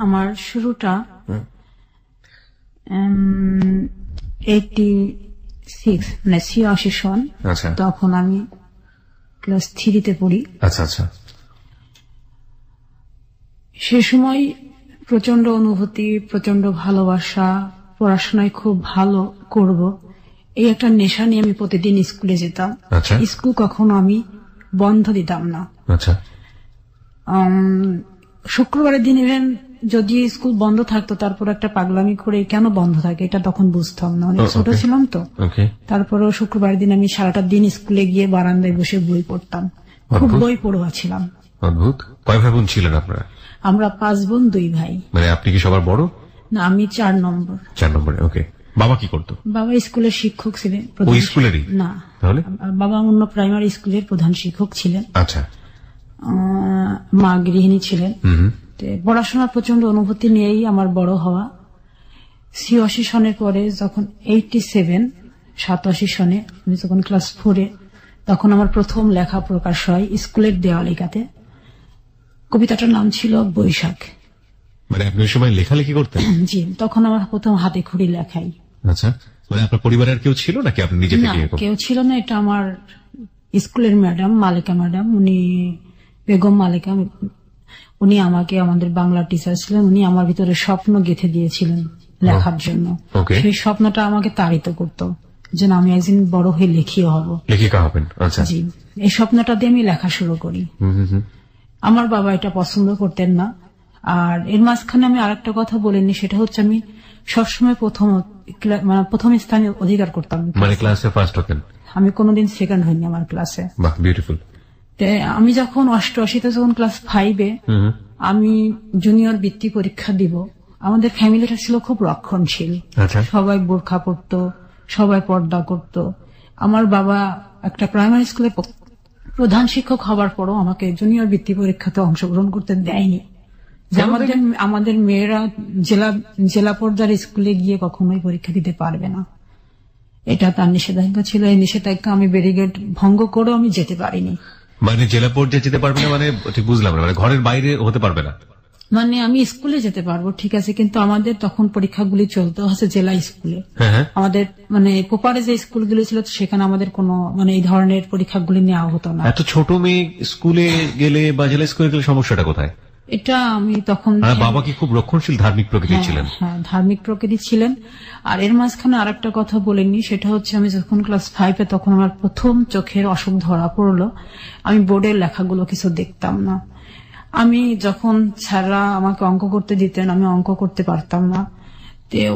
আমার শুরুটা 86 মানে 86 সন। আচ্ছা। তখন আমি ক্লাস 3-তে পড়ি। আচ্ছা আচ্ছা। সে সময় প্রচন্ড অনুভূতি, প্রচন্ড ভালোবাসা, পড়াশোনায় খুব ভালো করব এই একটা নেশা নিয়ে আমি প্রতিদিন স্কুলে যেতাম। আচ্ছা। স্কুল কখনো আমি বন্ধ দিতাম না। আচ্ছা। শুক্রবারের দিন ইভেন যদি স্কুল বন্ধ থাকতো তারপর একটা পাগলামি করে কেন বন্ধ থাকে এটা তখন বুঝতাম না, অনেক ছোট ছিলাম তো। তারপরেও শুক্রবারের দিন আমি সারাটা দিন স্কুলে গিয়ে বারান্দায় বসে বই পড়তাম, খুব বই পড়ুয়া ছিলাম। অদ্ভুত। কয় ভাই বোন ছিলেন আপনারা? আমরা 5 বোন 2 ভাই। মানে আপনি কি সবার বড়? না, আমি 4 নম্বর। 4 নম্বরে। ওকে। বাবা কি করতো? বাবা স্কুলের শিক্ষক ছিলেন। ওই স্কুলেরই? না, তাহলে বাবা অন্য প্রাইমারি স্কুলের প্রধান শিক্ষক ছিলেন। আচ্ছা। মা গৃহিণী ছিলেন। পড়াশোনার প্রচন্ড অনুভূতি নিয়েই আমার বড় হওয়া। 86 সনের পরে যখন 87 সনে আমি যখন ক্লাস 4-এ, তখন আমার প্রথম লেখা প্রকাশ হয় স্কুলের দেওয়ালিকাতে। কবিতাটার নাম ছিল বৈশাখ। মানে আপনি ওই সময় লেখালেখি করতেন? জি, তখন আমার প্রথম হাতে খড়ি লেখাই। আচ্ছা। মানে আপনার পরিবারের কেউ ছিল নাকি আপনি নিজে থেকে? কেউ ছিল না, এটা আমার স্কুলের ম্যাডাম মালিকা ম্যাডাম, উনি বেগম মালিকা, উনি আমাকে, আমাদের বাংলা টিচার ছিলেন, উনি আমার ভিতরে স্বপ্ন গেঁথে দিয়েছিলেন লেখার জন্য। সেই স্বপ্নটা আমাকে তাড়িত করত যে আমি একদিন বড় হয়ে লেখিও হব, লেখিকা হবেন। আচ্ছা। জি, এই স্বপ্নটা দিয়ে আমি লেখা শুরু করি। আমার বাবা এটা পছন্দ করতেন না। আর এর মাঝখানে আমি আরেকটা কথা বলিনি, সেটা হচ্ছে আমি সবসময় প্রথম স্থানে অধিকার করতাম। মানে ক্লাসে ফার্স্ট হতেন? আমি কোনোদিন সেকেন্ড হইনি আমার ক্লাসে। বাহ, বিউটিফুল। আমি যখন 88-তে যখন ক্লাস 5-এ আমি জুনিয়র বৃত্তি পরীক্ষা দিব, আমাদের ফ্যামিলিটা ছিল খুব রক্ষণশীল। সবাই বোরখা পরতো, সবাই পর্দা করত। আমার বাবা একটা প্রাইমারি স্কুলে প্রধান শিক্ষক হবার পরও আমাকে জুনিয়র বৃত্তি পরীক্ষাতে অংশগ্রহণ করতে দেয়নি। আমাদের মেয়েরা জেলা পর্যায়ের স্কুলে গিয়ে কখনোই পরীক্ষা দিতে পারবে না, এটা তার নিষেধাজ্ঞা ছিল। এই নিষেধাজ্ঞা আমি ব্যারিকেড ভঙ্গ করেও আমি যেতে পারিনি। মানে জেলা পর্যায়ে যেতে পারবে না মানে ঠিক বুঝলাম না, মানে ঘরের বাইরে হতে পারবে না? মানে আমি স্কুলে যেতে পারবো ঠিক আছে, কিন্তু আমাদের তখন পরীক্ষাগুলি চলতো হচ্ছে জেলা স্কুলে। আমাদের মানে পোপারে যে স্কুলগুলি ছিল সেখানে আমাদের কোনো মানে এই ধরনের পরীক্ষাগুলি নেওয়া হতো না। এত ছোট মেয়ে স্কুলে গেলে বা জেলা স্কুলে গেলে সমস্যাটা কোথায়? এটা আমি তখন, বাবা কি খুব রক্ষণশীল ধার্মিক প্রকৃতির ছিলেন? হ্যাঁ, ধার্মিক প্রকৃতির ছিলেন। আর এর মাঝখানে আরেকটা কথা বলেননি, সেটা হচ্ছে আমি যখন ক্লাস 5-এ তখন আমার প্রথম চোখের অসুখ ধরা পড়লো। আমি বোর্ডের লেখাগুলো কিছু দেখতাম না। আমি যখন স্যাররা আমাকে অঙ্ক করতে দিতেন আমি অঙ্ক করতে পারতাম না।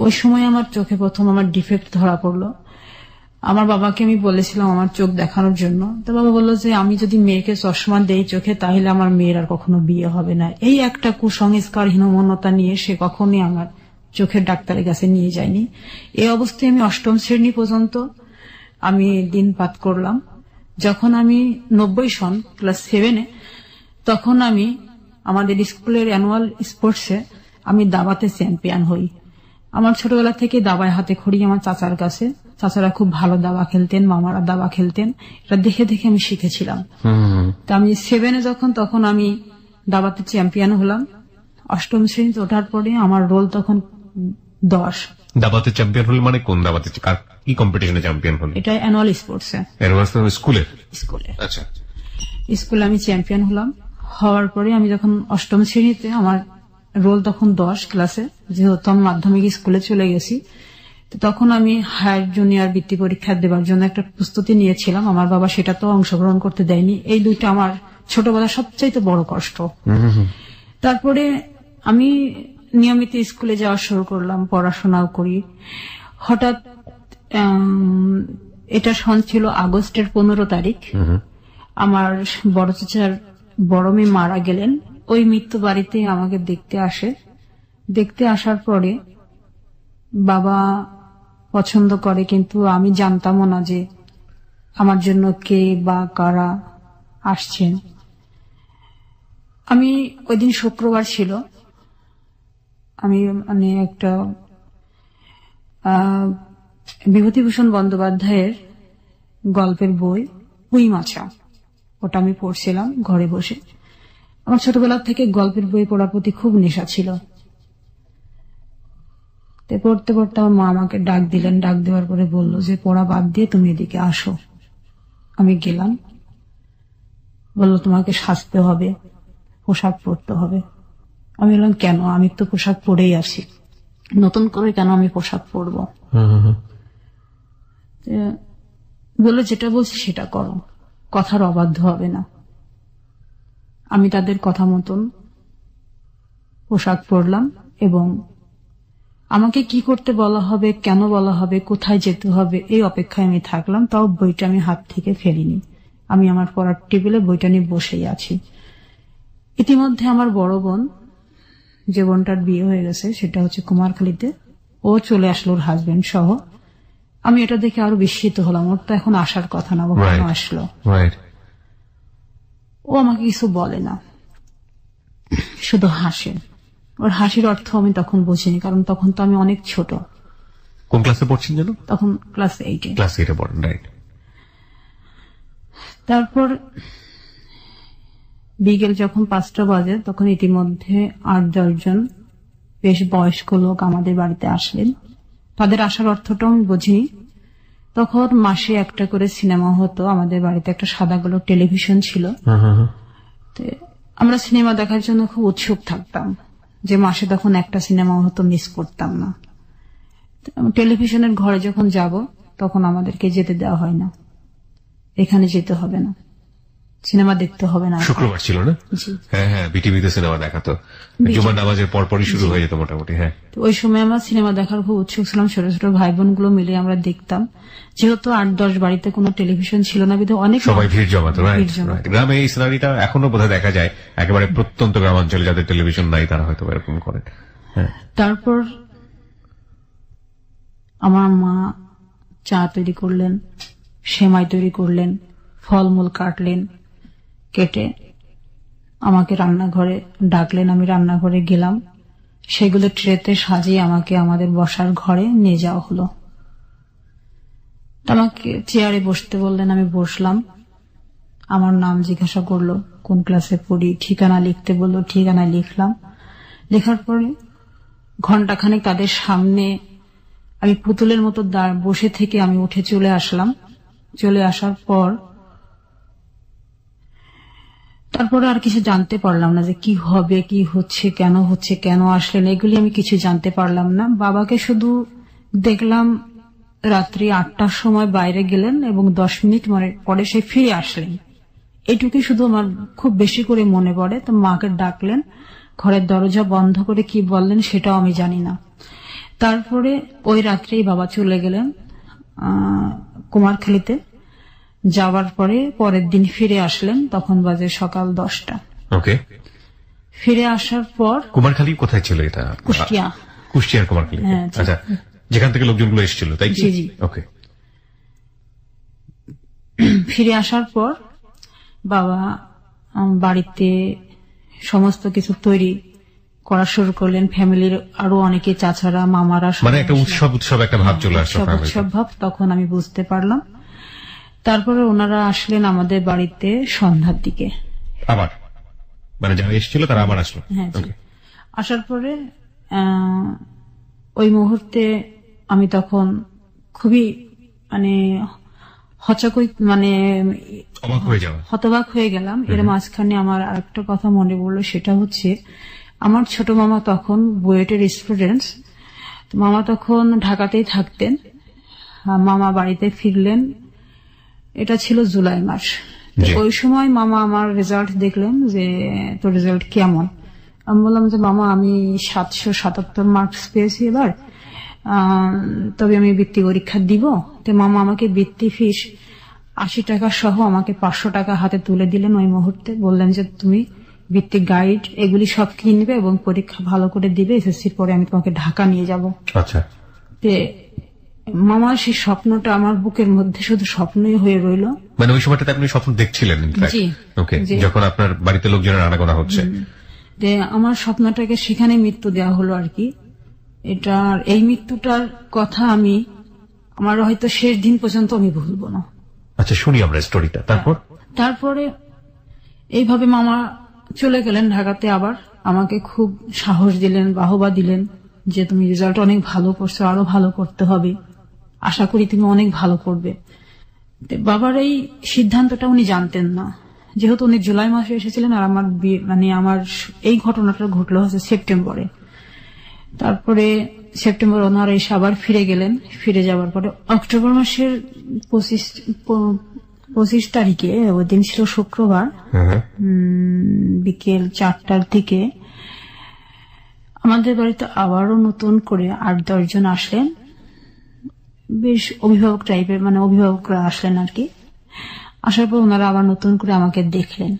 ওই সময় আমার চোখে প্রথম আমার ডিফেক্ট ধরা পড়লো। আমার বাবাকে আমি বলেছিলাম আমার চোখ দেখানোর জন্য, তো বাবা বললো যে আমি যদি মেয়েকে চশমা দেই চোখে তাহলে আমার মেয়ের আর কখনো বিয়ে হবে না। এই একটা কুসংস্কার হীনমন্যতা নিয়ে সে কখনোই আমার চোখের ডাক্তারের কাছে নিয়ে যায়নি। এই অবস্থায় আমি 8ম শ্রেণী পর্যন্ত আমি দিনপাত করলাম। যখন আমি 90 সন ক্লাস 7-এ, তখন আমি আমাদের স্কুলের অ্যানুয়াল স্পোর্টসে আমি দাবাতে চ্যাম্পিয়ন হই। আমার ছোটবেলা থেকে দাবায় হাতে খড়ি আমার চাচার কাছে, চাচারা খুব ভালো দাবা খেলতেন, মামারা দাবা খেলতেন, এটা দেখে দেখে আমি শিখেছিলাম। তা আমি 7-এ যখন, তখন আমি দাবাতে চ্যাম্পিয়ন হলাম। 8ম শ্রেণীতে ওঠার পরে আমার রোল তখন 10। দাবাতে চ্যাম্পিয়ন হল মানে কোন দাবাতে, কি কম্পিটিশনে চ্যাম্পিয়ন হল? এটা অ্যানুয়াল স্পোর্টসে। স্কুলে? আচ্ছা, স্কুলে আমি চ্যাম্পিয়ন হলাম। হওয়ার পরে আমি যখন 8ম শ্রেণীতে, আমার রোল তখন 10 ক্লাসে, যেহেতু আমি মাধ্যমিক স্কুলে চলে গেছি, তখন আমি হায়ার জুনিয়র বৃত্তি পরীক্ষা দেবার জন্য একটা প্রস্তুতি নিয়েছিলাম। আমার বাবা সেটা তো অংশগ্রহণ করতে দেয়নি। এই দুইটা আমার ছোটবেলার সবচাইতে বড় কষ্ট। তারপরে আমি নিয়মিত স্কুলে যাওয়া শুরু করলাম, পড়াশোনাও করি। হঠাৎ এটা সন ছিল আগস্টের 15 তারিখ। আমার বড় চাচার বড় মেয়ে মারা গেলেন। ওই মৃত্যু বাড়িতে আমাকে দেখতে আসে। দেখতে আসার পরে বাবা পছন্দ করে, কিন্তু আমি জানতামও না যে আমার জন্য কে বা কারা আসছেন। আমি ওই দিন শুক্রবার ছিল, আমি মানে একটা বিভূতিভূষণ বন্দ্যোপাধ্যায়ের গল্পের বই পুঁই মাছা, ওটা আমি পড়ছিলাম ঘরে বসে। আমার ছোটবেলা থেকে গল্পের বই পড়ার প্রতি খুব নেশা ছিল। তো পড়তে পড়তে আমার মা আমাকে ডাক দিলেন, ডাক দেওয়ার পরে বললো যে পড়া বাদ দিয়ে তুমি এদিকে আসো। আমি গেলাম, বললো তোমাকে সাজতে হবে, পোশাক পরতে হবে। আমি বললাম কেন, আমি তো পোশাক পরেই আছি, নতুন করে কেন আমি পোশাক পরবো? বললো যেটা বলছি সেটা করো, কথার অবাধ্য হবে না। আমি তাদের কথা মতন পোশাক পরলাম এবং আমাকে কি করতে বলা হবে, কেন বলা হবে, কোথায় যেতে হবে, এই অপেক্ষায় আমি থাকলাম। তাও বইটা আমি হাত থেকে ফেলিনি, আমি আমার পড়ার টেবিলে বইটা নিয়ে বসেই আছি। ইতিমধ্যে আমার বড় বোন, যে বোনটার বিয়ে হয়ে গেছে, সেটা হচ্ছে কুমারখালীতে, ও চলে আসলো ওর হাজবেন্ড সহ। আমি এটা দেখে আরো বিস্মিত হলাম, ওর তো এখন আসার কথা না, ও কেন আসলো? ও আমাকে কিছু বলে না, শুধু হাসে। ওর হাসির অর্থ আমি তখন বুঝিনি, কারণ তখন তো আমি অনেক ছোট। কোন ক্লাসে পড়ছেন যেন? তখন ক্লাস 8-এ। ক্লাস 8-এ পড়েন, রাইট। তারপর বিকেল যখন 5টা বাজে, তখন ইতিমধ্যে 8-10 জন বেশ বয়স্ক লোক আমাদের বাড়িতে আসলেন। তাদের আসার অর্থটা আমি বুঝিনি। তখন মাসে একটা করে সিনেমা হতো, আমাদের বাড়িতে একটা সাদা কালো টেলিভিশন ছিল। আমরা সিনেমা দেখার জন্য খুব উৎসুক থাকতাম, যে মাসে তখন একটা সিনেমা হতো, মিস করতাম না। টেলিভিশনের ঘরে যখন যাব, তখন আমাদেরকে যেতে দেওয়া হয় না, এখানে যেতে হবে না, সিনেমা দেখতে হবে না। শুক্রবার ছিল না? হ্যাঁ হ্যাঁ, বিটিভিতে সিনেমা দেখাতো, জুমার নামাজের পরপরই শুরু হয়ে যেত মোটামুটি। হ্যাঁ, ওই সময় আমরা সিনেমা দেখার খুব উৎসুক ছিলাম, ছোট ছোট ভাই বোন গুলো মিলে আমরা দেখতাম। যেহেতু 8-10 বাড়িতে কোনো টেলিভিশন ছিল না, বিধে অনেক সবাই ভিড় জমাতো। গ্রামে এই সিনারিটা এখনো বোধহয় দেখা যায়, একেবারে প্রত্যন্ত গ্রামাঞ্চলে যাদের টেলিভিশন নাই তারা হয়তো এরকম করেন। তারপর আমার মা চা তৈরি করলেন, সেমাই তৈরি করলেন, ফলমূল কাটলেন, কেটে আমাকে রান্নাঘরে ডাকলেন। আমি রান্নাঘরে গেলাম, সেগুলো ট্রেতে সাজিয়ে আমাকে আমাদের বসার ঘরে নিয়ে যাওয়া হলো। আমাকে চেয়ারে বসতে বললেন, আমি বসলাম। আমার নাম জিজ্ঞাসা করলো, কোন ক্লাসে পড়ি, ঠিকানা লিখতে বললো, ঠিকানা লিখলাম। লেখার পরে ঘন্টাখানেক তাদের সামনে আমি পুতুলের মতো বসে থেকে আমি উঠে চলে আসলাম। চলে আসার পর তারপরে আর কিছু জানতে পারলাম না, যে কি হবে, কি হচ্ছে, কেন আসলেন, এগুলি আমি কিছু জানতে পারলাম না। বাবাকে শুধু দেখলাম রাত্রি 8টার সময় বাইরে গেলেন এবং 10 মিনিট পরে সে ফিরে আসলেন। এটুকুই শুধু আমার খুব বেশি করে মনে পড়ে। তো মাকে ডাকলেন, ঘরের দরজা বন্ধ করে কি বললেন সেটাও আমি জানি না। তারপরে ওই রাত্রেই বাবা চলে গেলেন কুমারখালীতে। যাওয়ার পরে পরের দিন ফিরে আসলেন, তখন বাজে সকাল 10টা। ওকে। ফিরে আসার পর কুমারখালী কোথায় ছিল এটা? কুষ্টিয়ার কুমারখালী। আচ্ছা, যেখান থেকে লোকজনগুলো এসেছিল, তাই কি? জি। ওকে। ফিরে আসার পর বাবা বাড়িতে সমস্ত কিছু তৈরি করা শুরু করলেন। ফ্যামিলির আরো অনেকে, চাচারা, মামারা, মানে একটা উৎসব একটা ভাব চলে আসলো, উৎসব ভাব তখন আমি বুঝতে পারলাম। তারপরে ওনারা আসলেন আমাদের বাড়িতে সন্ধ্যার দিকে আবার, মানে যারা এসেছিল তারা আবার আসলো। হ্যাঁ, আসার পরে ওই মুহূর্তে আমি তখন খুবই হতবাক হয়ে গেলাম। এর মাঝখানে আমার আরেকটা কথা মনে পড়লো, সেটা হচ্ছে আমার ছোট মামা তখন বুয়েটের স্টুডেন্ট। মামা তখন ঢাকাতেই থাকতেন। মামা বাড়িতে ফিরলেন, এটা ছিল জুলাই মাস। ওই সময় মামা আমার রেজাল্ট দেখলেন, যে তোর রেজাল্ট কেমন। আমি বললাম যে মামা, আমি 777 মার্কস পেয়েছি এবার, তবে আমি বৃত্তি পরীক্ষা দিব। তো মামা আমাকে বৃত্তি ফিস 80 টাকা সহ আমাকে 500 টাকা হাতে তুলে দিলেন ওই মুহূর্তে। বললেন যে তুমি বৃত্তি গাইড এগুলি সব কিনবে এবং পরীক্ষা ভালো করে দিবে, এসএসসির পরে আমি তোমাকে ঢাকা নিয়ে যাব। আচ্ছা। মামা সেই স্বপ্নটা আমার বুকের মধ্যে শুধু স্বপ্নই হয়ে রইল। মানে ওই সময়টাতে আপনি স্বপ্ন দেখছিলেন? যখন আপনার বাড়িতে লোকজনের আনাগোনা হচ্ছে, আমার স্বপ্নটাকে সেখানে মৃত্যু দেওয়া হলো আর কি। এই মৃত্যুটার কথা আমার হয়তো শেষ দিন পর্যন্ত আমি ভুলবো না। আচ্ছা, শুনি আমরা স্টোরিটা। তারপরে এইভাবে মামা চলে গেলেন ঢাকাতে। আবার আমাকে খুব সাহস দিলেন, বাহবা দিলেন, যে তুমি রেজাল্ট অনেক ভালো করছো, আরো ভালো করতে হবে, আশা করি তুমি অনেক ভালো করবে। বাবার এই সিদ্ধান্তটা উনি জানতেন না, যেহেতু উনি জুলাই মাসে এসেছিলেন আর আমার আমার এই ঘটনাটা ঘটলো হচ্ছে সেপ্টেম্বরে। তারপরে সেপ্টেম্বর ওনারা এসে আবার ফিরে গেলেন। ফিরে যাওয়ার পরে অক্টোবর মাসের 25 তারিখে, ওই দিন ছিল শুক্রবার, বিকেল 4টার দিকে আমাদের বাড়িতে আবারও নতুন করে 8-10 জন আসলেন, বেশ অভিভাবক টাইপের, অভিভাবকরা আসলেন আর কি। আসার পর ওনারা আবার নতুন করে আমাকে দেখলেন।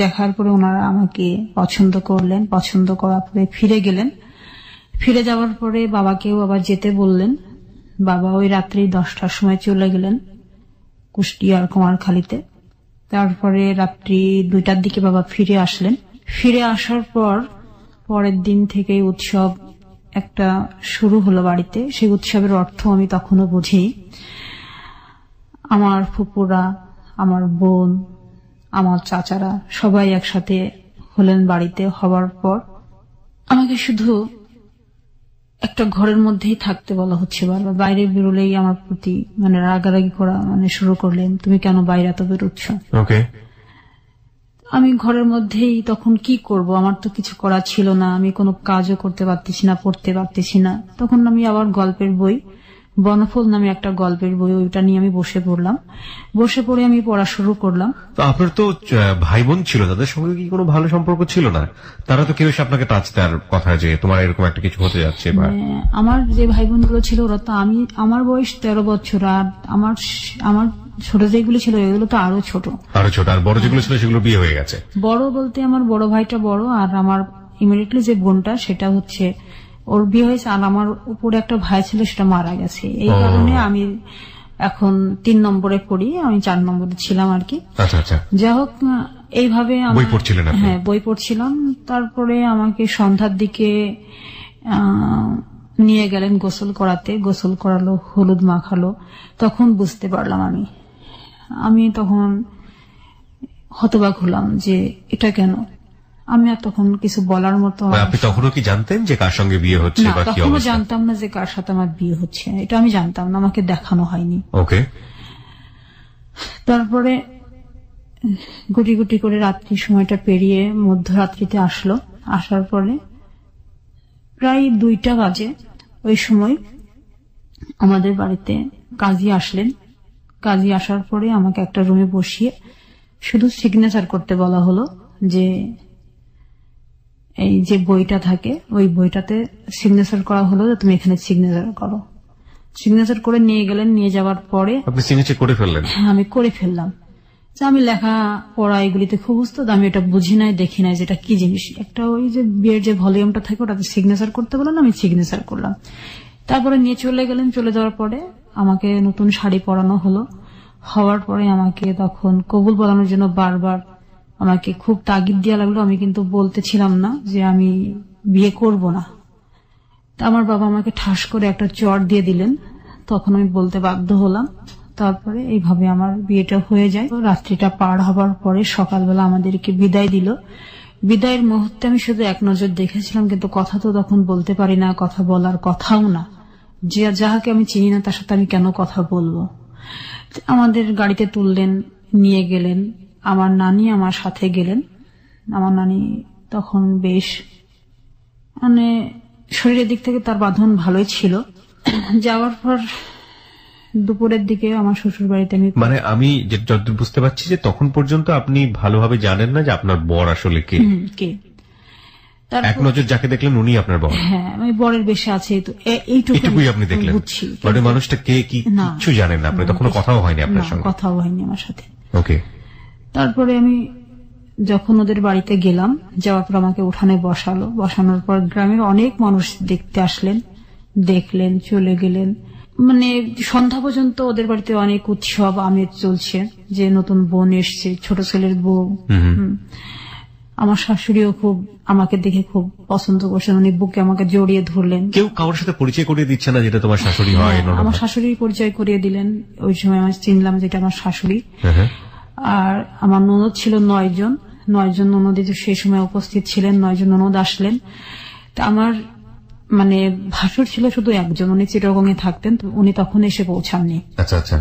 দেখার পরে ওনারা আমাকে পছন্দ করলেন। পছন্দ করার পরে ফিরে গেলেন। ফিরে যাওয়ার পরে বাবাকেও আবার যেতে বললেন। বাবা ওই রাত্রি 10টার সময় চলে গেলেন কুষ্টিয়ার কুমারখালীতে। তারপরে রাত্রি 2টার দিকে বাবা ফিরে আসলেন। ফিরে আসার পর পরের দিন থেকে উৎসব একটা শুরু হলো বাড়িতে। সেই উৎসবের অর্থ আমি তখনও বুঝি। আমার ফুপুরা, আমার বোন, আমার চাচারা সবাই একসাথে হলেন বাড়িতে। হওয়ার পর আমাকে শুধু একটা ঘরের মধ্যেই থাকতে বলা হচ্ছে বারবার। বাইরে বেরোলেই আমার প্রতি রাগারাগি করা শুরু করলেন, তুমি কেন বাইরে এত বেরোচ্ছ। আমি ঘরের মধ্যেই তখন কি করব, আমার তো কিছু করা ছিল না, আমি কোনো কাজও করতে পারতেছি না, পড়তে পারতেছি না। তখন আমি আবার গল্পের বই, বনফল নামে একটা গল্পের বই, ওইটা নিয়ে আমি বসে পড়লাম। বসে পড়ে আমি পড়া শুরু করলাম। তো আপনার তো ভাই বোন ছিল, তাদের সঙ্গে কি কোনো ভালো সম্পর্ক ছিল না? তারা তো কেউ এসে আপনাকে টাচ দেওয়ার কথা যে তোমার এরকম একটা কিছু হতে যাচ্ছে? আমার যে ভাই বোনগুলো ছিল ওরা তো, আমার বয়স 13 বছর, আর আমার ছোট যেগুলো ছিল এগুলো তো আরো ছোট। আর বড় যেগুলো ছিল সেগুলো বিয়ে হয়ে গেছে? বড় বলতে আমার বড় ভাইটা বড়, আর আমার ইমিডিয়েটলি যে বোনটা সেটা হচ্ছে ওর বিয়ে হয়েছে, আর আমার উপরে একটা ভাই ছিল সেটা মারা গেছে। এই কারণে আমি এখন 3 নম্বরে পড়ি, আমি 4 নম্বরে ছিলাম আর কি। যাই হোক, এইভাবে বই পড়ছিলেন? হ্যাঁ, বই পড়ছিলাম। তারপরে আমাকে সন্ধ্যার দিকে নিয়ে গেলেন গোসল করাতে। গোসল করালো, হলুদ মাখালো। তখন বুঝতে পারলাম আমি তখন হতবাক হলাম যে এটা কেন। আমি আর তখন কিছু বলার মতো। আপনি তখনও কি জানতেন যে কার সঙ্গে বিয়ে হচ্ছে বা কি অবস্থা? জানতাম না যে কার সাথে আমার বিয়ে হচ্ছে, এটা আমি জানতাম না, আমাকে দেখানো হয়নি। ওকে। তারপরে গুটি গুটি করে রাত্রি সময়টা পেরিয়ে মধ্যরাত্রিতে আসলো। আসার পরে প্রায় 2টা বাজে, ওই সময় আমাদের বাড়িতে কাজী আসলেন। কাজী আসার পরে আমাকে একটা রুমে বসিয়ে শুধু সিগনেচার করতে বলা হলো যে এই যে বইটা থাকে ওই বইটাতে সিগনেচার করা হলো যে তুমি এখানে সিগনেচার করো। সিগনেচার করে নিয়ে গেলেন। নিয়ে যাওয়ার পরে আপনি সিগনেচার করে ফেললেন? হ্যাঁ, আমি করে ফেললাম। আমি লেখা পড়া এগুলিতে খুব উস্তাদ, আমি এটা বুঝি নাই, দেখি নাই যেটা কি জিনিস। একটা ওই যে বিয়ের যে ভলিউমটা থাকে ওটাতে সিগনেচার করতে বললেন, আমি সিগনেচার করলাম। তারপরে নিয়ে চলে গেলেন। চলে যাওয়ার পরে আমাকে নতুন শাড়ি পরানো হলো। হওয়ার পরে আমাকে তখন কবুল বলানোর জন্য বারবার আমাকে খুব তাগিদ দেওয়া লাগলো। আমি কিন্তু বলতেছিলাম না যে আমি বিয়ে করব না। আমার বাবা আমাকে ঠাস করে একটা চড় দিয়ে দিলেন, তখন আমি বলতে বাধ্য হলাম। তারপরে এইভাবে আমার বিয়েটা হয়ে যায়। রাত্রিটা পার হবার পরে সকালবেলা আমাদেরকে বিদায় দিল। বিদায়ের মুহূর্তে আমি শুধু এক নজর দেখেছিলাম, কিন্তু কথা তো তখন বলতে পারি না, কথা বলার কথাও না। যে যাহাকে আমি চিনি না তার সাথে আমি কেন কথা বলবো। আমাদের গাড়িতে তুললেন, নিয়ে গেলেন। আমার নানি আমার সাথে গেলেন। আমার নানি তখন বেশ শরীরের দিক থেকে তার বাঁধন ভালোই ছিল। যাওয়ার পর দুপুরের দিকে আমার শ্বশুর বাড়িতে আমি যতদূর বুঝতে পারছি যে তখন পর্যন্ত আপনি ভালোভাবে জানেন না যে আপনার বর আসলে কে। এক নজর যাকে দেখলেন উনি আপনার বর? হ্যাঁ, আমি বরের বেশে আছে, এইটুকুই আপনি দেখলেন। মানে মানুষটা কে কি কিছু জানেন না আপনি? তখন কথাও হয়নি আপনার সঙ্গে? কথাও হয়নি আমার সাথে। ওকে। তারপরে আমি যখন ওদের বাড়িতে গেলাম, যাওয়ার পর আমাকে উঠানে বসালো। বসানোর পর গ্রামের অনেক মানুষ দেখতে আসলেন, দেখলেন, চলে গেলেন। সন্ধ্যা পর্যন্ত ওদের বাড়িতে অনেক উৎসব আমেজ চলছে, যে নতুন বোন এসছে, ছোট ছেলের বউ। আমার শাশুড়িও খুব আমাকে দেখে খুব পছন্দ করছেন, উনি বুকে আমাকে জড়িয়ে ধরলেন। কেউ কারোর সাথে পরিচয় করিয়ে দিচ্ছে না যেটা তোমার শাশুড়ি হয়? আমার শাশুড়ির পরিচয় করিয়ে দিলেন। ওই সময় আমি চিনলাম যেটা আমার শাশুড়ি। আর আমার ননদ ছিল 9 জন। 9 জন ননদ সেই সময় উপস্থিত ছিলেন। 9 জন ননদ আসলেন। তা আমার মানে ভাসুর ছিল শুধু একজন, উনি চিটাগংয়ে থাকতেন, তো উনি তখন এসে পৌঁছাননি। আচ্ছা আচ্ছা।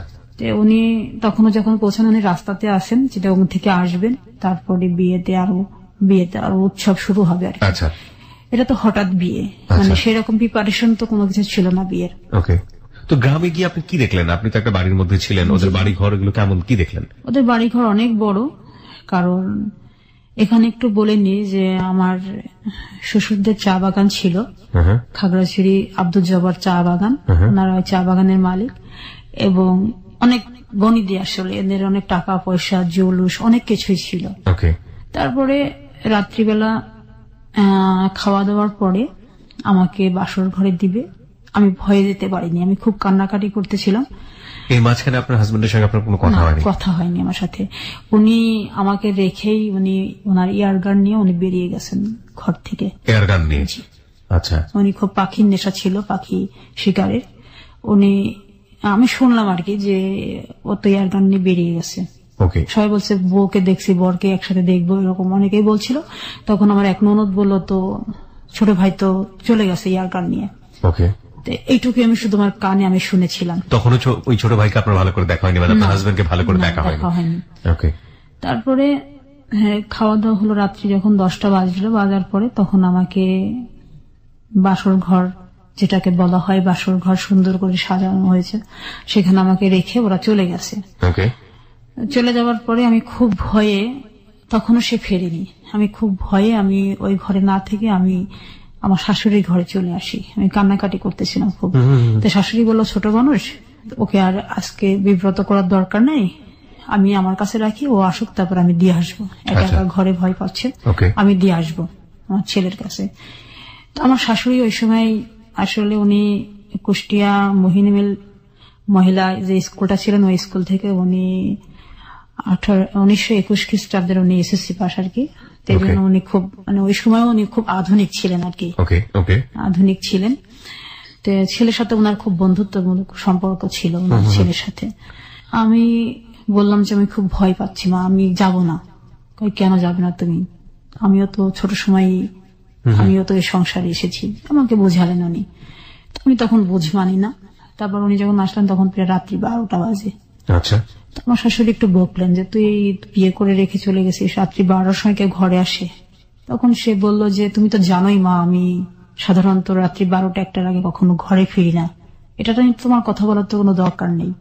উনি তখনও যখন পৌঁছান উনি রাস্তাতে আসেন, চিটাগং থেকে আসবেন, তারপরে বিয়েতে আরো উৎসব শুরু হবে আর কি। আচ্ছা, এটা তো হঠাৎ বিয়ে, মানে সেরকম প্রিপারেশন তো কোনো কিছু ছিল না বিয়ের। ওকে। তো গ্রামে গিয়ে আপনি কি দেখলেন? আপনি তো একটা বাড়ির মধ্যে ছিলেন, ওদের বাড়ি ঘর এগুলো কেমন, কি দেখলেন? ওদের বাড়ি ঘর অনেক বড়, কারণ এখানে একটু বলে নি যে আমার শ্বশুরদের চা বাগান ছিল, খাগড়াছড়ি আব্দুল জব্বার চা বাগান, ওনারা ওই চা বাগানের মালিক, এবং অনেক বনিদি, আসলে এদের অনেক টাকা পয়সা জৌলুস অনেক কিছুই ছিল। তারপরে রাত্রিবেলা খাওয়া দাওয়ার পরে আমাকে বাসর ঘরে দিবে, আমি ভয়ে যেতে পারিনি, আমি খুব কান্নাকাটি করতেছিলাম। এই মাঝখানে আপনার হাজবেন্ডের সঙ্গে আপনার কোনো কথা হয়নি? কথা হয়নি আমার সাথে। উনি আমাকে রেখেই উনি ওনার এয়ারগান নিয়ে উনি বেরিয়ে গেছেন ঘর থেকে। এয়ারগান নিয়ে? আচ্ছা। উনি খুব পাখির নেশা ছিল, পাখি শিকারের। আমি শুনলাম আর কি যে ও তো এয়ারগান নিয়ে বেরিয়ে গেছে। সবাই বলছে বউকে দেখছি, বরকে একসাথে দেখবো, এরকম অনেকেই বলছিল। তখন আমার এক ননদ বললো তো ছোট ভাই তো চলে গেছে এয়ারগান নিয়ে। এইটুকু আমি শুধু আমার কানে আমি শুনেছিলাম। তখন ওই ছোট ভাইকে আপনার ভালো করে দেখা হয়নি, মানে আপনার হাজবেন্ডকে ভালো করে দেখা হয়নি? তারপরে খাওয়া দাওয়া হলো, রাত্রি যখন 10টা বাজলো, বাজার পরে তখন আমাকে বাসর ঘর, যেটাকে বলা হয় বাসর ঘর, সুন্দর করে সাজানো হয়েছে, সেখানে আমাকে রেখে ওরা চলে গেছে। চলে যাওয়ার পরে আমি খুব ভয়ে, তখনও সে ফেরেনি, আমি খুব ভয়ে আমি ওই ঘরে না থেকে আমি আমার শাশুড়ির ঘরে চলে আসি। আমি কান্নাকাটি করতেছিলাম খুব। তো শাশুড়ি বললো ছোট মানুষ, ওকে আর আজকে বিব্রত করার দরকার নেই, আমি আমার কাছে রাখি, ও আসুক তারপর আমি দিয়ে আসবো, একা একা ঘরে ভয় পাচ্ছে, আমি দিয়ে আসবো আমার ছেলের কাছে। তো আমার শাশুড়ি ওই সময় আসলে উনি কুষ্টিয়া মোহিনীমিল মহিলা যে স্কুলটা ছিলেন ওই স্কুল থেকে উনি 1921 খ্রিস্টাব্দের উনি এসএসসি পাস আর কি। তাই জন্য উনি খুব, মানে ওই সময় উনি খুব আধুনিক ছিলেন আর কি, আধুনিক ছিলেন। তো ছেলের সাথে ওনার খুব বন্ধুত্বমূলক সম্পর্ক ছিল ওনার ছেলের সাথে। আমি বললাম যে আমি খুব ভয় পাচ্ছি মা, আমি যাব না। কেন যাবে না তুমি? আমিও তো ছোট সময়, আমিও তো এই সংসারে এসেছি। আমাকে বোঝালেন উনি, আমি তখন বুঝ মানি না। তারপর উনি যখন আসলেন তখন প্রায় রাত্রি 12টা বাজে। আচ্ছা। আমার শাশুড়ি একটু বকলেন যে তুই বিয়ে করে রেখে চলে গেছিস, রাত্রি 12টার সময় কেউ ঘরে আসে? তখন সে বলল যে তুমি তো জানোই মা, আমি সাধারণত রাত্রি 12টা 1টার আগে কখনো ঘরে ফিরি না, এটা তোমার কথা বলার তো কোনো দরকার নেই।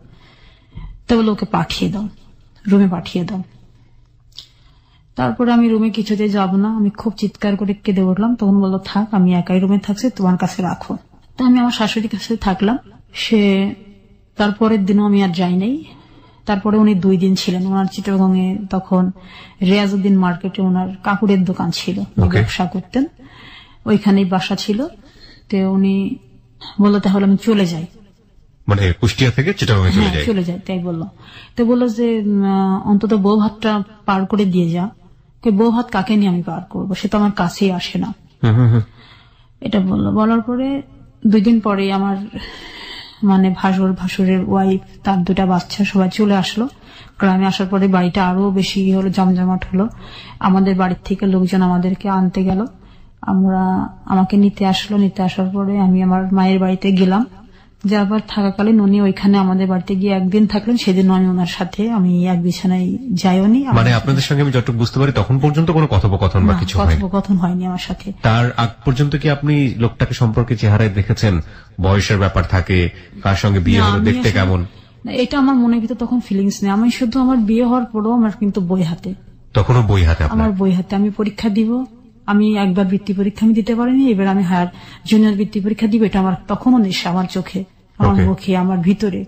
তা বললো ওকে পাঠিয়ে দাও, রুমে পাঠিয়ে দাও। তারপরে আমি রুমে কিছুতে যাব না, আমি খুব চিৎকার করে কেঁদে উঠলাম। তখন বললো থাক, আমি একাই রুমে থাকছি, তোমার কাছে রাখো। তা আমি আমার শাশুড়ির কাছে থাকলাম। সে তারপরের দিনও আমি আর যাই নাই। তারপরে উনি 2 দিন ছিলেন ওনার চিটাগংয়ে, তখন রিয়াজউদ্দিন মার্কেটে ওনার কাপড়ের দোকান ছিল, ব্যবসা করতেন, ওইখানেই বাসা ছিল। তো উনি বললো তাহলে আমি চলে যাই, মানে কুষ্টিয়া থেকে চিটাগংয়ে চলে যাই, তাই বললো। তো বললো যে অন্তত বউ ভাতটা পার করে দিয়ে যা। বউ ভাত কাকে নিয়ে আমি পার করবো, সে তো আমার কাছেই আসে না, এটা বললো। বলার পরে 2 দিন পরে আমার মানে ভাসুরের ওয়াইফ, তার 2টা বাচ্চা সবাই চলে আসলো। গ্রামে আসার পরে বাড়িটা আরো বেশি হলো, জমজমাট হলো। আমাদের বাড়ির থেকে লোকজন আমাদেরকে আনতে গেল, আমাকে নিতে আসলো। নিতে আসার পরে আমি আমার মায়ের বাড়িতে গেলাম। যাবার থাকাকালীন উনি ওইখানে আমাদের বাড়িতে গিয়ে 1 দিন থাকলেন। সেদিন আমি ওনার সাথে আমি এক বিছানায় যাইওনি। মানে আপনাদের সঙ্গে আমি যতটুকু বুঝতে পারি তখন পর্যন্ত কোনো কথোপকথন বা কিছু কথোপকথন হয়নি আমার সাথে। তার আগ পর্যন্ত কি আপনি লোকটাকে সম্পর্কে চেহারায় দেখেছেন? বয়সের ব্যাপার থাকে, কার সঙ্গে বিয়ে হলো, দেখতে কেমন? এটা আমার মনের ভিতর তখন ফিলিংস নেই। আমি শুধু আমার বিয়ে হওয়ার পরেও আমার কিন্তু বই হাতে, তখনও বই হাতে, আমার বই হাতে। আমি পরীক্ষা দিব, আমি একবার বৃত্তি পরীক্ষা আমি দিতে পারিনি, এবার আমি হায়ার জুনিয়র বৃত্তি পরীক্ষা দিব। এটা আমার তখনও নেশা, আমার চোখে, আমার মুখে, আমার ভিতরে,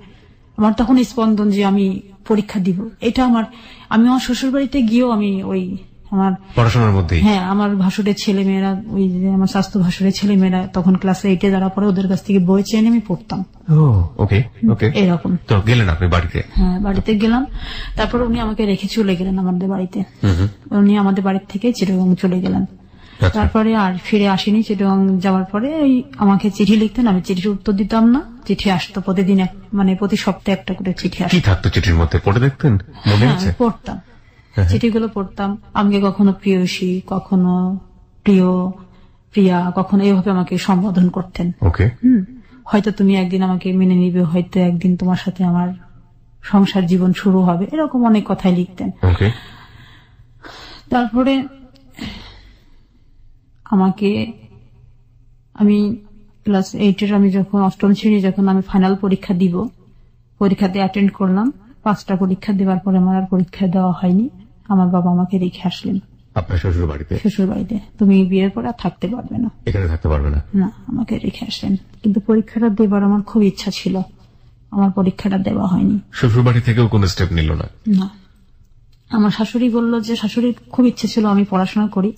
আমার তখন স্পন্দন যে আমি পরীক্ষা দিব। এটা আমার, আমি আমার শ্বশুর বাড়িতে গিয়েও আমি ওই আমার পড়াশোনার মধ্যে, হ্যাঁ, আমার ভাসুরের ছেলে মেয়েরা, ওই যে আমার স্বাস্থ্য ভাসুরের ছেলে মেয়েরা তখন ক্লাস 8-এ যারা পরে, ওদের কাছ থেকে বই চেয়ে আমি পড়তাম। এরকম। তো গেলেন আপনি বাড়িতে? হ্যাঁ, বাড়িতে গেলাম। তারপর উনি আমাকে রেখে চলে গেলেন আমাদের বাড়িতে। উনি আমাদের বাড়ির থেকে চিটাগং চলে গেলেন। তারপরে আর ফিরে আসেনি। চিটাগং যাওয়ার পরে আমাকে চিঠি লিখতেন, আমি চিঠির উত্তর দিতাম না। চিঠি আসতো প্রতিদিন, মানে প্রতি সপ্তাহে একটা করে চিঠি আসতো। কি থাকতো চিঠির মধ্যে, পড়ে দেখতেন? পড়তাম, চিঠিগুলো পড়তাম। আমাকে কখনো প্রিয়সী, কখনো প্রিয়, প্রিয়া, কখনো এইভাবে আমাকে সম্বোধন করতেন। ওকে। হয়তো তুমি একদিন আমাকে মেনে নিবে, হয়তো একদিন তোমার সাথে আমার সংসার জীবন শুরু হবে, এরকম অনেক কথাই লিখতেন। ওকে। তারপরে আমি ক্লাস 8 আমি যখন 8ম শ্রেণী যখন আমি ফাইনাল পরীক্ষা দিব, পরীক্ষাতে অ্যাটেন্ড করলাম। 5টা পরীক্ষা দেওয়ার পরে আমার আর পরীক্ষা দেওয়া হয়নি। আমার বাবা আমাকে রেখে আসলেন আপনার শ্বশুর বাড়িতে। শ্বশুর বাড়িতে, তুমি বিয়ের পরে আর থাকতে পারবে না, এখানে থাকতে পারবে না। না, আমাকে রেখে আসলেন। কিন্তু পরীক্ষাটা দেবার আমার খুব ইচ্ছা ছিল, আমার পরীক্ষাটা দেওয়া হয়নি। শ্বশুর বাড়ি থেকেও কোনো স্টেপ নিল না? না। আমার শাশুড়ি বললো যে, শাশুড়ির খুব ইচ্ছে ছিল আমি পড়াশোনা করি,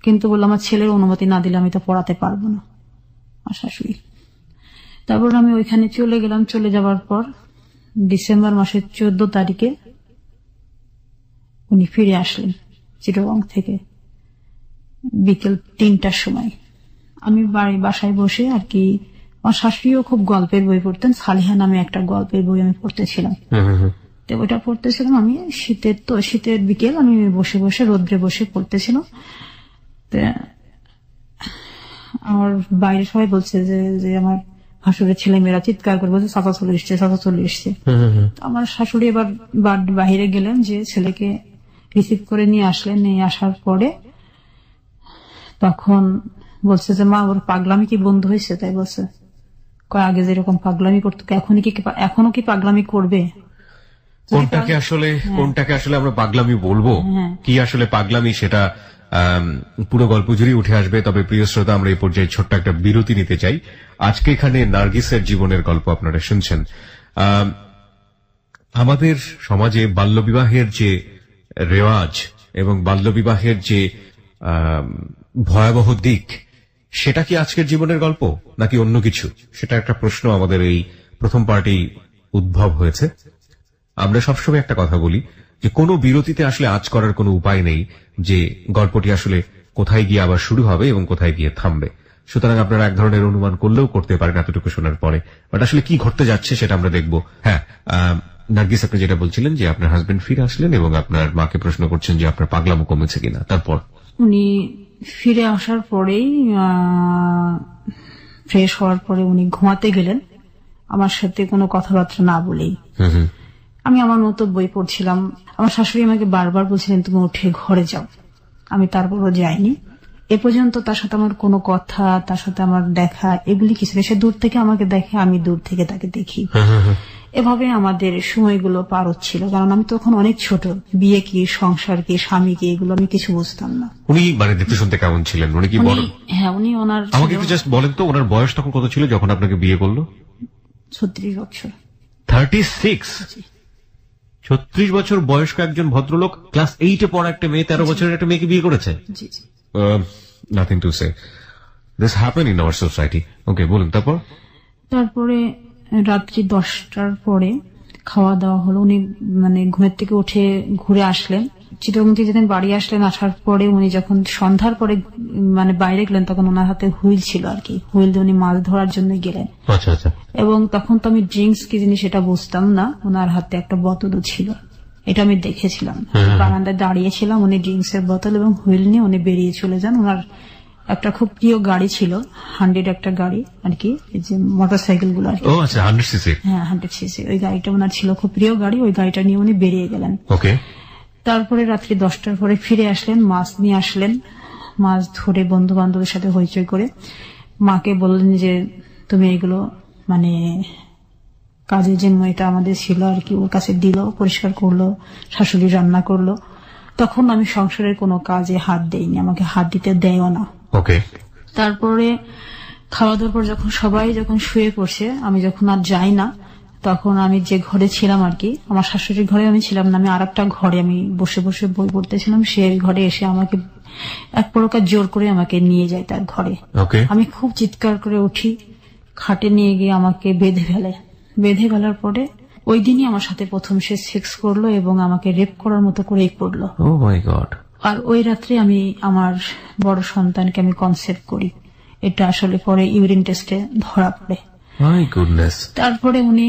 কিন্তু বললো আমার ছেলের অনুমতি না দিলে আমি তো পড়াতে পারবো না, আমার শাশুড়ি। তারপর আমি ওইখানে চলে গেলাম। চলে যাওয়ার পর ডিসেম্বর মাসের 14 তারিখে উনি ফিরে আসলেন চিটাগং থেকে বিকেল 3টার সময়। আমি বাসায় বসে আর কি, আমার শাশুড়িও খুব গল্পের বই পড়তেন, সালিহা নামে একটা গল্পের বই আমি পড়তেছিলাম। তো ওইটা পড়তেছিলাম আমি, শীতের বিকেল আমি বসে বসে রোদ্রে বসে পড়তেছিলাম। আমার বাইরে সবাই বলছে যে আমার ভাসুরের ছেলে মেয়েরা চিৎকার করে বলছে চাচা চলে এসছে, চাচা চলে এসছে। আমার শাশুড়ি এবার বাহিরে গেলেন, যে ছেলেকে রিসিভ করে নিয়ে আসলেন। নিয়ে আসার পরে তখন বলছে যে মা, ওর পাগলামি কি বন্ধ হয়েছে? তাই বলছে, আগে যেরকম পাগলামি করতো এখনো কি পাগলামি করবে? কোনটাকে আসলে আমরা পাগলামি বলবো, কি আসলে পাগলামি, সেটা পুরো গল্প জুড়ে উঠে আসবে। তবে প্রিয় শ্রোতা, আমরা এই পর্যায়ে ছোট্ট একটা বিরতি নিতে চাই। আজকে এখানে নার্গিসের জীবনের গল্প আপনারা শুনছেন। আমাদের সমাজে বাল্যবিবাহের যে রেওয়াজ এবং বাল্যবিবাহের যে ভয়াবহ দিক, সেটা কি আজকের জীবনের গল্প নাকি অন্য কিছু, সেটা একটা প্রশ্ন আমাদের এই প্রথম পার্টি উদ্ভব হয়েছে। আমরা সবসময় একটা কথা বলি যে কোনো বিরতিতে আসলে আজ করার কোনো উপায় নেই যে গল্পটি আসলে কোথায় গিয়ে আবার শুরু হবে এবং কোথায় গিয়ে থামবে। সুতরাং আপনারা এক ধরনের অনুমান করলেও করতে পারেন এতটুকু শোনার পরে, বাট আসলে কি ঘটতে যাচ্ছে সেটা আমরা দেখব। হ্যাঁ, নার্গিস, আপনি যেটা বলছিলেন যে আপনার হাজবেন্ড ফিরে আসলেন এবং আপনার মাকে প্রশ্ন করছেন যে আপনার পাগলামো কমেছে কিনা। তারপর উনি ফিরে আসার পরেই ফ্রেশ হওয়ার পরে উনি ঘুমাতে গেলেন আমার সাথে কোনো কথাবার্তা না বলেই। আমি আমার মতো বই পড়ছিলাম। আমার শাশুড়ি আমাকে বারবার বলছিলেন তুমি উঠে ঘরে যাও, আমি তারপরও যাইনি। এ পর্যন্ত তার সাথে আমার কোনো কথা, তার সাথে আমার দেখা, এগুলি কিছু না। সে দূর থেকে আমাকে দেখে, আমি দূর থেকে তাকে দেখি। এভাবে আমাদের সময়গুলো পার হচ্ছিল, কারণ আমি তখন অনেক ছোট। বিয়ে কি, সংসার কি, স্বামী কি, এগুলো আমি কিছু বুঝতাম না। উনি মানে দেখতে শুনতে কেমন ছিলেন? উনি কি বড়? হ্যাঁ, উনি ওনার, আমাকে একটু জাস্ট বলেন তো, ওনার বয়স তখন কত ছিল যখন আপনাকে বিয়ে করলো? 36 বছর। 36? 36 বছর বয়স্ক একজন ভদ্রলোক ক্লাস 8-এ পড়া একটা মেয়ে, 13 বছরের একটা মেয়েকে বিয়ে করেছে? Nothing to say, this happen in our society. Okay, বলুন তারপরে রাত্রি 10টার পরে খাওয়া দাওয়া হলো। উনি মানে ঘুমের থেকে উঠে ঘুরে আসলেন। চিটাগং থেকে যেদিন বাড়ি আসলেন, আসার পরে উনি যখন সন্ধ্যার পরে মানে বাইরে গেলেন, তখন ওনার হাতে হুইল ছিল আর কি। হুইল দিয়ে উনি মাছ ধরার জন্য গেলেন। আচ্ছা আচ্ছা। এবং তখন তো আমি ড্রিঙ্কস কি জিনিস সেটা বুঝতাম না। ওনার হাতে একটা বোতলও ছিল, এটা আমি দেখেছিলাম। বারান্দায় দাঁড়িয়েছিলাম, উনি ড্রিঙ্কস এর বোতল এবং হুইল নিয়ে উনি বেরিয়ে চলে যান। ওনার একটা খুব প্রিয় গাড়ি ছিল, 100 একটা গাড়ি আর কি, এই যে মোটরসাইকেল গুলো আর কি। 100 সিসি? হ্যাঁ, 100 সিসি। ওই গাড়িটা ওনার ছিল, খুব প্রিয় গাড়ি। ওই গাড়িটা নিয়ে উনি বেরিয়ে গেলেন। ওকে। তারপরে রাত্রি 10টার পরে ফিরে আসলেন, মাছ নিয়ে আসলেন। মাছ ধরে বন্ধু বান্ধবের সাথে হইচই করে মাকে বললেন যে তুমি এগুলো মানে কাজের যে মেয়েটা আমাদের ছিল আর কি, ওর কাছে দিল, পরিষ্কার করলো, শাশুড়ি রান্না করলো। তখন আমি সংসারের কোনো কাজে হাত দেইনি, আমাকে হাত দিতে দেয়ও না। ওকে। তারপরে খাওয়া দাওয়ার পর যখন সবাই শুয়ে পড়ছে, আমি যখন আর যাই না, তখন আমি যে ঘরে ছিলাম আর কি, আমার শাশুড়ির ঘরে আমি ছিলাম না, আমি আর একটা ঘরে আমি বসে বসে বই পড়তেছিলাম। সেই ঘরে এসে আমাকে এক প্রকার জোর করে আমাকে নিয়ে যায় তার ঘরে। আমি খুব চিৎকার করে উঠি, খাটে নিয়ে গিয়ে আমাকে বেঁধে ফেলার পরে ওই দিনই আমার সাথে প্রথম সে সেক্স করলো এবং আমাকে রেপ করার মতো করেই করলো। ও মাই গড। আর ওই রাত্রে আমি আমার বড় সন্তানকে আমি কনসেপ্ট করি। এটা আসলে পরে ইউরিন টেস্টে ধরা পড়ে। My goodness. তারপরে উনি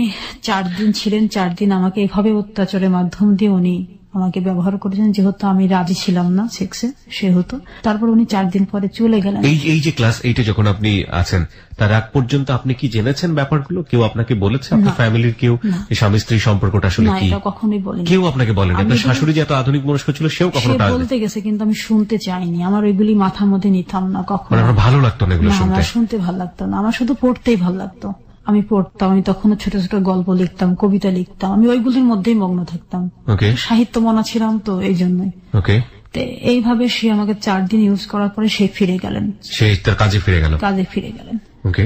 4 দিন ছিলেন। 4 দিন আমাকে এভাবে অত্যাচারের মাধ্যম দিয়ে উনি আমাকে ব্যবহার করেছেন, যেহেতু আমি রাজি ছিলাম না সেক্সে সেহেতু। তারপর উনি 4 দিন পরে চলে গেলেন। এই যে ক্লাস 8-এ যখন আপনি আছেন তার আগ পর্যন্ত আপনি কি জেনেছেন ব্যাপারগুলো? কেউ আপনাকে বলেছে? আপনার ফ্যামিলির কেউ এই স্বামী স্ত্রী সম্পর্কটা আসলে না, কি? এটা কখনোই বলেনি। কেউ আপনাকে বলেনি? আপনার শাশুড়ি যে এত আধুনিক মনস্ক ছিল সেও কখনো সে বলতে গেছে, কিন্তু আমি শুনতে চাইনি। আমার ওইগুলি মাথার মধ্যে নিতাম না কখনো। আমার ভালো লাগতো না এগুলো না, শুনতে। আমার শুনতে ভালো লাগতো না, আমার শুধু পড়তেই ভালো লাগতো। আমি পড়তাম, আমি তখন ছোট ছোট গল্প লিখতাম, কবিতা লিখতাম, আমি ওইগুলির মধ্যেই মগ্ন থাকতাম। ওকে, সাহিত্য মনা ছিলাম তো এই জন্যই। ওকে। তো এইভাবে সে আমাকে 4 দিন ইউজ করার পরে সে ফিরে গেলেন, সে তার কাজে ফিরে গেল। কাজে ফিরে গেলেন। ওকে।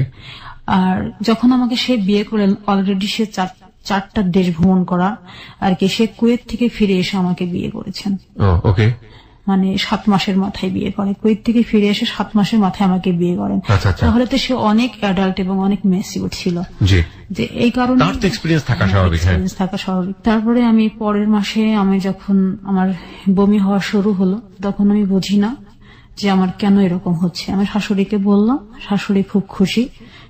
আর যখন আমাকে সে বিয়ে করলেন, অলরেডি সে 4টা দেশ ভ্রমণ করা আর কি, সে কুয়েত থেকে ফিরে এসে আমাকে বিয়ে করেছেন। ওকে। মানে 7 মাসের মাথায় বিয়ে করে, কুয়েত থেকে ফিরে এসে 7 মাসের মাথায় আমাকে বিয়ে করেন। আচ্ছা, আচ্ছা। তাহলে তো সে অনেক অ্যাডাল্ট এবং অনেক ম্যাচিউর ছিল। জি। যে এই কারণে তার তো এক্সপেরিয়েন্স থাকা স্বাভাবিক। এক্সপেরিয়েন্স থাকা স্বাভাবিক। তারপরে আমি পরের মাসে আমি যখন আমার বমি হওয়া শুরু হলো, তখন আমি বুঝি না যে আমার কেন এরকম হচ্ছে। আমি শাশুড়িকে বললাম, শাশুড়ি খুব খুশি।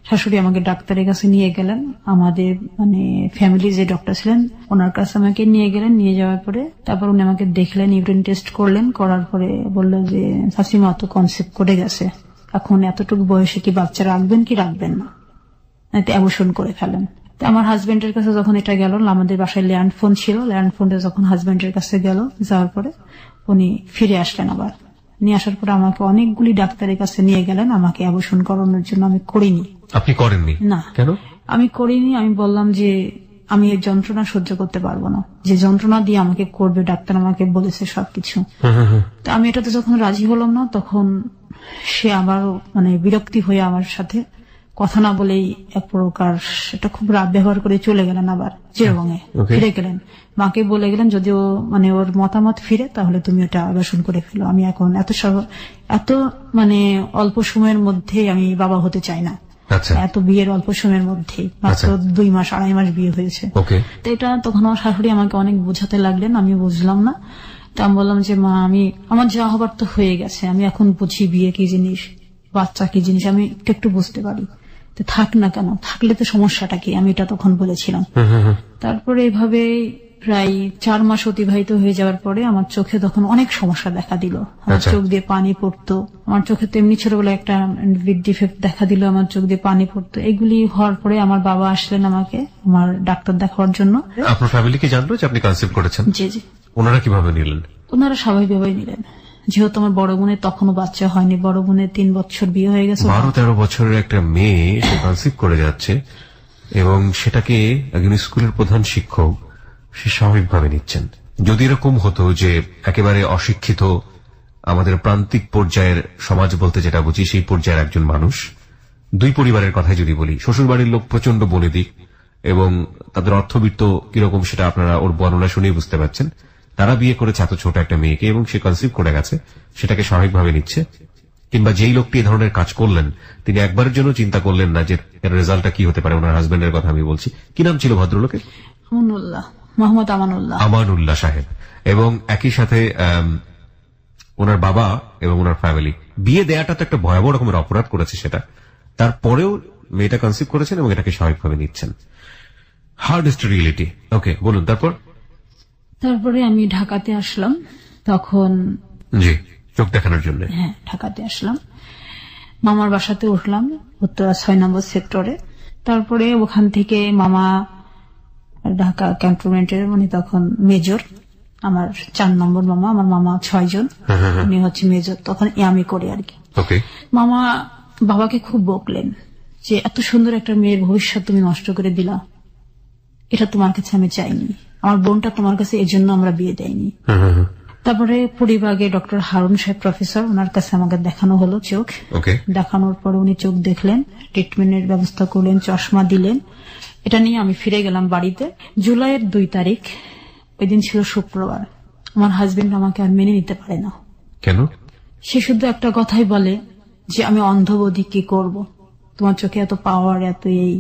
শাশুড়ি আমাকে ডাক্তারের কাছে নিয়ে গেলেন, আমাদের মানে ফ্যামিলি যে ডক্টর ছিলেন ওনার কাছে আমাকে নিয়ে গেলেন। নিয়ে যাওয়ার পরে তারপর উনি আমাকে দেখলেন, ইউরিন টেস্ট করলেন, করার পরে বললো যে শাশুড়িমা তো কনসেপ্ট করে গেছে, এখন এতটুকু বয়সে কি বাচ্চা রাখবেন কি রাখবেন না, অ্যাবর্শন করে ফেলেন। আমার হাজবেন্ডের কাছে যখন এটা গেল, আমাদের বাসায় ল্যান্ড ফোন ছিল, ল্যান্ড ফোনটা যখন হাজবেন্ডের কাছে গেল, যাওয়ার পরে উনি ফিরে আসলেন। আবার নিয়ে আসার পরে আমাকে অনেকগুলি ডাক্তারের কাছে নিয়ে গেলেন আমাকে অ্যাবর্শন করানোর জন্য। আমি করিনি। আপনি করেননি? না। কেন? আমি করিনি। আমি বললাম যে আমি এই যন্ত্রণা সহ্য করতে পারবো না, যে যন্ত্রণা দিয়ে আমাকে করবে, ডাক্তার আমাকে বলেছে সবকিছু। তো আমি এটাতে যখন রাজি হলাম না, তখন সে আবার মানে বিরক্তি হয়ে আমার সাথে কথা না বলেই এক প্রকার এটা খুব রাত ব্যবহার করে চলে গেলেন। আবার চিরবঙ্গে ফিরে গেলেন, মাকে বলে গেলেন যদি ও মানে ওর মতামত ফিরে তাহলে তুমি ওটা আবাসন করে ফেলো। আমি এখন এত মানে অল্প সময়ের মধ্যে আমি বাবা হতে চাই না। এত বিয়ের অল্প সময়ের মধ্যে মাত্র 2 মাস 2.5 মাস বিয়ে হয়েছে। তো এটা তখন আমার শাশুড়ি আমাকে অনেক বোঝাতে লাগলেন, আমি বুঝলাম না। তা আমি বললাম যে মা, আমি আমার যা হবার তো হয়ে গেছে, আমি এখন বুঝি বিয়ে কি জিনিস, বাচ্চা কি জিনিস, আমি একটু বুঝতে পারি। তো থাক না কেন, থাকলে তো সমস্যাটা কি, আমি এটা তখন বলেছিলাম। তারপরে এভাবে প্রায় 4 মাস অতিবাহিত হয়ে যাওয়ার পরে আমার চোখে তখন অনেক সমস্যা দেখা দিল। আমার চোখ দিয়ে পানি পড়তো, আমার চোখে তো এমনি ছোটবেলায় একটা ডিফেক্ট দেখা দিল, আমার চোখ দিয়ে পানি পড়তো। এগুলি হওয়ার পরে আমার বাবা আসলেন আমাকে আমার ডাক্তার দেখার জন্য। আপনার ফ্যামিলি কি জানলো যে আপনি কনসেপ্ট করেছেন? জি জি। ওনারা কিভাবে নিলেন? ওনারা স্বাভাবিকভাবেই নিলেন, যেহেতু আমার বড় বোনের তখনও বাচ্চা হয়নি, বড় বোনের 3 বছর বিয়ে হয়ে গেছে। 12-13 বছরের একটা মেয়ে সে কনসেপ্ট করে যাচ্ছে এবং সেটাকে একজন স্কুলের প্রধান শিক্ষক সে স্বাভাবিকভাবে নিচ্ছেন। যদি এরকম হতো যে একেবারে অশিক্ষিত আমাদের প্রান্তিক পর্যায়ের সমাজ বলতে যেটা বুঝি সেই পর্যায়ের একজন মানুষ, 2 পরিবারের কথাই যদি বলি, শ্বশুর বাড়ির লোক প্রচন্ড বলে দিক এবং তাদের অর্থবিত্ত কিরকম সেটা আপনারা ওর বর্ণনা শুনেই বুঝতে পারছেন, তারা বিয়ে করেছে এত ছোট একটা মেয়েকে এবং সে কনসেপ্ট করে গেছে, সেটাকে স্বাভাবিকভাবে নিচ্ছে। কিংবা যেই লোকটি এই ধরনের কাজ করলেন তিনি একবারের জন্য চিন্তা করলেন না যে এর রেজাল্টটা কি হতে পারে। ওনার হাজবেন্ডের কথা আমি বলছি। কি নাম ছিল ভদ্রলোকের? মোহাম্মদ আমানুল্লাহ সাহেব। এবং একই সাথে ওনার বাবা এবং ওনার ফ্যামিলি বিয়ে দেয়াটা তো একটা ভয়াবহ রকমের অপরাধ করেছে, সেটা তারপরেও মেয়েটা কনসেপ্ট করেছেন এবং এটাকে স্বাভাবিকভাবে নিচ্ছেন। Hardest reality. ওকে, বলুন তারপরে আমি ঢাকাতে আসলাম তখন। জি, চোখ দেখানোর জন্য। হ্যাঁ, ঢাকাতে আসলাম, মামার বাসাতে উঠলাম উত্তরা 6 নম্বর সেক্টরে। তারপরে ওখান থেকে মামা ঢাকা ক্যান্টনমেন্টের উনি তখন মেজর, আমার 4 নম্বর মামা, আমার মামা 6 জন, উনি হচ্ছে মেজর তখন আমি করে আর কি। মামা বাবাকে খুব বকলেন যে এত সুন্দর একটা মেয়ের ভবিষ্যৎ তুমি নষ্ট করে দিলা, এটা তোমার কাছে আমি চাইনি, আমার বোনটা তোমার কাছে এই জন্য আমরা বিয়ে দেয়নি। তারপরে পরিবাগে ডক্টর হারুন সাহেব প্রফেসর, ওনার কাছে আমাকে দেখানো হলো চোখ। দেখানোর পরে উনি চোখ দেখলেন, ট্রিটমেন্টের ব্যবস্থা করলেন, চশমা দিলেন। এটা নিয়ে আমি ফিরে গেলাম বাড়িতে। জুলাইয়ের 2 তারিখ, ওই দিন ছিল শুক্রবার। আমার হাজবেন্ড আমাকে আর মেনে নিতে পারে না। কেন? সে শুধু একটা কথাই বলে যে আমি অন্ধবধি, কি করব, তোমার চোখে এত পাওয়ার, এত এই।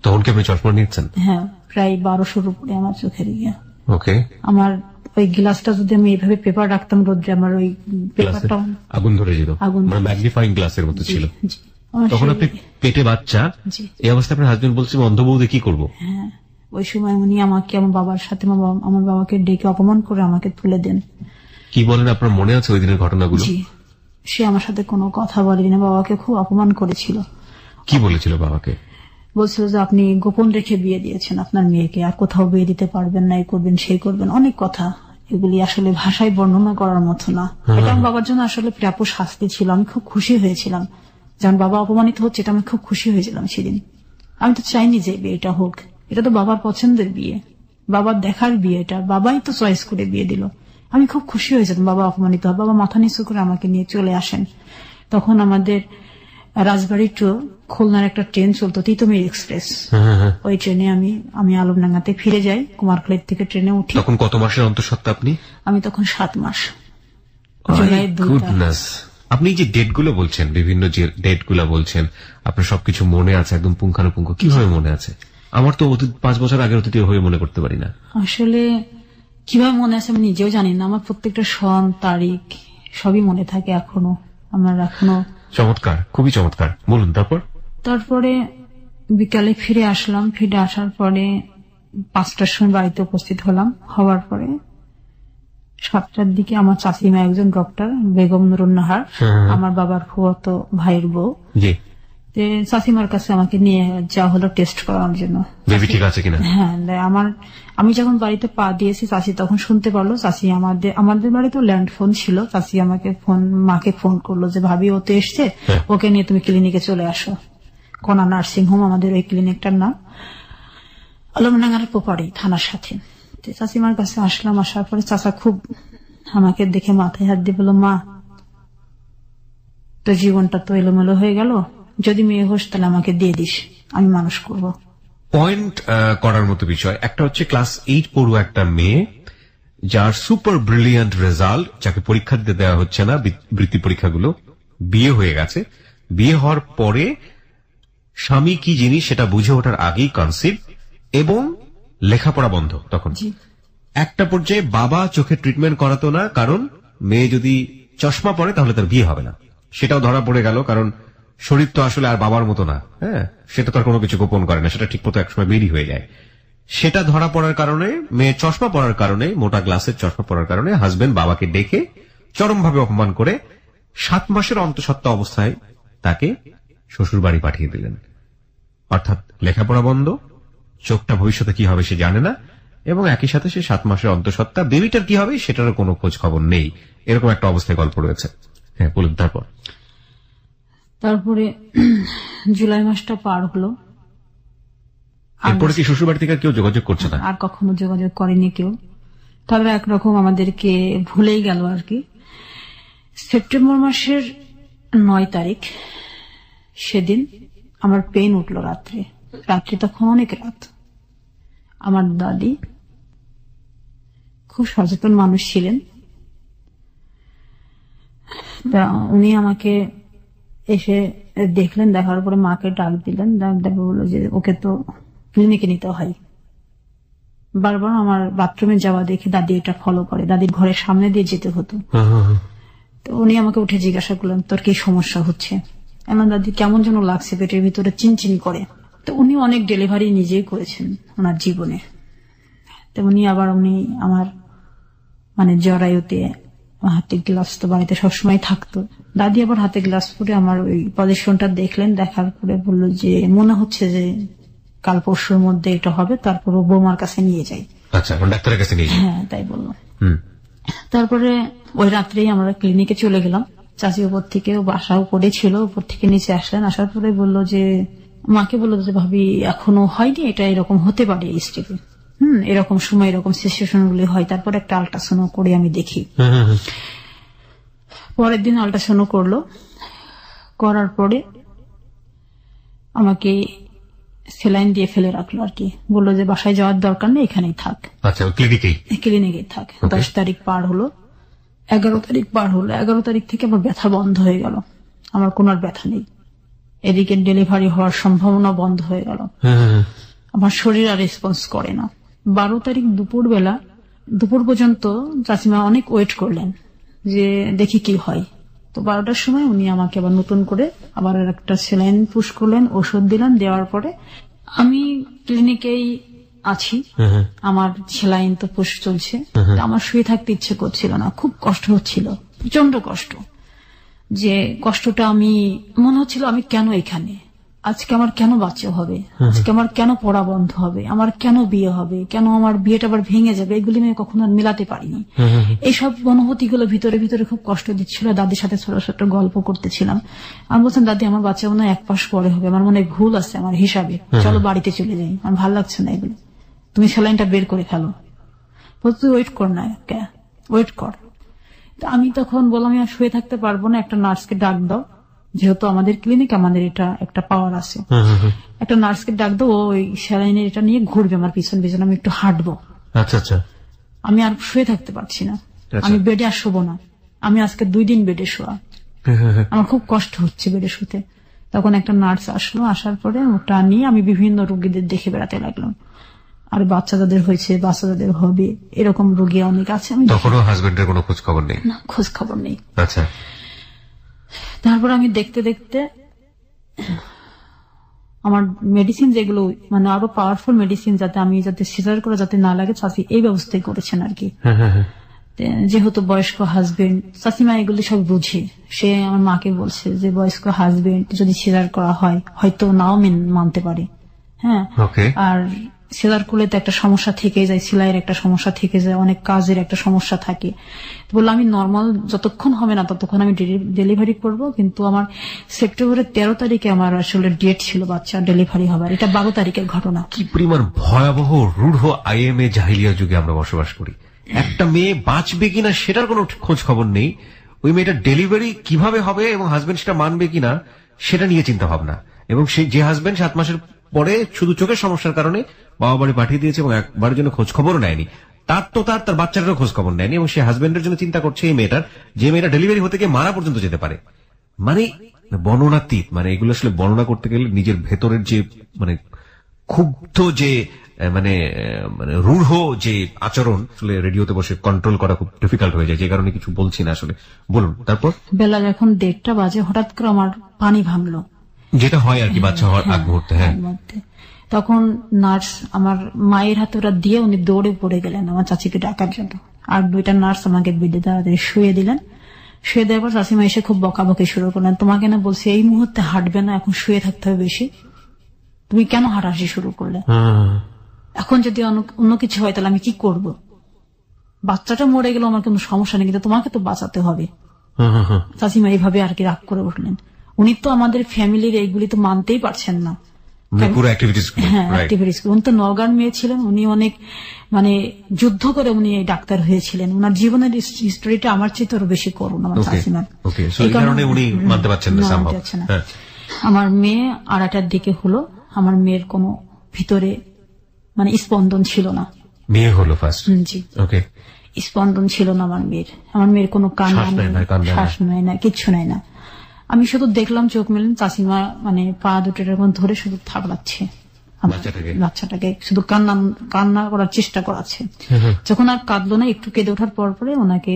তখন কি আপনি চশমা নিয়েছেন? হ্যাঁ, প্রায় 1200-র উপরে আমার চোখের ইয়ে। আমার ওই গ্লাসটা যদি আমি এইভাবে পেপার রাখতাম রোদ্রে, আমার ওই পেপারটা আগুন ধরে যেত, মানে ম্যাগনিফাইং গ্লাসের মতো ছিল। তখন আপনি পেটে বাচ্চা, এই অবস্থায় আপনার হাজবেন্ড বলছে অন্ধ বউদে কি করবো? হ্যাঁ, ওই সময় উনি আমাকে আমার বাবার সাথে আমার বাবাকে ডেকে অপমান করে আমাকে তুলে দেন। কি বলেন, আপনার মনে আছে ওই দিনের ঘটনাগুলো? জি, সে আমার সাথে কোনো কথা বলেনি, বাবাকে খুব অপমান করেছিল। কি বলেছিল বাবাকে? বলছিল যে আপনি গোপন রেখে বিয়ে দিয়েছেন আপনার মেয়েকে, আর কোথাও বিয়ে দিতে পারবেন না, এই করবেন সেই করবেন, অনেক কথা। এগুলি আসলে ভাষায় বর্ণনা করার মতো না। এটা আমার বাবার জন্য আসলে প্রাপ্য শাস্তি ছিল। আমি খুব খুশি হয়েছিলাম যখন বাবা অপমানিত হচ্ছে, এটা আমি খুব খুশি হয়েছিলাম সেদিন। আমি তো চাইনি যে বিয়েটা হোক, এটা তো বাবার পছন্দের বিয়ে, বাবার দেখার বিয়ে, এটা বাবাই তো চয়েস করে বিয়ে দিল। আমি খুব খুশি হয়েছিলাম বাবা অপমানিত হয়। বাবা মাথা নিচু করে আমাকে নিয়ে চলে আসেন। তখন আমাদের রাজবাড়ি টু খুলনার একটা ট্রেন চলতো, তিতুমির এক্সপ্রেস। ওই ট্রেনে আমি আলমডাঙ্গাতে ফিরে যাই, কুমারখালীর থেকে ট্রেনে উঠি। তখন কত মাসের অন্তঃসত্ত্বা আপনি? আমি তখন 7 মাস, জুলাইয়ের 2 তারিখ। আপনি যে ডেটগুলো বলছেন, বিভিন্ন যে ডেটগুলো বলছেন, আপনার সবকিছু মনে আছে একদম পুঙ্খানুপুঙ্খ, কিভাবে মনে আছে? আমার তো 5 বছর আগের অতীত হয়ে মনে করতে পারি না। আসলে কিভাবে মনে আছে আমি নিজেও জানি না। আমার প্রত্যেকটা সন তারিখ সবই মনে থাকে এখনো। আমার এখনো। চমৎকার, খুবই চমৎকার। বলুন তারপরে বিকালে ফিরে আসলাম। ফিরে আসার পরে 5টার সময় বাড়িতে উপস্থিত হলাম। হওয়ার পরে 7টার দিকে আমার চাচিমা একজন ডক্টর, বেগম নুরুন্নাহার, আমার বাবার ফুফাতো ভাইয়ের বউ, চাচিমার কাছে আমাকে নিয়ে যাওয়া হলো টেস্ট করানোর জন্য, বেবি ঠিক আছে কিনা। হ্যাঁ, আমি যখন বাড়িতে পা দিয়েছি চাচি তখন শুনতে পারলো। চাচি আমাদের বাড়িতে ল্যান্ড ফোন ছিল। চাচি মাকে ফোন করলো যে ভাবি ও তো এসছে, ওকে নিয়ে তুমি ক্লিনিকে চলে আসো। কণা নার্সিং হোম আমাদের ওই ক্লিনিকটার নাম, আলমডাঙ্গার পোপাড়ি থানার সাথে। চাচিমার কাছে আসলাম। আসার পরে চাচা খুব আমাকে দেখে মাথায় হাত দিয়ে বলল, মা তোর জীবনটা তো এলোমেলো হয়ে গেল, যদি মেয়ে হোস তাহলে আমাকে দিয়ে দিস, আমি মানুষ করব। পয়েন্ট করার মতো বিষয় একটা হচ্ছে ক্লাস 8 পড়ুয়া একটা মেয়ে, যার সুপার ব্রিলিয়ান্ট রেজাল্ট, যাকে পরীক্ষা দিতে দেওয়া হচ্ছে না, বৃত্তি পরীক্ষাগুলো, বিয়ে হয়ে গেছে। বিয়ে হওয়ার পরে স্বামী কি জিনিস সেটা বুঝে ওঠার আগেই কনসিভ, এবং লেখাপড়া বন্ধ। তখন একটা পর্যায়ে বাবা চোখে ট্রিটমেন্ট করাতো না, কারণ মেয়ে যদি চশমা পরে তাহলে তার বিয়ে হবে না। সেটাও ধরা পড়ে গেল, কারণ শরীর তো আসলে আর বাবার মতো না। হ্যাঁ, সেটা তো আর কোনো কিছু গোপন করে না, সেটা ঠিক মতো একসময় বেরিয়ে হয়ে যায়। সেটা ধরা পড়ার কারণে, মেয়ে চশমা পরার কারণে, মোটা গ্লাসের চশমা পরার কারণে হাজবেন্ড বাবাকে ডেকে চরমভাবে অপমান করে 7 মাসের অন্তঃসত্ত্বা অবস্থায় তাকে শ্বশুর বাড়ি পাঠিয়ে দিলেন। অর্থাৎ লেখাপড়া বন্ধ, চোখটা ভবিষ্যতে কি হবে সে জানে না, এবং একই সাথে সে 7 মাসের অন্তঃসত্ত্বা, বেবিটার কি হবে সেটারও কোনো খোঁজ খবর নেই। এরকম একটা অবস্থায় গল্প রয়েছে। হ্যাঁ, বলুন। তারপরে জুলাই মাসটা পার হলো। এরপরে কি শ্বশুর বাড়ি থেকে কেউ যোগাযোগ করছে না? আর কখনো যোগাযোগ করেনি কেউ। তারা একরকম আমাদেরকে ভুলেই গেল আর কি। সেপ্টেম্বর মাসের 9 তারিখ সেদিন আমার পেন উঠলো রাত্রে তখন অনেক রাত। আমার দাদি খুব সচেতন মানুষ ছিলেন, তা উনি আমাকে এসে দেখলেন। দেখার পরে মাকে ডাক দিলেন। ডাক বললো যে ওকে তো ক্লিনিকে নিতে হয়। বারবার আমার বাথরুমে যাওয়া দেখে দাদি এটা ফলো করে, দাদির ঘরের সামনে দিয়ে যেতে হতো। তো উনি আমাকে উঠে জিজ্ঞাসা করলেন তোর কি সমস্যা হচ্ছে। আমার দাদি কেমন যেন লাগছে, পেটের ভিতরে চিনচিন করে। তো উনি অনেক ডেলিভারি নিজেই করেছেন ওনার জীবনে। তো উনি আমার জরায়ুতে হাতে গ্লাস তো বাড়িতে সবসময় থাকতো। দাদি আবার হাতে গ্লাস পরে আমার ওই পজিশনটা দেখলেন। দেখার পরে বললো যে মনে হচ্ছে যে কাল পরশুর মধ্যে এটা হবে, তারপর বৌমার কাছে নিয়ে যাই। আচ্ছা, ডাক্তারের কাছে নিয়ে যাই। হ্যাঁ, তাই বললো। তারপরে ওই রাত্রেই আমরা ক্লিনিকে চলে গেলাম। চাচি উপর থেকে, বাসা উপরে ছিল, উপর থেকে নিচে আসলেন। আসার পরে বললো যে মাকে বললো যে ভাবি এখনো হয়নি, এটা এরকম হতে পারে এই স্টেপে, এরকম সময় এরকম সিচুয়েশন গুলি হয়। তারপর একটা আল্ট্রাসাউন্ড করে আমি দেখি। পরের দিন আল্ট্রাসাউন্ড করলো। করার পরে আমাকে সেলাইন দিয়ে ফেলে রাখলো আর কি। বললো যে বাসায় যাওয়ার দরকার নেই, এখানেই থাক। আচ্ছা, ক্লিনিকেই থাক। 10 তারিখ পার হলো, 11 তারিখ পার হলো। 11 তারিখ থেকে আমার ব্যথা বন্ধ হয়ে গেল। আমার কোনো আর ব্যথা নেই। এদিকে ডেলিভারি হওয়ার সম্ভাবনা বন্ধ হয়ে গেল। আমার শরীর আর রেসপন্স করে না। 12 তারিখ দুপুর পর্যন্ত চাচিমা অনেক ওয়েট করলেন যে দেখি কি হয়। তো 12টার সময় উনি আমাকে আবার নতুন করে আবার একটা সেলাইন পুশ করলেন, ওষুধ দিলেন। দেওয়ার পরে আমি ক্লিনিকেই আছি, আমার সেলাইন তো পুশ চলছে, আমার শুয়ে থাকতে ইচ্ছে করছিল না, খুব কষ্ট হচ্ছিল, প্রচন্ড কষ্ট। যে কষ্টটা আমি মনে হচ্ছিল আমি কেন এখানে, আজকে আমার কেন বাচ্চা হবে, আজকে আমার কেন পড়া বন্ধ হবে, আমার কেন বিয়ে হবে, কেন আমার বিয়েটা আবার ভেঙে যাবে, এগুলি আমি কখনো আর মেলাতে পারিনি। এইসব অনুভূতি গুলো ভিতরে ভিতরে খুব কষ্ট দিচ্ছিল। দাদির সাথে ছোট ছোট গল্প করতেছিলাম। আমি বলছিলাম, দাদি আমার বাচ্চা মনে হয় 1 মাস পরে হবে, আমার মনে হয় ভুল আছে আমার হিসাবে, চলো বাড়িতে চলে যাই, আমার ভালো লাগছে না এগুলো, তুমি স্যালাইনটা বের করে ফেলো। বলতো তুই ওয়েট কর না, ওয়েট কর। আমি তখন বললাম আমি আর শুয়ে থাকতে পারবো না, একটা নার্সকে ডাক দাও, যেহেতু আমাদের ক্লিনিক, আমাদের এটা একটা পাওয়ার আছে, একটা নার্সকে ডাক দাও, ওই স্যালাইনের এটা নিয়ে ঘুরবে আমার পিছন পিছন, আমি একটু হাঁটবো। আচ্ছা আচ্ছা। আমি আর শুয়ে থাকতে পারছি না, আমি বেডে আর শোবো না, আমি আজকে 2 দিন বেডে শোয়া, আমার খুব কষ্ট হচ্ছে বেডে শুতে। তখন একটা নার্স আসলো, আসার পরে ওটা নিয়ে আমি বিভিন্ন রোগীদের দেখে বেড়াতে লাগলাম, আর বাচ্চা যাদের হয়েছে, বাচ্চা যাদের হবে, এরকম রোগী অনেক আছে। আমি তখনও হাজবেন্ডের কোনো খোঁজ খবর নেই? না, খোঁজ খবর নেই। আচ্ছা। তারপর আমি দেখতে দেখতে আমার মেডিসিন যেগুলো, মানে আরো পাওয়ারফুল মেডিসিন, যাতে সিজার করে যাতে না লাগে, চাচি এই ব্যবস্থাই করেছেন আর কি। যেহেতু বয়স্ক হাজবেন্ড, চাচিমা এগুলি সব বুঝে, সে আমার মাকে বলছে যে বয়স্ক হাজবেন্ড যদি সিজার করা হয় হয়তো নাও মানতে পারে, হ্যাঁ, আর সিজার করলে তো একটা সমস্যা থেকে যায়, সেলাইয়ের একটা সমস্যা থেকে যায়, অনেক কাজের একটা সমস্যা থাকে। বললো আমি নর্মাল যতক্ষণ হবে না ততক্ষণ আমি ডেলিভারি করব, কিন্তু আমার সেপ্টেম্বরের 13 তারিখে আমার আসলে ডেট ছিল বাচ্চা ডেলিভারি হবার, এটা 12 তারিখের ঘটনা। কি পরিমাণ ভয়াবহ রূঢ় আইএমএ জাহিলিয়া যুগে আমরা বসবাস করি। একটা মেয়ে বাঁচবে কিনা সেটার কোনো খোঁজ খবর নেই, ওই মেয়েটা ডেলিভারি কিভাবে হবে এবং হাজবেন্ড সেটা মানবে কিনা সেটা নিয়ে চিন্তা ভাবনা। এবং যে হাজবেন্ড 7 মাসের পরে শুধু চোখের সমস্যার কারণে বাবা বাড়ি পাঠিয়ে দিয়েছে এবং একবারের জন্য খোঁজ খবরও নেয়নি, তার বাচ্চাটারও খোঁজ খবর নেয়নি, এবং সে হাজবেন্ডের জন্য চিন্তা করছে এই মেয়েটার, যে মেয়েটা ডেলিভারি হতে গিয়ে মারা পর্যন্ত যেতে পারে। মানে বর্ণনাতীত, মানে এগুলো আসলে বর্ণনা করতে গেলে নিজের ভেতরের যে মানে ক্ষুব্ধ যে মানে রূঢ় যে আচরণ, আসলে রেডিওতে বসে কন্ট্রোল করা খুব ডিফিকাল্ট হয়ে যায়, যে কারণে কিছু বলছি না আসলে। বলুন। তারপর বেলা যখন 1:30 বাজে হঠাৎ করে আমার পানি ভাঙলো, যেটা হয় আর কি বাচ্চা হওয়ার আগ মুহূর্তে। হ্যাঁ, তখন নার্স আমার মায়ের হাতে ওরা দিয়ে উনি দৌড়ে পড়ে গেলেন আমার চাচিকে ডাকার জন্য, আর 2টা নার্স আমাকে বেডে তাড়াতাড়ি শুয়ে দিলেন। শুয়ে দেওয়ার পর চাচিমা এসে খুব বকাবকি শুরু করলেন, তোমাকে না বলছি এই মুহূর্তে হাঁটবে না, এখন শুয়ে থাকতে হবে বেশি, তুমি কেন হাঁটাহাঁটি শুরু করলে, এখন যদি অন্য কিছু হয় তাহলে আমি কি করব, বাচ্চাটা মরে গেল আমার কোনো সমস্যা নেই, কিন্তু তোমাকে তো বাঁচাতে হবে। চাচিমা এইভাবে আর কি রাগ করে উঠলেন। উনি তো আমাদের ফ্যামিলির এইগুলি তো মানতেই পারছেন না, উনি তো নওগাঁর মেয়ে ছিলেন, উনি অনেক মানে যুদ্ধ করে উনি ডাক্তার হয়েছিলেন, ওনার জীবনের হিস্টোরিটা আমার চেয়ে আরো বেশি করুন আমার চাচিমার, এই কারণে উনি মানতে পারছেন না। আমার মেয়ে 2:30টার দিকে হলো, আমার মেয়ের কোনো ভিতরে মানে স্পন্দন ছিল না, মেয়ে হলো ফার্স্ট, জি, ওকে, স্পন্দন ছিল না আমার মেয়ের কোনো কান্না নেই, শ্বাস নেয় না, কিচ্ছু নেয় না। আমি শুধু দেখলাম চোখ মেলেন, চাচিমা মানে পা দুটোর ধরে শুধু থাকলাচ্ছে বাচ্চাটাকে, শুধু কান্না করার চেষ্টা করাচ্ছে। যখন আর কাঁদলো না, একটু কেঁদে ওঠার পর পরে ওনাকে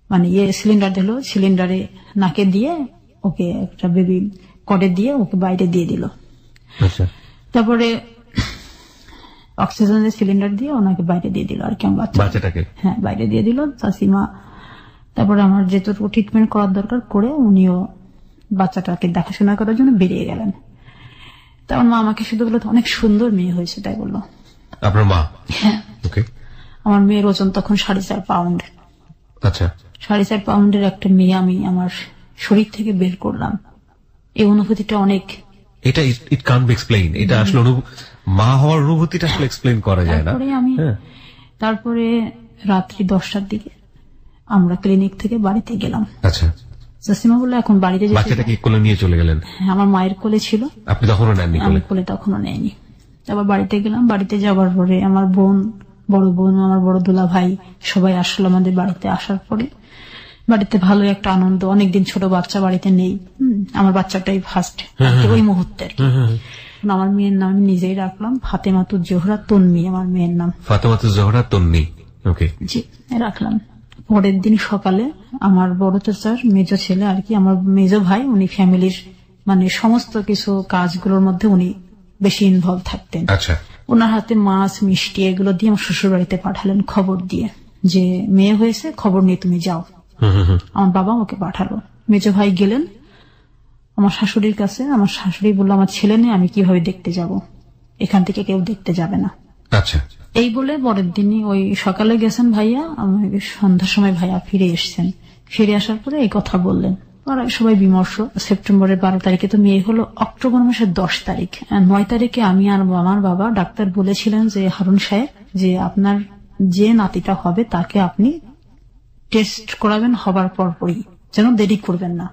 মানে সিলিন্ডার দিল, সিলিন্ডারে নাকে দিয়ে ওকে একটা বেবি কডে দিয়ে ওকে বাইরে দিয়ে দিল। তারপরে অক্সিজেনের সিলিন্ডার দিয়ে ওনাকে বাইরে দিয়ে দিল আর কি, বাচ্চাটাকে, হ্যাঁ, বাইরে দিয়ে দিল চাচিমা। তারপরে আমার যেটুকু ট্রিটমেন্ট করার দরকার করে উনিও বাচ্চাটাকে দেখাশোনা করার জন্য বেরিয়ে গেলেন। তারপর মা আমাকে শুধু বললো অনেক সুন্দর মেয়ে হয়েছে, তাই বললো। আপনার মা? হ্যাঁ। আমার মেয়ের ওজন তখন 4.5 পাউন্ড। আচ্ছা, 4.5 পাউন্ডের একটা মেয়ে আমি আমার শরীর থেকে বের করলাম, এই অনুভূতিটা অনেক, এটা ইট কান্ট বি এক্সপ্লেইন, এটা আসলে মা হওয়ার অনুভূতিটা আসলে এক্সপ্লেইন করা যায় না। তারপরে রাত্রি 10টার দিকে আমরা ক্লিনিক থেকে বাড়িতে গেলাম। আচ্ছা, চাচিমা বললো এখন বাড়িতে যেতে। বাচ্চাটাকে কোলে নিয়ে চলে গেলেন? আমার মায়ের কোলে ছিল। আপনি তখনও নেননি? আমি কোলে তখনও নেয়নি। তারপর বাড়িতে গেলাম, বাড়িতে যাবার পরে আমার বোন, বড় বোন, আমার বড় দুলা ভাই সবাই আসলো আমাদের বাড়িতে। আসার পরে বাড়িতে ভালো একটা আনন্দ, অনেকদিন ছোট বাচ্চা বাড়িতে নেই, আমার বাচ্চাটাই ফার্স্ট ওই মুহূর্তে। আমার মেয়ের নাম আমি নিজেই রাখলাম ফাতেমাতুজ জোহরা তন্নি, আমার মেয়ের নাম ফাতেমাতুজ জোহরা তন্নি। ওকে, জি, রাখলাম। পরের দিন সকালে আমার বড় চাচার মেজো ছেলে আর কি, আমার মেজো ভাই, উনি ফ্যামিলির মানে সমস্ত কিছু কাজগুলোর মধ্যে উনি বেশি ইনভলভ থাকতেন। আচ্ছা, ওনার হাতে মাছ মিষ্টি এগুলো দিয়ে আমার শ্বশুর বাড়িতে পাঠালেন খবর দিয়ে যে মেয়ে হয়েছে, খবর নিয়ে তুমি যাও। আমার বাবা ওকে পাঠালো। মেজো ভাই গেলেন আমার শাশুড়ির কাছে। আমার শাশুড়ি বললো আমার ছেলে নেই, আমি কিভাবে দেখতে যাব, এখান থেকে কেউ দেখতে যাবে না। আচ্ছা, এই বলে পরের দিনই ওই সকালে গেছেন ভাইয়া, আমাকে সন্ধ্যার সময় ভাইয়া ফিরে এসছেন। ফিরে আসার পরে এই কথা বললেন। ওরা সবাই বিমর্ষ। সেপ্টেম্বরের 12 তারিখে তো মেয়ে হলো, অক্টোবর মাসের 10 তারিখ 9 তারিখে আমি আর আমার বাবা, ডাক্তার বলেছিলেন যে হারুন সাহেব যে আপনার যে নাতিটা হবে তাকে আপনি টেস্ট করাবেন হবার পরপরই, যেন দেরি করবেন না।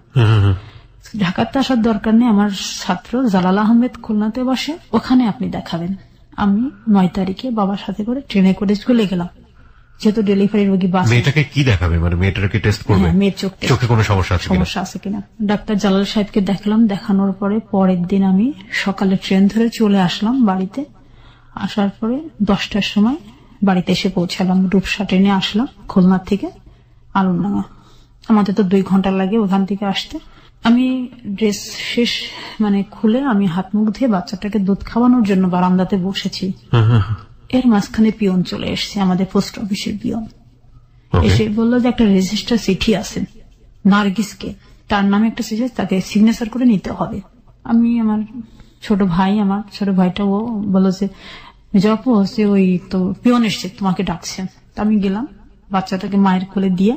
ঢাকাতে আসার দরকার নেই, আমার ছাত্র জালাল আহমেদ খুলনাতে বসে, ওখানে আপনি দেখাবেন। আমি 9 তারিখে বাবার সাথে করে ট্রেনে করে চলে গেলাম, যেহেতু ডেলিভারি রোগী বাস। মেয়েটাকে কি দেখাবে, মানে মেয়েটাকে টেস্ট করবে? হ্যাঁ, মেয়ের চোখে কোনো সমস্যা আছে কিনা। ডাক্তার জালাল সাহেবকে দেখলাম। দেখানোর পরে পরের দিন আমি সকালে ট্রেন ধরে চলে আসলাম বাড়িতে। আসার পরে 10টার সময় বাড়িতে এসে পৌঁছালাম। রূপসা ট্রেনে আসলাম খুলনা থেকে আলমডাঙ্গা। আমাদের তো 2 ঘন্টা লাগে ওখান থেকে আসতে। আমি ড্রেস শেষ খুলে আমি হাত মুখ ধুয়ে বাচ্চাটাকে দুধ খাওয়ানোর জন্য বারান্দাতে বসেছি। এর মাঝখানে পিয়ন চলে এসছে, আমাদের পোস্ট অফিসের পিয়ন। এসে বললো যে একটা রেজিস্টার চিঠি আছে নার্গিসকে, তার নামে একটা চিঠি, তাকে সিগনেচার করে নিতে হবে। আমি আমার ছোট ভাইটা ও বললো যে জপ হচ্ছে ওই তো পিয়ন এসছে, তোমাকে ডাকছেন। আমি গেলাম, বাচ্চাটাকে মায়ের কোলে দিয়ে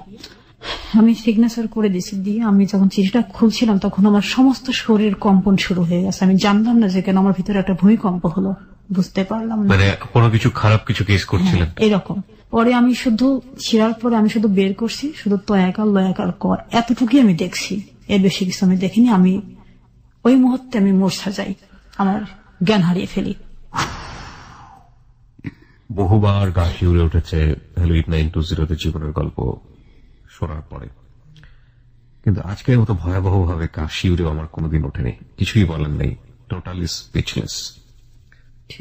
আমি সিগনেচার করে দিয়েছি। দিয়ে আমি যখন চিঠিটা খুলছিলাম তখন আমার সমস্ত শরীর কম্পন শুরু হয়ে গেছে। আমি জানলাম না যে কেন আমার ভিতরে একটা ভূমিকম্প হলো, বুঝতে পারলাম না। কোনো কিছু খারাপ কিছু কেস করছিলেন এরকম। পরে আমি শুধু ছিঁড়ার পরে আমি শুধু বের করছি, শুধু তয়াকার লয়াকার কর, এতটুকুই আমি দেখছি, এর বেশি কিছু আমি দেখিনি। আমি ওই মুহূর্তে আমি মূর্ছা যাই, আমার জ্ঞান হারিয়ে ফেলি। বহুবার গা শিউরে উঠেছে হ্যালো 8920 জীবনের গল্প শোনার পরে, কিন্তু আজকের মতো ভয়াবহ ভাবে গা শিউরেও আমার কোনোদিন ওঠেনি। কিছুই বলেন নেই, টোটালি স্পিচলেস।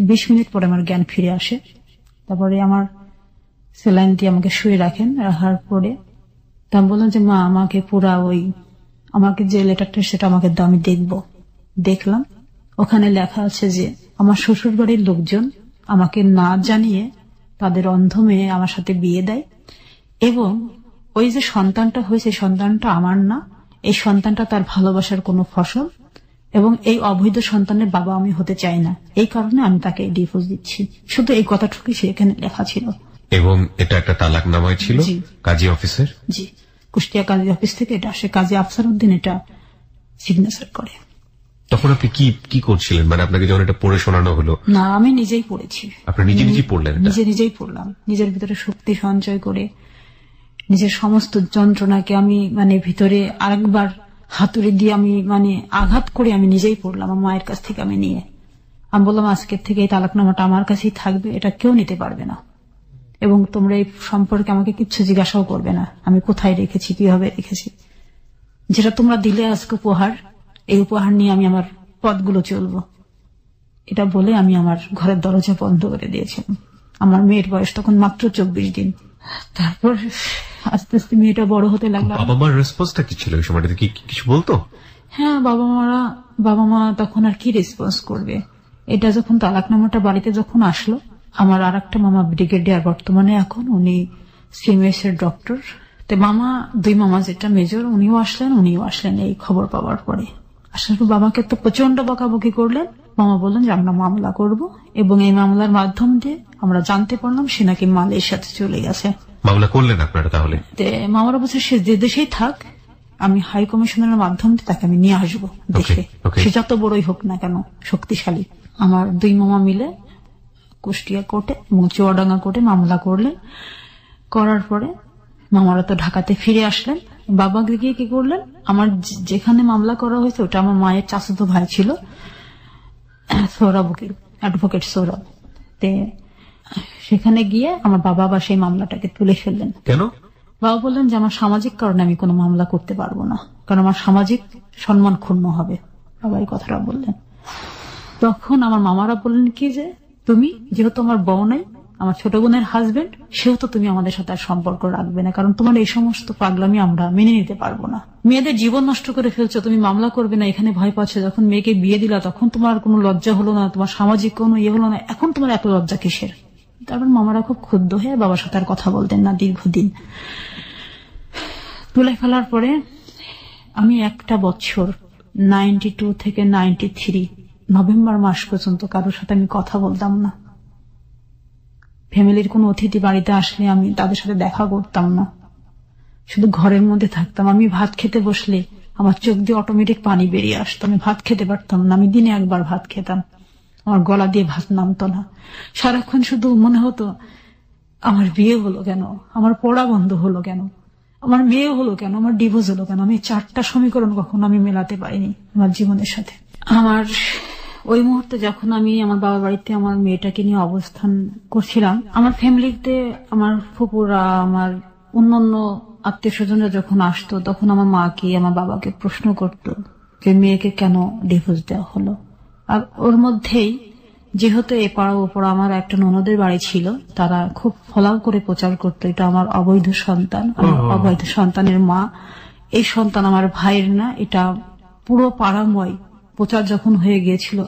20 মিনিট পরে আমার জ্ঞান ফিরে আসে। তারপরে আমার স্যালাইন দিয়ে আমাকে শুয়ে রাখেন। রাখার পরে তা বললেন যে মা আমাকে পুরা আমাকে যে লেটারটা সেটা আমাকে দাও, আমি দেখবো। দেখলাম ওখানে লেখা আছে যে আমার শ্বশুর বাড়ির লোকজন আমাকে না জানিয়ে তাদের অন্ধ মেয়ে আমার সাথে বিয়ে দেয়, এবং ওই যে সন্তানটা হয়েছে সন্তানটা আমার না, এই সন্তানটা তার ভালোবাসার কোনো ফসল, এবং এই অবৈধ সন্তানের বাবা আমি হতে চাই না, এই কারণে আমি তাকে ডিভোর্স দিচ্ছি। শুধু এই কথাটুকুই সেখানে লেখা ছিল। এবং এটা একটা তালাকনামায় ছিল কাজী অফিসের। জি, কুষ্টিয়া কাজী অফিস থেকে এটা আসে, কাজী আফসার উদ্দিন এটা সিগনেচার করে। তখন আপনি কি করছিলেন, আপনাকে যখন এটা পড়ে শোনানো হলো? না, আমি নিজেই পড়েছি। আপনি নিজেই পড়লেন? নিজেই পড়লাম, নিজের ভিতরে শক্তি সঞ্চয় করে, নিজের সমস্ত যন্ত্রণাকে আমি ভিতরে আরেকবার হাতুড়ি দিয়ে আমি আঘাত করে আমি নিজেই পড়লাম। আমার মায়ের কাছ থেকে আমি নিয়ে আমি বললাম আজকের থেকে এই তালাকনামাটা আমার কাছেই থাকবে, এটা কেউ নিতে পারবে না, এবং তোমরা এই সম্পর্কে আমাকে কিচ্ছু জিজ্ঞাসাও করবে না, আমি কোথায় রেখেছি, কিভাবে রেখেছি। যেটা তোমরা দিলে আজকে উপহার, এই উপহার নিয়ে আমি আমার পথগুলো চলবো, এটা বলে আমি আমার ঘরের দরজা বন্ধ করে দিয়েছিলাম। আমার মেয়ের বয়স তখন মাত্র 24 দিন। তারপর আস্তে আস্তে মেয়েটা বড় হতে লাগলো। বাবা মার রেসপন্সটা কি ছিল ওই সময়টাতে? কি কিছু বলতো? হ্যাঁ, বাবা মা তখন আর কি রেসপন্স করবে। এটা যখন তালাকনামাটা বাড়িতে যখন আসলো, আমার আর একটা মামা ব্রিগেডিয়ার, বর্তমানে এখন উনি সিএমএস এর ডক্টর। তো দুই মামা যেটা মেজর, উনিও আসলেন এই খবর পাওয়ার পরে। আসার পর বাবাকে তো প্রচন্ড বকাবকি করলেন। মামা বললেন যে আমরা মামলা করব, এবং এই মামলার মাধ্যম দিয়ে আমরা জানতে পারলাম সে নাকি মালয়েশিয়াতে চলে গেছে। মামলা করলেন আপনারা তাহলে? মামারা বলছে সে যে দেশেই থাক, আমি হাই কমিশনের মাধ্যম দিয়ে তাকে আমি নিয়ে আসবো দেশে, সে যত বড়ই হোক না কেন, শক্তিশালী। আমার দুই মামা মিলে কুষ্টিয়া কোর্টে এবং চুয়াডাঙ্গা কোর্টে মামলা করলেন। করার পরে মামারা তো ঢাকাতে ফিরে আসলেন। বাবা গিয়ে কি করলেন, আমার যেখানে মামলা করা হয়েছে ওটা আমার মায়ের চাচাতো ভাই ছিল, সৌরভ উকিল, অ্যাডভোকেট সৌরভ। সেখানে গিয়ে আমার বাবা আবার সেই মামলাটাকে তুলে ফেললেন। কেন? বাবা বললেন যে আমার সামাজিক কারণে আমি কোনো মামলা করতে পারবো না, কারণ আমার সামাজিক সম্মান ক্ষুণ্ণ হবে। বাবা এই কথাটা বললেন। তখন আমার মামারা বললেন কি যে তুমি যেহেতু আমার বউ নাই, আমার ছোট বোনের হাজবেন্ড, সেও তো তুমি আমাদের সাথে আর সম্পর্ক রাখবে না, কারণ তোমার এই সমস্ত পাগলামি আমরা মেনে নিতে পারবো না। মেয়েদের জীবন নষ্ট করে ফেলছো, তুমি মামলা করবে না এখানে ভয় পাচ্ছ। যখন মেয়েকে বিয়ে দিলা তখন তোমার কোনো লজ্জা হলো না, তোমার সামাজিক কোনো ইয়ে হলো না, এখন তোমার এত লজ্জা কিসের? তারপর মামারা খুব ক্ষুব্ধ হয়ে বাবার সাথে আর কথা বলতেন না দীর্ঘদিন। তুলে ফেলার পরে আমি একটা বছর 92 থেকে 93 নভেম্বর মাস পর্যন্ত কারোর সাথে আমি কথা বলতাম না। ফ্যামিলির কোন অতিথি বাড়িতে আসলে আমি তাদের সাথে দেখা করতাম না, শুধু ঘরের মধ্যে থাকতাম। আমি ভাত খেতে বসলে আমার চোখ দিয়ে অটোমেটিক পানি বেরিয়ে আসতো, আমি ভাত খেতে পারতাম না। আমি দিনে একবার ভাত খেতাম, আমার গলা দিয়ে ভাত নামতো না। সারাক্ষণ শুধু মনে হতো আমার বিয়ে হলো কেন, আমার পড়া বন্ধ হলো কেন, আমার মেয়ে হলো কেন, আমার ডিভোর্স হলো কেন। আমি 4টা সমীকরণ কখনো আমি মেলাতে পারিনি আমার জীবনের সাথে। আমার ওই মুহূর্তে যখন আমি আমার বাবার বাড়িতে আমার মেয়েটাকে নিয়ে অবস্থান করছিলাম, আমার ফ্যামিলিতে আমার ফুপুরা, আমার অন্যান্য আত্মীয় স্বজনরা যখন আসতো, তখন আমার মাকে আমার বাবাকে প্রশ্ন করতো যে মেয়েকে কেন ডিভোর্স দেওয়া হলো। আর ওর মধ্যেই যেহেতু এ পাড়া ও পাড়া আমার একটা ননদের বাড়ি ছিল, তারা খুব ফলাও করে প্রচার করতো এটা আমার অবৈধ সন্তান, আমার অবৈধ সন্তানের মা, এই সন্তান আমার ভাইয়ের না। এটা পুরো পাড়াময় প্রচার যখন হয়ে গিয়েছিল,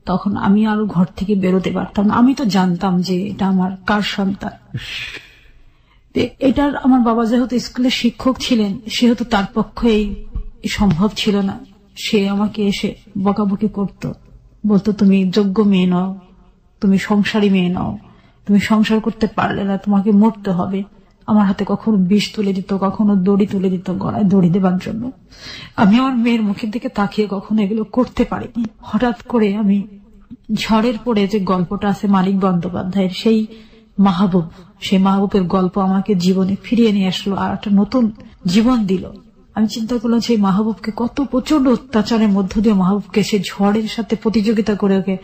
তখন আমি আরো ঘর থেকে বেরোতে পারতাম না। আমি তো জানতাম যে এটা আমার কার সন্তান। এটার আমার বাবা যেহেতু স্কুলের শিক্ষক ছিলেন, সেহেতু তার পক্ষে এই সম্ভব ছিল না। সে আমাকে এসে বকাবকি করত, বলতো তুমি যোগ্য মেয়ে নও, তুমি সংসারী মেয়ে নও, তুমি সংসার করতে পারলে না, তোমাকে মরতে হবে। আমার হাতে কখনো বিষ তুলে দিত, কখনো দড়ি তুলে দিত গলায় দড়ি দেবার জন্য। আমি আমার মেয়ের মুখের দিকে তাকিয়ে কখনো এগুলো করতে পারিনি। হঠাৎ করে আমি ঝড়ের পরে যে গল্পটা আছে মানিক বন্দ্যোপাধ্যায়ের, সেই মাহবুবের গল্প আমাকে জীবনে ফিরিয়ে নিয়ে আসলো, আর একটা নতুন জীবন দিল। আমি চিন্তা করলাম সেই মাহবুবকে কত প্রচন্ড অত্যাচারের মধ্য দিয়ে মাহবুবকে সে ঝড়ের সাথে প্রতিযোগিতা করে ওকে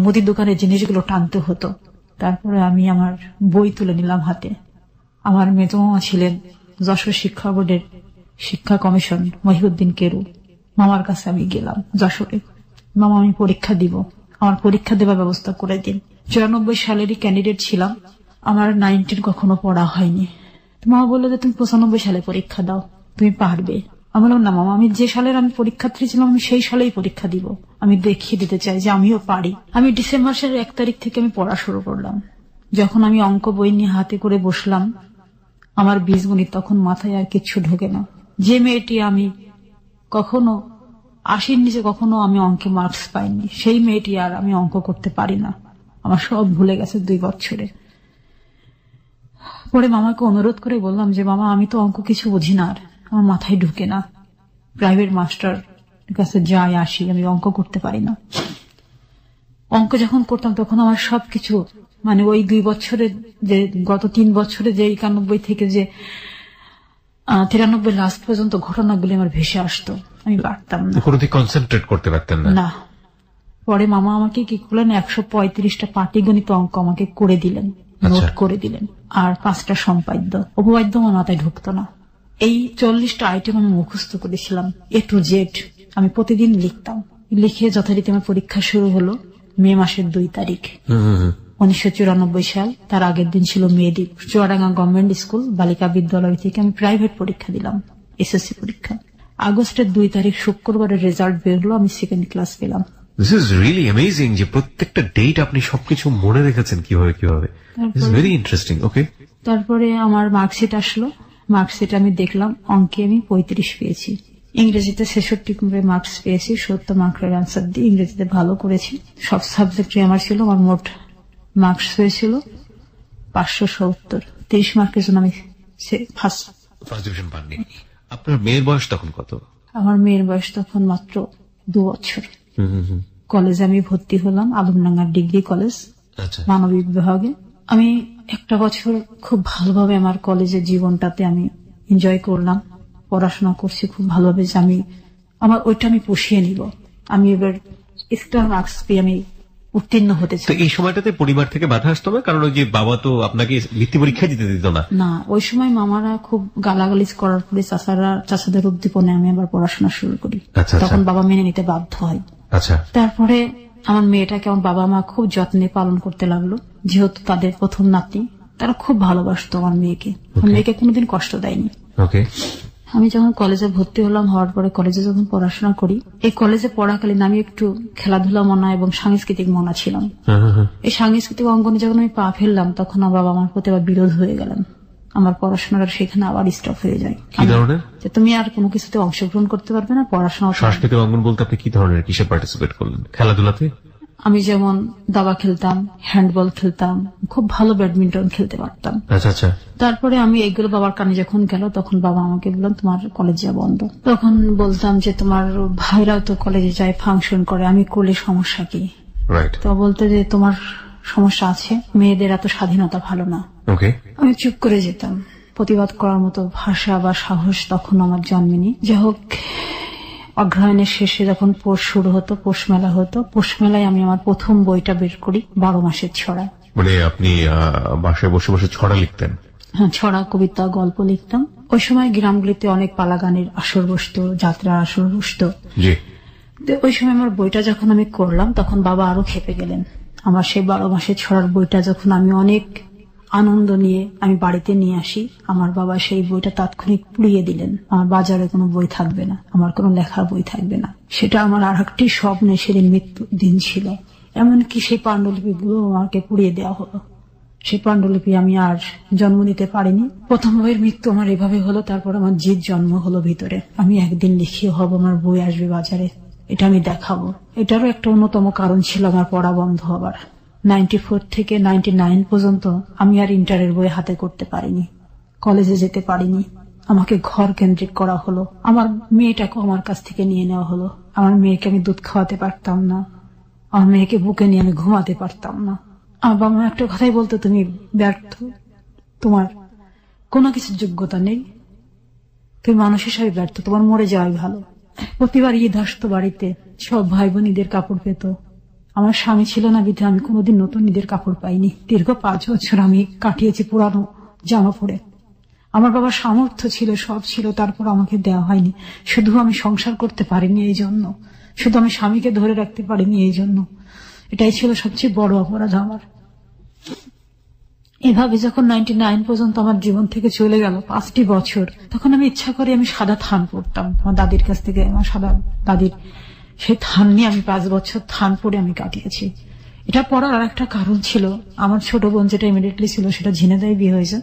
মুদির দোকানের জিনিসগুলো টানতে হতো। তারপরে আমি আমার বই তুলে নিলাম হাতে। আমার মেজমামা ছিলেন যশোর শিক্ষা বোর্ডের শিক্ষা কমিশন মহিউদ্দিন কেরু, মামার কাছে আমি গেলাম যশোরে। মামা আমি পরীক্ষা দিব, আমার পরীক্ষা দেওয়ার ব্যবস্থা করে দিন। 94 সালেরই ক্যান্ডিডেট ছিলাম, আমার 90 কখনো পড়া হয়নি। মামা বললো যে তুমি 95 সালে পরীক্ষা দাও, তুমি পারবে। আমি বললাম না মামা, আমি যে সালের আমি পরীক্ষার্থী ছিলাম আমি সেই সালেই পরীক্ষা দিব, আমি দেখিয়ে দিতে চাই যে আমিও পারি। আমি ডিসেম্বর মাসের 1 তারিখ থেকে আমি পড়া শুরু করলাম। যখন আমি অঙ্ক বই নিয়ে হাতে করে বসলাম, আমার বীজগণিত তখন মাথায় আর কিচ্ছু ঢোকে না। যে মেয়েটি আমি কখনো 80-র নিচে কখনো আমি অঙ্কে মার্কস পাইনি, সেই মেয়েটি আর আমি অঙ্ক করতে পারি না। আমার সব ভুলে গেছে 2 বছরে। পরে মামাকে অনুরোধ করে বললাম যে মামা আমি তো অঙ্ক কিছু বুঝি না, আর আমার মাথায় ঢুকে না, প্রাইভেট মাস্টার কাছে যাই আসি, আমি অঙ্ক করতে পারি না। অঙ্ক যখন করতাম তখন আমার সবকিছু ওই 2 বছরে যে গত 3 বছরে যে 91 থেকে যে 93 লাস্ট পর্যন্ত ঘটনাগুলি আমার ভেসে আসতো, আমি পারতাম না, কোনোদিন কনসেন্ট্রেট করতে পারতেন না। পরে মামা আমাকে কি করলেন, 135টা পাটিগণিত অঙ্ক আমাকে করে দিলেন, নোট করে দিলেন, আর 5টা সম্পাদ্য। উপবাদ্য আমার মাথায় ঢুকতো না। এই 40টা আইটেম আমি মুখস্থ করেছিলাম A to Z। আমি প্রতিদিন লিখতাম, লিখে যথারীতি আমার পরীক্ষা শুরু হলো মে মাসের 2 তারিখ 1994 সাল। তার আগের দিন ছিল মেয়েদিন, চুয়াডাঙ্গা গভর্নমেন্ট স্কুল বালিকা বিদ্যালয় থেকে আমি প্রাইভেট পরীক্ষা দিলাম, এসএসসি পরীক্ষা। আগস্টের 2 তারিখ শুক্রবারের রেজাল্ট বের হলো, আমি 2nd ক্লাস পেলাম। দিস ইজ রিয়েলি অ্যামেজিং যে প্রত্যেকটা ডেট আপনি সবকিছু মনে রেখেছেন কিভাবে কিভাবে। It's very interesting. ওকে, তারপরে আমার মার্কশিট আসলো, মার্কশিট আমি দেখলাম অঙ্কে আমি 35 পেয়েছি, ইংরেজিতে 66 মার্কস পেয়েছি, 70 মার্কের আনসার দিয়ে ইংরেজিতে ভালো করেছি। সব সাবজেক্টে আমার ছিল, আমার মোট মার্কস হয়েছিল 570। 30 মার্কের জন্য আমি ফার্স্ট ডিভিশন পাননি। আপনার মেয়ের বয়স তখন কত? আমার মেয়ের বয়স তখন মাত্র 2 বছর। কলেজে আমি ভর্তি হলাম, আলমডাঙ্গা ডিগ্রি কলেজ, মানবিক বিভাগে। আমি একটা বছর খুব ভালোভাবে আমার কলেজের জীবনটাতে আমি এনজয় করলাম, পড়াশোনা করছি খুব ভালোভাবে, যে আমার ওইটা আমি পুষিয়ে নিব, আমি এবার স্টার মার্কস পেয়ে আমি উত্তীর্ণ হতে চাই। এই সময়টাতে পরিবার থেকে বাধা আসতো না? কারণ ওই যে বাবা তো আপনাকে বৃত্তি পরীক্ষা দিতে দিত না। না, ওই সময় মামারা খুব গালাগালিজ করার পরে চাচাদের উদ্দীপনে আমি আবার পড়াশোনা শুরু করি, তখন বাবা মেনে নিতে বাধ্য হয়। আচ্ছা, তারপরে আমার মেয়েটাকে আমার বাবা মা খুব যত্নে পালন করতে লাগলো, যেহেতু তাদের প্রথম নাতি। তারা খুব ভালোবাসতো আমার মেয়েকে, আমার মেয়েকে কোনোদিন কষ্ট দেয়নি। ওকে। আমি যখন কলেজে ভর্তি হলাম, হওয়ার পরে কলেজে যখন পড়াশোনা করি, এই কলেজে পড়াকালীন আমি একটু খেলাধুলা মনা এবং সাংস্কৃতিক মনা ছিলাম। এই সাংস্কৃতিক অঙ্গনে যখন আমি পা ফেললাম, তখন আমার বাবা আমার প্রতি আবার বিরোধ হয়ে গেলেন। আমার পড়াশোনাটা সেখানে আবার স্টপ হয়ে যায়। কি ধরনের? যে তুমি আর কোনো কিছুতে অংশগ্রহণ করতে পারবে না, পড়াশোনা। সাংস্কৃতিক অঙ্গন বলতে আপনি কি ধরনের, কিসে পার্টিসিপেট করলেন? খেলাধুলাতে? আমি যেমন দাবা খেলতাম, হ্যান্ডবল খেলতাম, খুব ভালো ব্যাডমিন্টন খেলতে পারতাম। আচ্ছা আচ্ছা। তারপরে আমি এইগুলো বাবার কানে যখন গেল, তখন বাবা আমাকে বললাম তোমার কলেজ যাওয়া বন্ধ। তখন বলতাম যে তোমার ভাইরাও তো কলেজে যায়, ফাংশন করে, আমি করলে সমস্যা কি? রাইট। তো বলতে যে তোমার সমস্যা আছে, মেয়েদের এত স্বাধীনতা ভালো না। ওকে। আমি চুপ করে যেতাম, প্রতিবাদ করার মতো ভাষা বা সাহস তখন আমার জন্মেনি। যাই হোক, অগ্রহায়ণের শেষে যখন পৌষ শুরু হতো, পৌষ মেলা হতো, পৌষ মেলায় আমি আমার প্রথম বইটা বের করি, 12 মাসের ছড়া। মানে আপনি বাসায় বসে বসে ছড়া লিখতেন? হ্যাঁ, ছড়া, কবিতা, গল্প লিখতাম। ওই সময় গ্রামগুলিতে অনেক পালা গানের আসর বসতো, যাত্রার আসর বসতো। জি। ওই সময় আমার বইটা যখন আমি করলাম, তখন বাবা আরো খেপে গেলেন। আমার সেই 12 মাসের ছড়ার বইটা যখন আমি অনেক আনন্দ নিয়ে আমি বাড়িতে নিয়ে আসি, আমার বাবা সেই বইটা তাৎক্ষণিক পুড়িয়ে দিলেন। আমার বাজারে কোনো বই থাকবে না, আমার কোনো লেখার বই থাকবে না। সেটা আমার আর একটি স্বপ্নে সেদিন মৃত্যুর দিন ছিল। এমনকি সেই পাণ্ডুলিপিগুলো আমাকে পুড়িয়ে দেওয়া হলো। সেই পাণ্ডুলিপি আমি আর জন্ম নিতে পারিনি। প্রথম বইয়ের মৃত্যু আমার এভাবে হলো। তারপর আমার জিদ জন্ম হলো ভিতরে, আমি একদিন লিখিয়ে হব, আমার বই আসবে বাজারে, এটা আমি দেখাবো। এটারও একটা অন্যতম কারণ ছিল আমার পড়া বন্ধ হবার। 94 থেকে 99 পর্যন্ত আমি আর ইন্টারের বই হাতে করতে পারিনি, কলেজে যেতে পারিনি। আমাকে ঘর কেন্দ্রিক করা হলো, আমার মেয়েটাকে আমার কাছ থেকে নিয়ে নেওয়া হলো। আমার মেয়েকে আমি দুধ খাওয়াতে পারতাম না, আমার মেয়েকে বুকে নিয়ে আমি ঘুমাতে পারতাম না। আমার বাবা মা একটা কথাই বলতো, তুমি ব্যর্থ, তোমার কোনো কিছুর যোগ্যতা নেই, তুমি মানুষ হিসাবে ব্যর্থ, তোমার মরে যাওয়াই ভালো। প্রতিবার ঈদ আসতো বাড়িতে, সব ভাই বোনীদের কাপড় পেত। আমার স্বামী ছিল না বিধে আমি কোনোদিন নতুন ঈদের কাপড় পাইনি। দীর্ঘ 5 বছর আমি কাটিয়েছি পুরানো জামা পরে। আমার বাবার সামর্থ্য ছিল, সব ছিল, তারপর আমাকে দেওয়া হয়নি। শুধু আমি সংসার করতে পারিনি এই জন্য, শুধু আমি স্বামীকে ধরে রাখতে পারিনি এই জন্য। এটাই ছিল সবচেয়ে বড় অপরাধ আমার। এভাবে যখন 99 পর্যন্ত আমার জীবন থেকে চলে গেল 5টি বছর, তখন আমি ইচ্ছা করে আমি সাদা থান পড়তাম আমার দাদির কাছ থেকে। আমার সাদা দাদির সেই থান নিয়ে আমি 5 বছর থান পরে আমি কাটিয়েছি। এটা পড়ার আর একটা কারণ ছিল, আমার ছোট বোন যেটা ইমিডিয়েটলি ছিল সেটা ঝিনেদায় বিয়ে হয়েছে।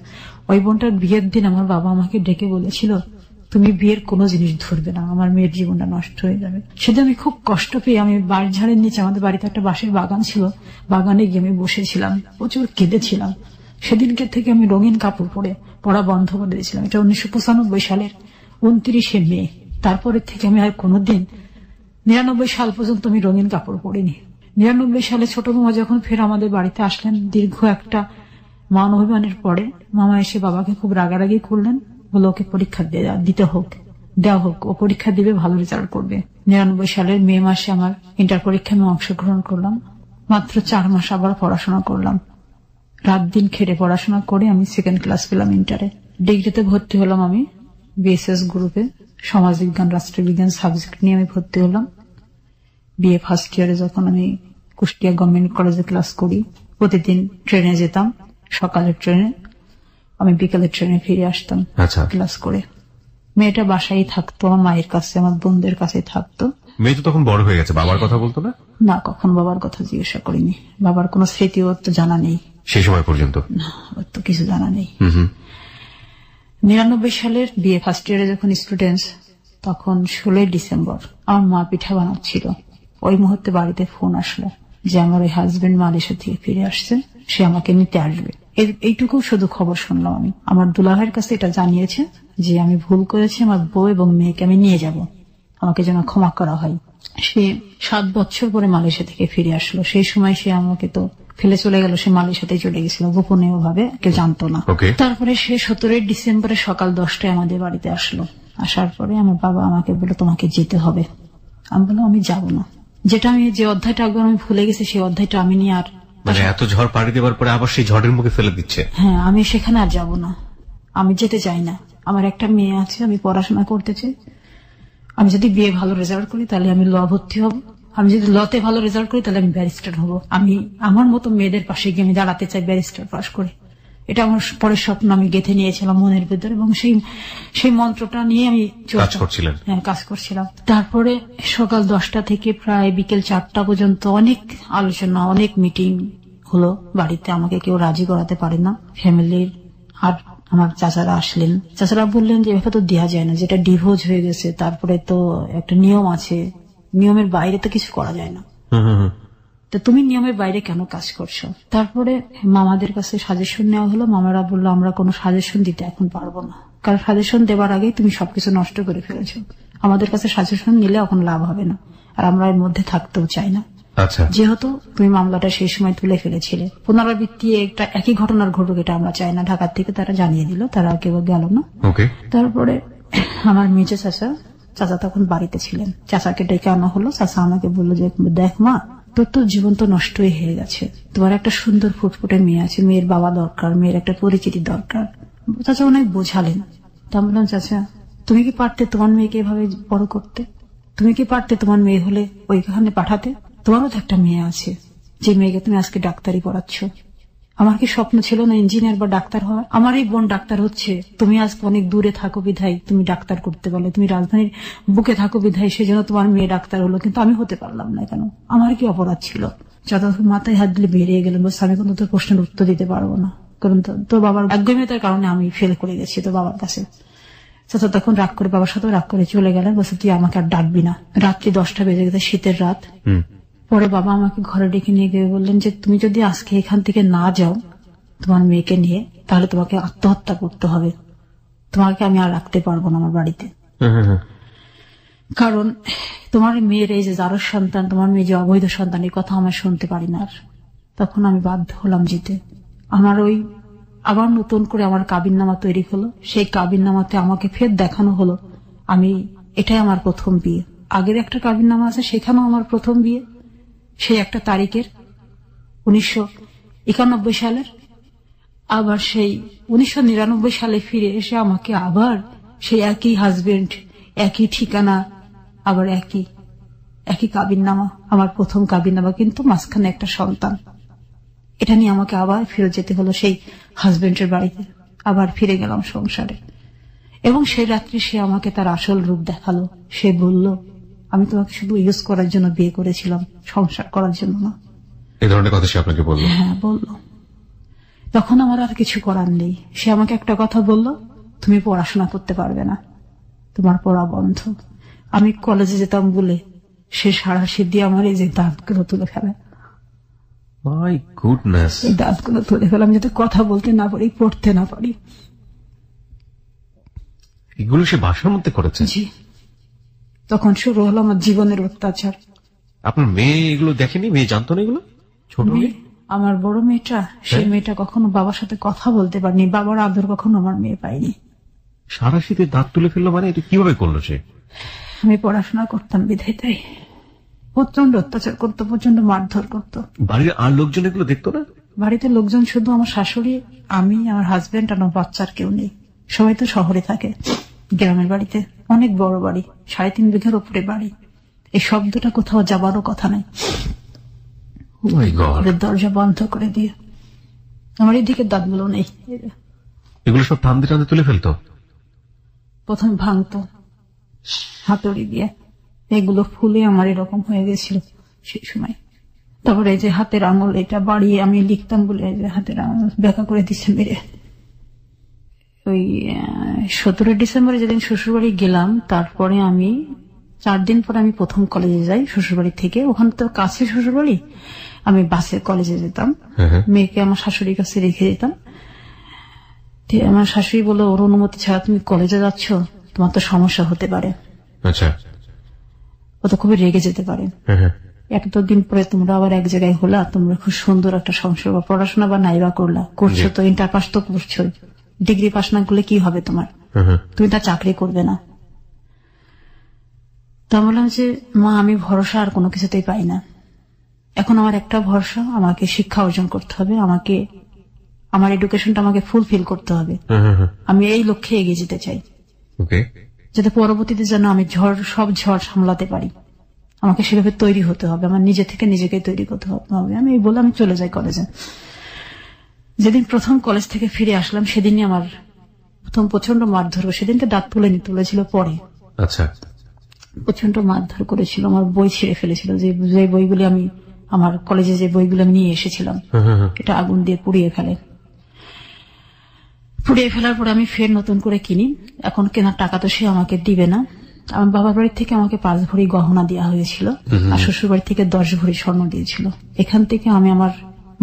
ওই বোনটার বিয়ের দিন আমার বাবা আমাকে ডেকে বলেছিল, তুমি বিয়ের কোনো জিনিস ধরবে না, আমার মেয়ের জীবনটা নষ্ট হয়ে যাবে। সেদিন আমি খুব কষ্ট পেয়ে আমি বাড়ির ঝাড়ের নিচে, আমাদের বাড়িতে একটা বাঁশের বাগান ছিল, বাগানে গিয়ে আমি বসেছিলাম, প্রচুর কেঁদেছিলাম। সেদিনকে থেকে আমি রঙিন কাপড় পরে পড়া বন্ধ করে দিয়েছিলাম। এটা 1995 সালের 29শে মে। তারপরের থেকে আমি আর কোনোদিন 99 সাল পর্যন্ত আমি রঙিন কাপড় পরিনি। 99 সালে ছোট মামা যখন ফের আমাদের বাড়িতে আসলেন, দীর্ঘ একটা মান অভিমানের পরে মামা এসে বাবাকে খুব রাগারাগি করলেন, বলে ওকে পরীক্ষা দেওয়া হোক, ও পরীক্ষা দিবে, ভালো রেজাল্ট করবে। 99 সালের মে মাসে আমার ইন্টার পরীক্ষায় আমি অংশগ্রহণ করলাম। মাত্র 4 মাস আবার পড়াশোনা করলাম, রাত দিন খেটে পড়াশোনা করে আমি 2nd ক্লাস পেলাম ইন্টারে। ডিগ্রিতে ভর্তি হলাম আমি বিএসএস গ্রুপে, সমাজবিজ্ঞান রাষ্ট্রবিজ্ঞান সাবজেক্ট নিয়ে আমি ভর্তি হলাম। বিএ ফার্স্ট ইয়ারে যখন আমি কুষ্টিয়া গভর্নমেন্ট কলেজে ক্লাস করি, প্রতিদিন ট্রেনে যেতাম, সকালের ট্রেনে, আমি বিকালের ট্রেনে ফিরে আসতাম ক্লাস করে। মেয়েটা বাসায় থাকতো, আমার মায়ের কাছে, আমার বোনদের কাছে থাকতো। মেয়ে তো তখন বড় হয়ে গেছে, বাবার কথা বলতো না? না, কখন বাবার কথা জিজ্ঞাসা করিনি। বাবার কোনো স্মৃতি ওর তো জানা নেই সেই সময় পর্যন্ত, না, ওর তো কিছু জানা নেই। 99 সালের বিএ ফার্স্ট ইয়ারে যখন স্টুডেন্টস, তখন 16 ডিসেম্বর আমার মা পিঠা বানাচ্ছিল। ওই মুহূর্তে বাড়িতে ফোন আসলো যে আমার ওই হাজবেন্ড মালয়েশিয়া থেকে ফিরে আসছে, সে আমাকে নিতে আসবে। এইটুকু শুধু খবর শুনলাম আমি। আমার দুলাভাইয়ের কাছে এটা জানিয়েছে যে আমি ভুল করেছি, আমার বউ এবং মেয়েকে আমি নিয়ে যাব, আমাকে যেন ক্ষমা করা হয়। সে 7 বছর পরে মালয়েশিয়া থেকে ফিরে আসলো। সেই সময় সে আমাকে তো ফেলে চলে গেল, সে মালয়েশিয়াতে চলে গেছিল গোপনে, ভাবে কেউ জানতো না। তারপরে সে 17 ডিসেম্বরে সকাল 10টায় আমাদের বাড়িতে আসলো। আসার পরে আমার বাবা আমাকে বলল, তোমাকে যেতে হবে। আমি বললাম আমি যাব না। যে অধ্যায়টা একবার আমি ভুলে গেছি, সেই অধ্যায়টা আমি নিয়ে আর, মানে এত ঝড় পাড়ি দেওয়ার পরে আবার সেই ঝড়ের মুখে ফেলে দিচ্ছে। হ্যাঁ, আমি সেখানে আর যাব না, আমি যেতে চাই না। আমার একটা মেয়ে আছে, আমি পড়াশোনা করতে চাই। আমি যদি বিয়ে ভালো রেজাল্ট করি তাহলে আমি ল ভর্তি হব, আমি যদি লতে ভালো রেজাল্ট করি তাহলে আমি ব্যারিস্টার হব, আমি আমার মতো মেয়েদের পাশে গিয়ে আমি দাঁড়াতে চাই ব্যারিস্টার পাশ করে। এটা আমার পরের স্বপ্ন আমি গেঁথে নিয়েছিলাম মনের ভিতরে, এবং সেই মন্ত্রটা নিয়ে আমি কাজ করছিলেন। হ্যাঁ, কাজ করছিলাম। তারপরে সকাল 10টা থেকে প্রায় বিকেল 4টা পর্যন্ত অনেক আলোচনা, অনেক মিটিং হলো বাড়িতে। আমাকে কেউ রাজি করাতে পারে না ফ্যামিলির। আর আমার চাচারা আসলেন, চাচারা বললেন যে এভাবে তো দেওয়া যায় না, যেটা ডিভোর্স হয়ে গেছে, তারপরে তো একটা নিয়ম আছে, নিয়মের বাইরে তো কিছু করা যায় না, তো তুমি নিয়মের বাইরে কেন কাজ করছো? তারপরে মামাদের কাছে সাজেশন নেওয়া হলো। মামারা বললো আমরা কোনো সাজেশন দিতে এখন পারবো না, কারণ সাজেশন দেওয়ার আগে তুমি সবকিছু নষ্ট করে ফেলেছো, আমাদের কাছে সাজেশন নিলে এখন লাভ হবে না, আর আমরা এর মধ্যে থাকতেও চাই না। আচ্ছা, যেহেতু তুমি মামলাটা সেই সময় তুলে ফেলেছিলে, পুনরাবৃত্তি একটা একই ঘটনার ঘটুক এটা আমরা চাই না। ঢাকার থেকে তারা জানিয়ে দিল, তারা কেউ গেল না। ওকে। তারপরে আমার মেজো চাচা তখন বাড়িতে ছিলেন, চাচাকে ডেকে আনা হলো। চাচা আমাকে বললো যে দেখ মা, তোর তো জীবন তো নষ্টই হয়ে গেছে, তোমার একটা সুন্দর ফুটফুটে মেয়ে আছে, মেয়ের বাবা দরকার, মেয়ের একটা পরিচিতি দরকার। চাচা অনেক বোঝালেন। তা বললাম চাচা তুমি কি পারতে তোমার মেয়েকে এভাবে বড় করতে? তুমি কি পারতে তোমার মেয়ে হলে ওইখানে পাঠাতে? তোমারও তো একটা মেয়ে আছে, যে মেয়েকে তুমি আজকে ডাক্তারি পড়াচ্ছ। আমার কি স্বপ্ন ছিল না ইঞ্জিনিয়ার বা ডাক্তার হওয়ার? আমার এই বোন ডাক্তার হচ্ছে, তুমি আজকে অনেক দূরে থাকো বিধায় তুমি ডাক্তার করতে বলে, তুমি রাজধানীর বুকে থাকো বিধায় সেজন্য তোমার মেয়ে ডাক্তার হলো, কিন্তু আমি হতে পারলাম না কেন? আমার কি অপরাধ ছিল? যতক্ষণ মাথায় হাত দিলে বেরিয়ে গেলেন, বলছে আমি কোনো তোর প্রশ্নের উত্তর দিতে পারবো না, কারণ তোর বাবার একগম্যতার কারণে আমি ফেল করে গেছি তোর বাবার কাছে। চাচা তখন রাগ করে, বাবার সাথে রাগ করে চলে গেলেন, বলছে তুই আমাকে আর ডাকবি না। রাত্রি 10টা বেজে গেছে, শীতের রাত। পরে বাবা আমাকে ঘরে ডেকে নিয়ে গিয়ে বললেন যে তুমি যদি আজকে এখান থেকে না যাও তোমার মেয়েকে নিয়ে, তাহলে তোমাকে আত্মহত্যা করতে হবে, তোমাকে আমি আর রাখতে পারবো না আমার বাড়িতে, কারণ তোমার মেয়ের এই যে যার সন্তান, তোমার মেয়ে যে অবৈধ সন্তান, এই কথা আমার শুনতে পারি না। আর তখন আমি বাধ্য হলাম যেতে। আমার আবার নতুন করে আমার কাবিননামা তৈরি হলো। সেই কাবিননামাতে আমাকে ফের দেখানো হলো এটাই আমার প্রথম বিয়ে। আগের একটা কাবিননামা আছে, সেখানেও আমার প্রথম বিয়ে, সেই একটা তারিখের 1991 সালের। আবার সেই 1999 সালে ফিরে এসে আমাকে আবার সেই একই হাজবেন্ড, একই ঠিকানা, আবার একই কাবিননামা, আমার প্রথম কাবিননামা, কিন্তু মাঝখানে একটা সন্তান। এটা নিয়ে আমাকে আবার ফিরে যেতে হলো সেই হাজবেন্ডের বাড়িতে, আবার ফিরে গেলাম সংসারে। এবং সেই রাত্রি সে আমাকে তার আসল রূপ দেখালো। সে বলল আমি তোমাকে শুধু ইউজ করার জন্য বিয়ে করেছিলাম, সংসার করার জন্য না। এই ধরনের কথা সে আপনাকে বলল? হ্যাঁ, বলল। তখন আমার আর কিছু করার নেই। সে আমাকে একটা কথা বলল, তুমি পড়াশোনা করতে পারবে না, তোমার পড়া বন্ধ। আমি কলেজে যেতাম বলে সে সারা সিদ্ধি আমার এই যে দাঁতগুলো তুলে ফেলে। My goodness! এই দাঁতগুলো তুলে ফেলাম যাতে কথা বলতে না পারি, পড়তে না পারি। এগুলো সে বাসার মধ্যে করেছে? জি। তখন শুরু হলো আমার জীবনের অত্যাচার। আপনার মেয়ে এগুলো দেখেনি? মেয়ে জানতো না এগুলো? ছোট মেয়ে? আমার বড় মেয়েটা, সেই মেয়েটা কখনো বাবার সাথে কথা বলতে পারেনি, বাবার আদর কখনো আমার মেয়ে পাইনি। সারা শীতে দাঁত তুলে ফেললো মানে এটা কিভাবে করলো সে? আমি পড়াশোনা করতাম বিধায় তাই প্রচন্ড অত্যাচার করতো, প্রচন্ড মারধর করতো। বাড়ির আর লোকজন এগুলো দেখতো না? বাড়িতে লোকজন শুধু আমার শাশুড়ি, আমি, আমার হাজবেন্ড আর আমার বাচ্চার কেউ নেই। সবাই তো শহরে থাকে, গ্রামের বাড়িতে। অনেক বড় বাড়ি, 3.5 বিঘার উপরে বাড়ি। এই শব্দটা কোথাও যাবারও কথা নাই। দরজা বন্ধ করে দিয়ে আমার এদিকে দাঁতগুলো নেই। এগুলো সব টানতে টানতে তুলে ফেলতো? প্রথম ভাঙতো হাতুড়ি দিয়ে, এগুলো ফুলে আমার এরকম হয়ে গেছিল সেই সময়। তারপরে এই যে হাতের আঙুল, এটা বাড়িয়ে আমি লিখতাম বলে হাতের আঙুল ব্যাকা করে দিচ্ছে মেরে। ওই 17 ডিসেম্বরে যেদিন শ্বশুরবাড়ি গেলাম, তারপরে আমি 4 দিন পরে আমি প্রথম কলেজে যাই শ্বশুরবাড়ি থেকে। ওখানে তো কাছে শ্বশুরবাড়ি, আমি বাসে কলেজে যেতাম। মেয়েকে আমার শাশুড়ির কাছে রেখে যেতাম। আমার শাশুড়ি বলল ওর অনুমতি ছাড়া তুমি কলেজে যাচ্ছ, তোমার তো সমস্যা হতে পারে। আচ্ছা। ও তো খুবই রেগে যেতে পারে। দিন পরে তোমরা আবার এক জায়গায় হলা, তোমরা খুব সুন্দর একটা সংসার বা পড়াশোনা বা নাইবা করলা, করছো তো, ইন্টার পাস তো করছো, ডিগ্রি পাস না করলে কি হবে তোমার? তুমি তা চাকরি করবে না। তা বললাম যে মা, আমি ভরসা আর কোনো কিছুতেই পাই না। এখন আমার একটা ভরসা, আমাকে শিক্ষা অর্জন করতে হবে, আমাকে আমার এডুকেশনটা আমাকে ফুলফিল করতে হবে। আমি এই লক্ষ্যে এগিয়ে যেতে চাই, যাতে পরবর্তীতে যেন আমি সব ঝড় সামলাতে পারি। আমাকে সেভাবে তৈরি হতে হবে, আমার নিজে থেকে নিজেকে তৈরি করতে হবে। আমি এই বলে আমি চলে যাই কলেজে। যেদিন প্রথম কলেজ থেকে ফিরে আসলাম সেদিনই আমার প্রথম প্রচন্ড মারধর। সেদিনকে দাঁত তুলেছিল পরে। আচ্ছা। প্রচন্ড মারধর করেছিল, আমার বই ছিঁড়ে ফেলেছিল, যে বইগুলি আমি আমার কলেজে যে বইগুলো আমি নিয়ে এসেছিলাম এটা আগুন দিয়ে পুড়িয়ে ফেলার পরে আমি ফের নতুন করে কিনি। এখন কেনার টাকা তো সে আমাকে দিবে না। আমার বাবার বাড়ি থেকে আমাকে 5 ভরি গহনা দেওয়া হয়েছিল, আর শ্বশুর বাড়ি থেকে 10 ভরি স্বর্ণ দিয়েছিল। এখান থেকে আমি আমার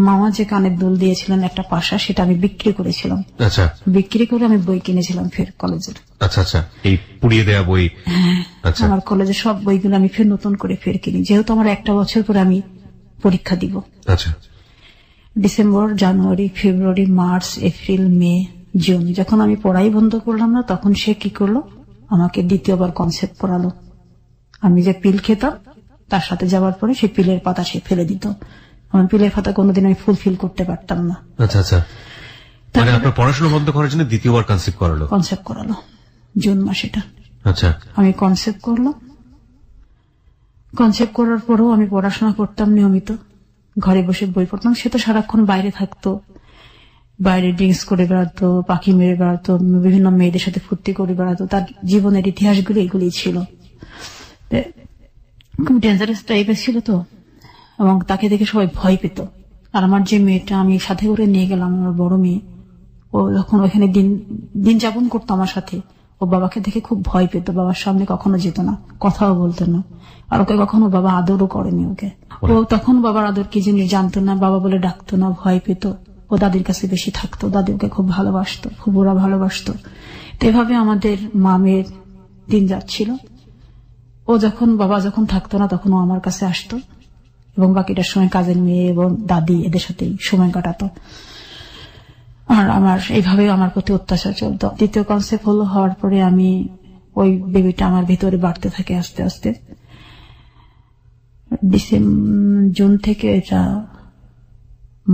মামা যে কানের দুল দিয়েছিলেন একটা পাশা, সেটা আমি বিক্রি করেছিলাম। আচ্ছা। বিক্রি করে আমি বই কিনেছিলাম ফের কলেজের। আচ্ছা আচ্ছা, এই পুড়িয়ে দেওয়া বই। আচ্ছা। আমার কলেজের সব বইগুলো আমি ফের নতুন করে ফের কিনি, যেহেতু আমার একটা বছর পরে আমি পরীক্ষা দিব। আচ্ছা। ডিসেম্বর, জানুয়ারি, ফেব্রুয়ারি, মার্চ, এপ্রিল, মে, জুন, যখন আমি পড়াই বন্ধ করলাম না, তখন সে কি করলো, আমাকে দ্বিতীয়বার কনসেপ্ট পড়ালো। আমি যে পিল খেতাম তার সাথে যাওয়ার পরে সেই পিলের পাতা সে ফেলে দিত। আমার পিলের পাতা কোনোদিন আমি ফুলফিল করতে পারতাম না। আচ্ছা আচ্ছা, মানে আপনার পড়াশোনা বন্ধ করার জন্য দ্বিতীয়বার কনসেপ্ট করালো জুন মাসেটা। আচ্ছা। আমি কনসেপ্ট করলাম। কনসেপ্ট করার পরেও আমি পড়াশোনা করতাম নিয়মিত, ঘরে বসে বই পড়তাম। সে তো সারাক্ষণ বাইরে থাকতো, বাইরে ড্রিঙ্কস করে বেড়াতো, পাখি মেরে বেড়াতো, বিভিন্ন মেয়েদের সাথে ফুর্তি করে বেড়াতো। তার জীবনের ইতিহাসগুলো এগুলি ছিল, খুব ডেঞ্জারাস টাইপের ছিল তো, এবং তাকে দেখে সবাই ভয় পেত। আর আমার যে মেয়েটা আমি সাথে করে নিয়ে গেলাম, আমার বড় মেয়ে, ও যখন ওখানে দিন যাপন করতো আমার সাথে, ও বাবাকে দেখে খুব ভয় পেত, বাবার সামনে কখনো যেত না, কথাও বলতো না, আর ওকে কখনো বাবা আদরও করেনি ওকে। ও তখন বাবার আদর কি জিনিস জানতো না, বাবা বলে ডাকতো না, ভয় পেত। ও দাদির কাছে বেশি থাকতো, দাদি ওকে খুব ভালোবাসতো, ফুবুরা ভালোবাসতো। তো এভাবে আমাদের মামের দিন যাচ্ছিল। ও বাবা যখন থাকতো না তখন ও আমার কাছে আসতো, এবং বাকিটার সময় কাজের মেয়ে এবং দাদি এদের সাথেই সময় কাটাতো। আর এইভাবে আমার প্রতি অত্যাচার চলতো। দ্বিতীয় কনসেপ্ট হওয়ার পরে আমি ওই বেবিটা আমার ভিতরে বাড়তে থাকে আস্তে আস্তে। জুন থেকে এটা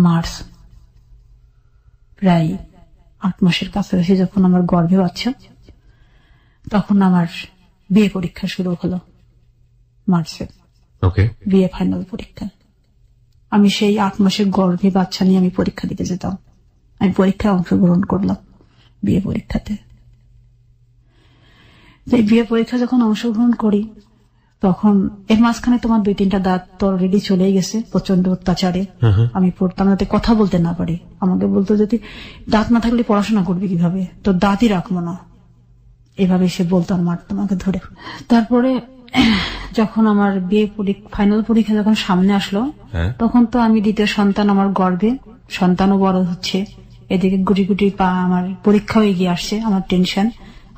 মার্চ, প্রায় 8 মাসের কাছাকাছি যখন আমার গর্ভে বাচ্চা, তখন আমার বিয়ে পরীক্ষা শুরু হলো মার্চে। বিয়ে ফাইনাল পরীক্ষা। আমি সেই 8 মাসের গর্ভে বাচ্চা নিয়ে আমি পরীক্ষা দিতে যেতাম। আমি পরীক্ষায় অংশগ্রহণ করলাম, বিয়ে পরীক্ষাতে। এই বিয়ে পরীক্ষা যখন অংশগ্রহণ করি, তখন এর মাঝখানে তোমার 2-3টা দাঁত তো অলরেডি চলেই গেছে প্রচন্ড অত্যাচারে। আমি পড়তাম যাতে কথা বলতে না পারি। আমাকে বলতো যদি দাঁত না থাকলে পড়াশোনা করবি কিভাবে, তো দাঁতই রাখবো না, এভাবে সে বলতো, আর মারতো আমাকে ধরে। তারপরে যখন আমার বিয়ে ফাইনাল পরীক্ষা যখন সামনে আসলো, তখন তো আমি দ্বিতীয় সন্তান আমার গর্ভে, সন্তানও বড় হচ্ছে, এদিকে গুটি গুটি পা আমার পরীক্ষাও এগিয়ে আসছে। আমার টেনশন,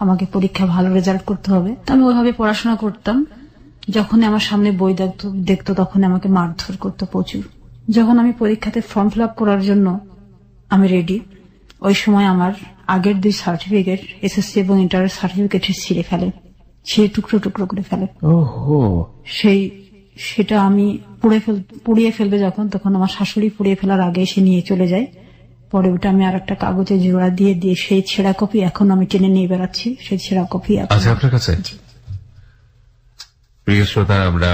আমাকে পরীক্ষা ভালো রেজাল্ট করতে হবে। আমি ওইভাবে পড়াশোনা করতাম। যখন আমার সামনে বই দেখতো তখন আমাকে মারধর করতো প্রচুর। যখন আমি পরীক্ষাতে ফর্ম ফিল আপ করার জন্য আমি রেডি, ওই সময় আমার আগের 2 সার্টিফিকেট, এসএসসি এবং ইন্টারের সার্টিফিকেট ছিঁড়ে ফেলে, ছিঁড়ে টুকরো টুকরো করে ফেলে। সেটা আমি পুড়িয়ে ফেলবে যখন, তখন আমার শাশুড়ি পুড়িয়ে ফেলার আগে সে নিয়ে চলে যায়। পরে ওটা আমি আর একটা কাগজে জোড়া দিয়ে সেই ছেঁড়া কপি এখন আমি টেনে নিয়ে বেড়াচ্ছি, সেই ছেঁড়া কপি আছে আপনার কাছে। প্রিয় শ্রোতা, আমরা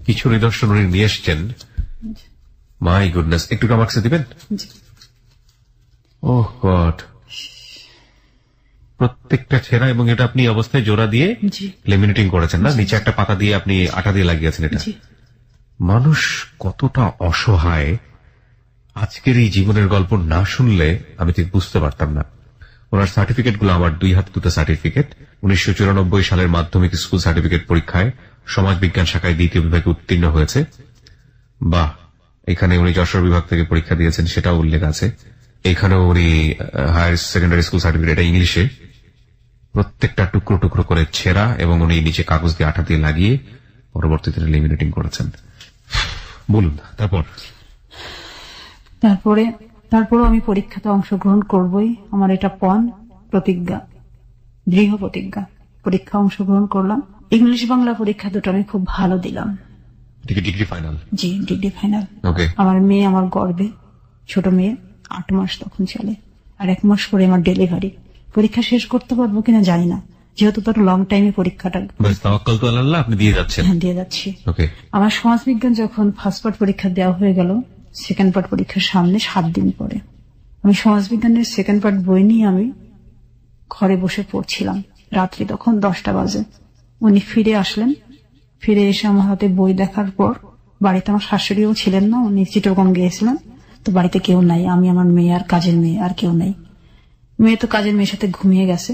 কিছু নিদর্শন উনি নিয়ে এসছেন। মাই গুডনেস, একটু আমার কাছে দিবেন? ওহ গড, প্রত্যেকটা ছেঁড়া, এবং এটা আপনি অবস্থায় জোড়া দিয়ে লেমিনেটিং করেছেন না? নিচে একটা পাতা দিয়ে আপনি আটা দিয়ে লাগিয়েছেন। এটা মানুষ কতটা অসহায়, আজকের এই জীবনের গল্প না শুনলে আমি ঠিক বুঝতে পারতাম না। ওনার সার্টিফিকেট গুলো আমার 2 হাতে 2টা সার্টিফিকেট। 1994 সালের মাধ্যমিক স্কুল সার্টিফিকেট পরীক্ষায় সমাজ বিজ্ঞান শাখায় 2য় বিভাগে উত্তীর্ণ হয়েছে। বাহ, এখানে উনি যশোর বিভাগ থেকে পরীক্ষা দিয়েছেন, সেটাও উল্লেখ আছে। এখানেও উনি হায়ার সেকেন্ডারি স্কুল সার্টিফিকেট, এটা ইংলিশে। প্রত্যেকটা টুকরো টুকরো করে ছেঁড়া, এবং উনি নিচে কাগজ দিয়ে আঠা দিয়ে লাগিয়ে পরবর্তীতে লেমিনেটিং করেছেন। বলুন তারপরে আমি পরীক্ষাতে অংশগ্রহণ করবই, আমার এটা প্রতিজ্ঞা, দৃঢ় প্রতিজ্ঞা। পরীক্ষা অংশগ্রহণ করলাম। ইংলিশ বাংলা পরীক্ষা দুটো আমি খুব ভালো দিলাম। Degree final? জি, ডিগ্রি ফাইনাল। আমার মেয়ে আমার গর্ভে, ছোট মেয়ে, 8 মাস তখন চলে, আর 1 মাস পরে আমার ডেলিভারি। পরীক্ষা শেষ করতে পারবো কিনা জানি না, যেহেতু তার লং টাইমে পরীক্ষাটা তাওয়াক্কাল তো আল্লাহ, আপনি দিয়ে যাচ্ছেন। দিয়ে যাচ্ছি। ওকে। আমার সমাজবিজ্ঞান যখন ফার্স্ট পার্ট পরীক্ষা দেওয়া হয়ে গেল, সেকেন্ড পার্ট পরীক্ষার সামনে 7 দিন পরে আমি সমাজবিজ্ঞানের সেকেন্ড পার্ট বই নিয়ে আমি ঘরে বসে পড়ছিলাম। রাত্রি তখন 10টা বাজে। উনি ফিরে আসলেন। ফিরে এসে আমার হাতে বই দেখার পর, বাড়িতে আমার শাশুড়িও ছিলেন না, উনি চিটাগং গিয়েছিলেন, তো বাড়িতে কেউ নাই, আমি আমার মেয়ে আর কাজের মেয়ে, আর কেউ নেই। মেয়ে তো কাজের মেয়ের সাথে ঘুমিয়ে গেছে।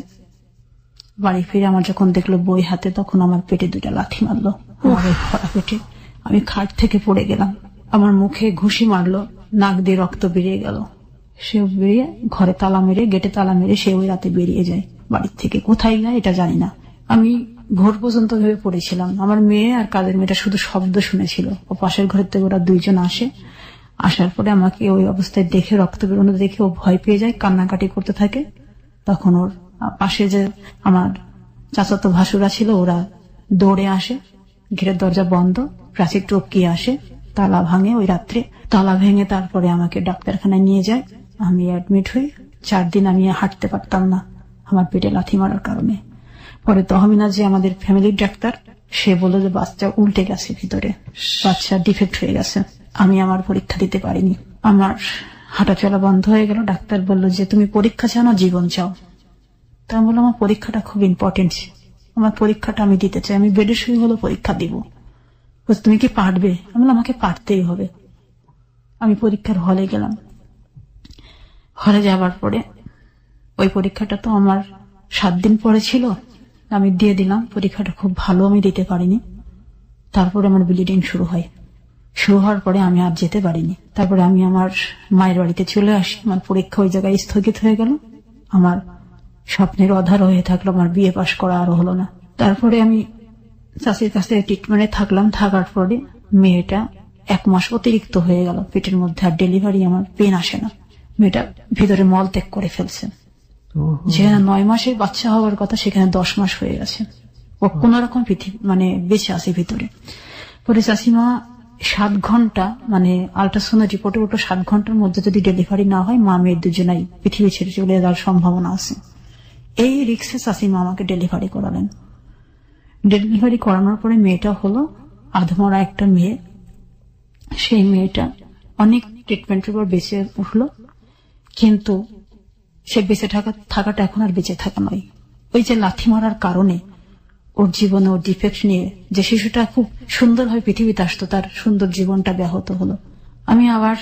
বাড়ি ফিরে আমার যখন দেখলো বই হাতে, তখন আমার পেটে 2টা লাথি মারলো, আমার এই ভরা পেটে। আমি খাট থেকে পড়ে গেলাম। আমার মুখে ঘুষি মারলো, নাক দিয়ে রক্ত বেরিয়ে গেল। সে বেরিয়ে ঘরে তালা মেরে, গেটে তালা মেরে সে ওই রাতে বেরিয়ে যায় বাড়ির থেকে। কোথায় যায় এটা জানি না। আমি ভোর পর্যন্ত ভেবে পড়েছিলাম। আমার মেয়ে আর কাজের মেয়েটা শুধু শব্দ শুনেছিল। ও পাশের ঘরের থেকে ওরা 2জন আসে। আসার পরে আমাকে ওই অবস্থায় দেখে, রক্ত বেরোনো দেখে ও ভয় পেয়ে যায়, কান্নাকাটি করতে থাকে। তখন ওর পাশে যে আমার চাচাতো ভাসুরা ছিল, ওরা দৌড়ে আসে, ঘেরের দরজা বন্ধ, প্রাচীর টপকিয়ে আসে, তালা ভাঙে ওই রাত্রে। তালা ভেঙে তারপরে আমাকে ডাক্তারখানায় নিয়ে যায়। আমি অ্যাডমিট হই। 4 দিন আমি হাঁটতে পারতাম না আমার পেটে লাথি মারার কারণে। পরে তহমিনা যে আমাদের ফ্যামিলির ডাক্তার, সে বলল যে বাচ্চা উল্টে গেছে, ভিতরে বাচ্চা ডিফেক্ট হয়ে গেছে। আমি আমার পরীক্ষা দিতে পারিনি। আমার হাঁটা চলা বন্ধ হয়ে গেল। ডাক্তার বলল যে তুমি পরীক্ষা চাও না জীবন চাও? তা আমি বললাম আমার পরীক্ষাটা খুব ইম্পর্টেন্ট, আমার পরীক্ষাটা আমি দিতে চাই, আমি বেডে শুয়ে হলো পরীক্ষা দিব। তুমি কি পারবে? আমি বললাম আমাকে পারতেই হবে। আমি পরীক্ষার হলে গেলাম। হলে যাবার পরে ওই পরীক্ষাটা তো আমার 7 দিন পরে ছিল, আমি দিয়ে দিলাম। পরীক্ষাটা খুব ভালো আমি দিতে পারিনি। তারপরে আমার ব্লিডিং শুরু হয়। শুরু হওয়ার পরে আমি আর যেতে পারিনি। তারপরে আমি আমার মায়ের বাড়িতে চলে আসি। আমার পরীক্ষা ওই জায়গায় স্থগিত হয়ে গেল। আমার স্বপ্নের অধার হয়ে থাকলো, আমার বিয়ে পাশ করা আরো হলো না। তারপরে আমি চাষির কাছে ট্রিটমেন্টে থাকলাম। থাকার পরে মেয়েটা 1 মাস অতিরিক্ত হয়ে গেল পেটের মধ্যে, আর ডেলিভারি আমার পেন আসে না। মেয়েটা ভিতরে মল ত্যাগ করে ফেলছে। যেখানে 9 মাসের বাচ্চা হওয়ার কথা, সেখানে 10 মাস হয়ে গেছে। ও কোন রকম বেঁচে আছে ভিতরে। পরে চাষিমা 7 ঘন্টা আল্ট্রাসাউন্ড রিপোর্টে ওটা 7 ঘন্টার মধ্যে যদি ডেলিভারি না হয়, মা মেয়ে দুজনাই পৃথিবী ছেড়ে চলে যাওয়ার সম্ভাবনা আছে। এই রিক্সে চাষিমা আমাকে ডেলিভারি করালেন। ডেলিভারি করানোর পরে মেয়েটা হলো আধমরা একটা মেয়ে। সেই মেয়েটা অনেক ট্রিটমেন্টের পর বেঁচে উঠলো, কিন্তু সে বেঁচে থাকাটা এখন আর বেঁচে থাকা নয়। ওই যে লাথি মারার কারণে ওর জীবনে ওর ডিফেক্ট নিয়ে যে শিশুটা খুব সুন্দরভাবে পৃথিবীতে আসতো, তার সুন্দর জীবনটা ব্যাহত হলো। আমি আবার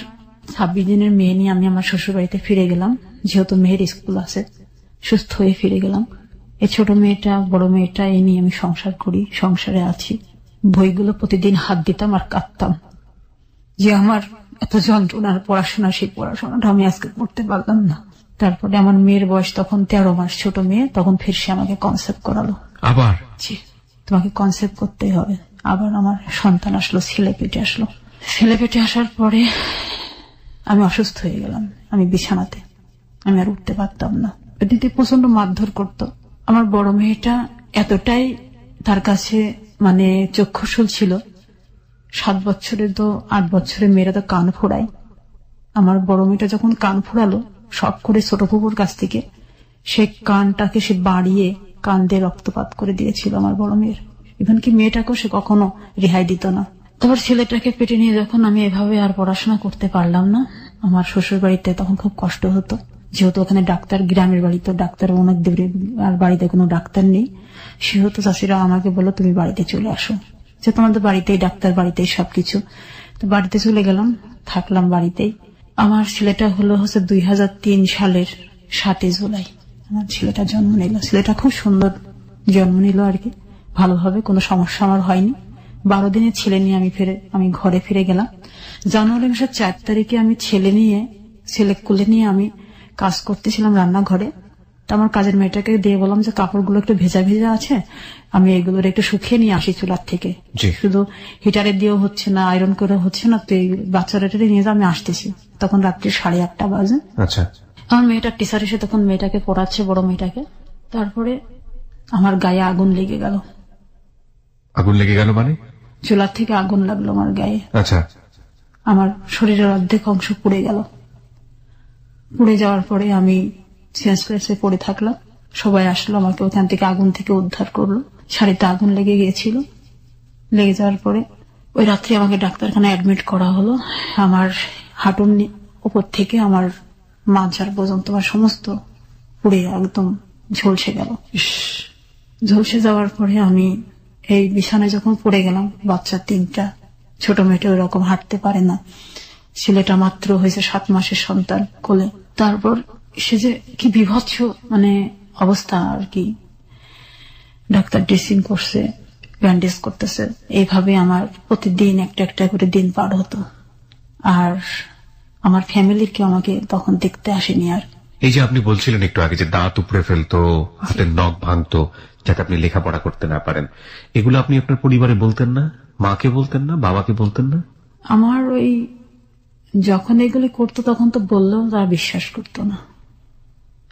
26 দিনের মেয়ে নিয়ে আমি আমার শ্বশুর বাড়িতে ফিরে গেলাম। যেহেতু মেয়ের স্কুল আছে, সুস্থ হয়ে ফিরে গেলাম। এই ছোট মেয়েটা বড় মেয়েটা এই নিয়ে আমি সংসার করি, সংসারে আছি। বইগুলো প্রতিদিন হাত দিতাম আর কাঁদতাম যে আমার এত যন্ত্রণার পড়াশোনা, সেই পড়াশোনাটা আমি আজকে করতে পারলাম না। তারপরে আমার মেয়ের বয়স তখন 13 মাস, ছোট মেয়ে, তখন ফির সে আমাকে কনসেপ্ট করালো। আবার তোমাকে কনসেপ্ট করতেই হবে। আবার আমার সন্তান আসলো, ছেলে পেটে আসলো। ছেলে পেটে আসার পরে আমি অসুস্থ হয়ে গেলাম। আমি বিছানাতে, আমি আর উঠতে পারতাম না। দিদি প্রচন্ড মারধর করত। আমার বড় মেয়েটা এতটাই তার কাছে চক্ষুশূল ছিল। 7 বছরের তো 8 বছরের মেয়েরা তো কান ফোড়ায়। আমার বড় মেয়েটা যখন কান ফোড়ালো, শখ করে ছোট ফুপুর কাছ থেকে সে কানটাকে সে বাড়িয়ে কান দিয়ে রক্তপাত করে দিয়েছিল আমার বড় মেয়ের। এমনকি মেয়েটাকেও সে কখনো রেহাই দিত না। তারপর ছেলেটাকে পেটে নিয়ে যখন আমি এভাবে আর পড়াশোনা করতে পারলাম না, আমার শ্বশুর বাড়িতে তখন খুব কষ্ট হতো। যেহেতু ওখানে ডাক্তার, গ্রামের বাড়ি তো ডাক্তার অনেক দূরে, আর বাড়িতে কোনো ডাক্তার নেই। সেহেতু চাষিরা আমাকে বললো তুমি বাড়িতে চলে আসো, যে তোমাদের বাড়িতেই ডাক্তার, বাড়িতেই সবকিছু। তো বাড়িতে চলে গেলাম, থাকলাম বাড়িতেই। আমার ছেলেটা হচ্ছে 2003 সালের 7 জুলাই আমার ছেলেটা জন্ম নিল। ছেলেটা খুব সুন্দর জন্ম নিল আর কি, ভালোভাবে, কোনো সমস্যা আমার হয়নি। 12 দিনের ছেলে নিয়ে আমি ঘরে ফিরে গেলাম। জানুয়ারি মাসের 4 তারিখে আমি ছেলে কোলে নিয়ে আমি কাজ করতেছিলাম রান্নাঘরে। তো আমার কাজের মেয়েটাকে দিয়ে বললাম যে কাপড়গুলো একটু ভেজা ভেজা আছে, আমি এগুলোর একটু শুকিয়ে নিয়ে আসি চুলার থেকে। শুধু হিটারে দিয়েও হচ্ছে না, আয়রন করে হচ্ছে না, তো এই বাচ্চাটারে নিয়ে আমি আসতেছি। তখন রাত্রি 8:30 বাজে। আচ্ছা, আমার মেয়েটার টিচার এসে তখন মেয়েটাকে পড়াচ্ছে, বড় মেয়েটাকে। তারপরে আমার গায়ে আগুন লেগে গেল। আগুন লেগে গেল চুলার থেকে আগুন লাগলো আমার গায়ে। আচ্ছা। আমার শরীরের অর্ধেক অংশ পুড়ে গেল। পুড়ে যাওয়ার পরে আমি সেন্সলেসে পড়ে থাকলাম। সবাই আসলো, আমাকে ওখান থেকে আগুন থেকে উদ্ধার করলো। শাড়িতে আগুন লেগে গিয়েছিল। লেগে যাওয়ার পরে ওই রাত্রে আমাকে ডাক্তারখানায় অ্যাডমিট করা হলো। আমার হাঁটুর উপর থেকে আমার মাঝার পর্যন্ত আমার সমস্ত পুড়ে একদম ঝলসে গেল। ঝলসে যাওয়ার পরে আমি এই বিছানায় যখন পড়ে গেলাম, বাচ্চা 3টা, ছোট মেয়েটা ওই রকম হাঁটতে পারে না, ছেলেটা মাত্র হয়েছে 7 মাসের সন্তান কোলে। তারপর সে যে কি বিভৎস মানে অবস্থা আর কি, ডাক্তার ড্রেসিং করছে, ব্যান্ডেজ করতেছে, এইভাবে আমার প্রতিদিন একটা একটা করে দিন পার হতো। আর আমার ফ্যামিলির কেউ আমাকে তখন দেখতে আসেনি। আর এই যে আপনি বলছিলেন একটু আগে যে দাঁত উপড়ে ফেলতো, হাতের নখ ভাঙতো যাতে আপনি লেখাপড়া করতে না পারেন, এগুলো আপনি আপনার পরিবারে বলতেন না? মাকে বলতেন না, বাবাকে বলতেন না? আমার ওই যখন এগুলি করতো তখন তো বললেও তারা বিশ্বাস করতো না।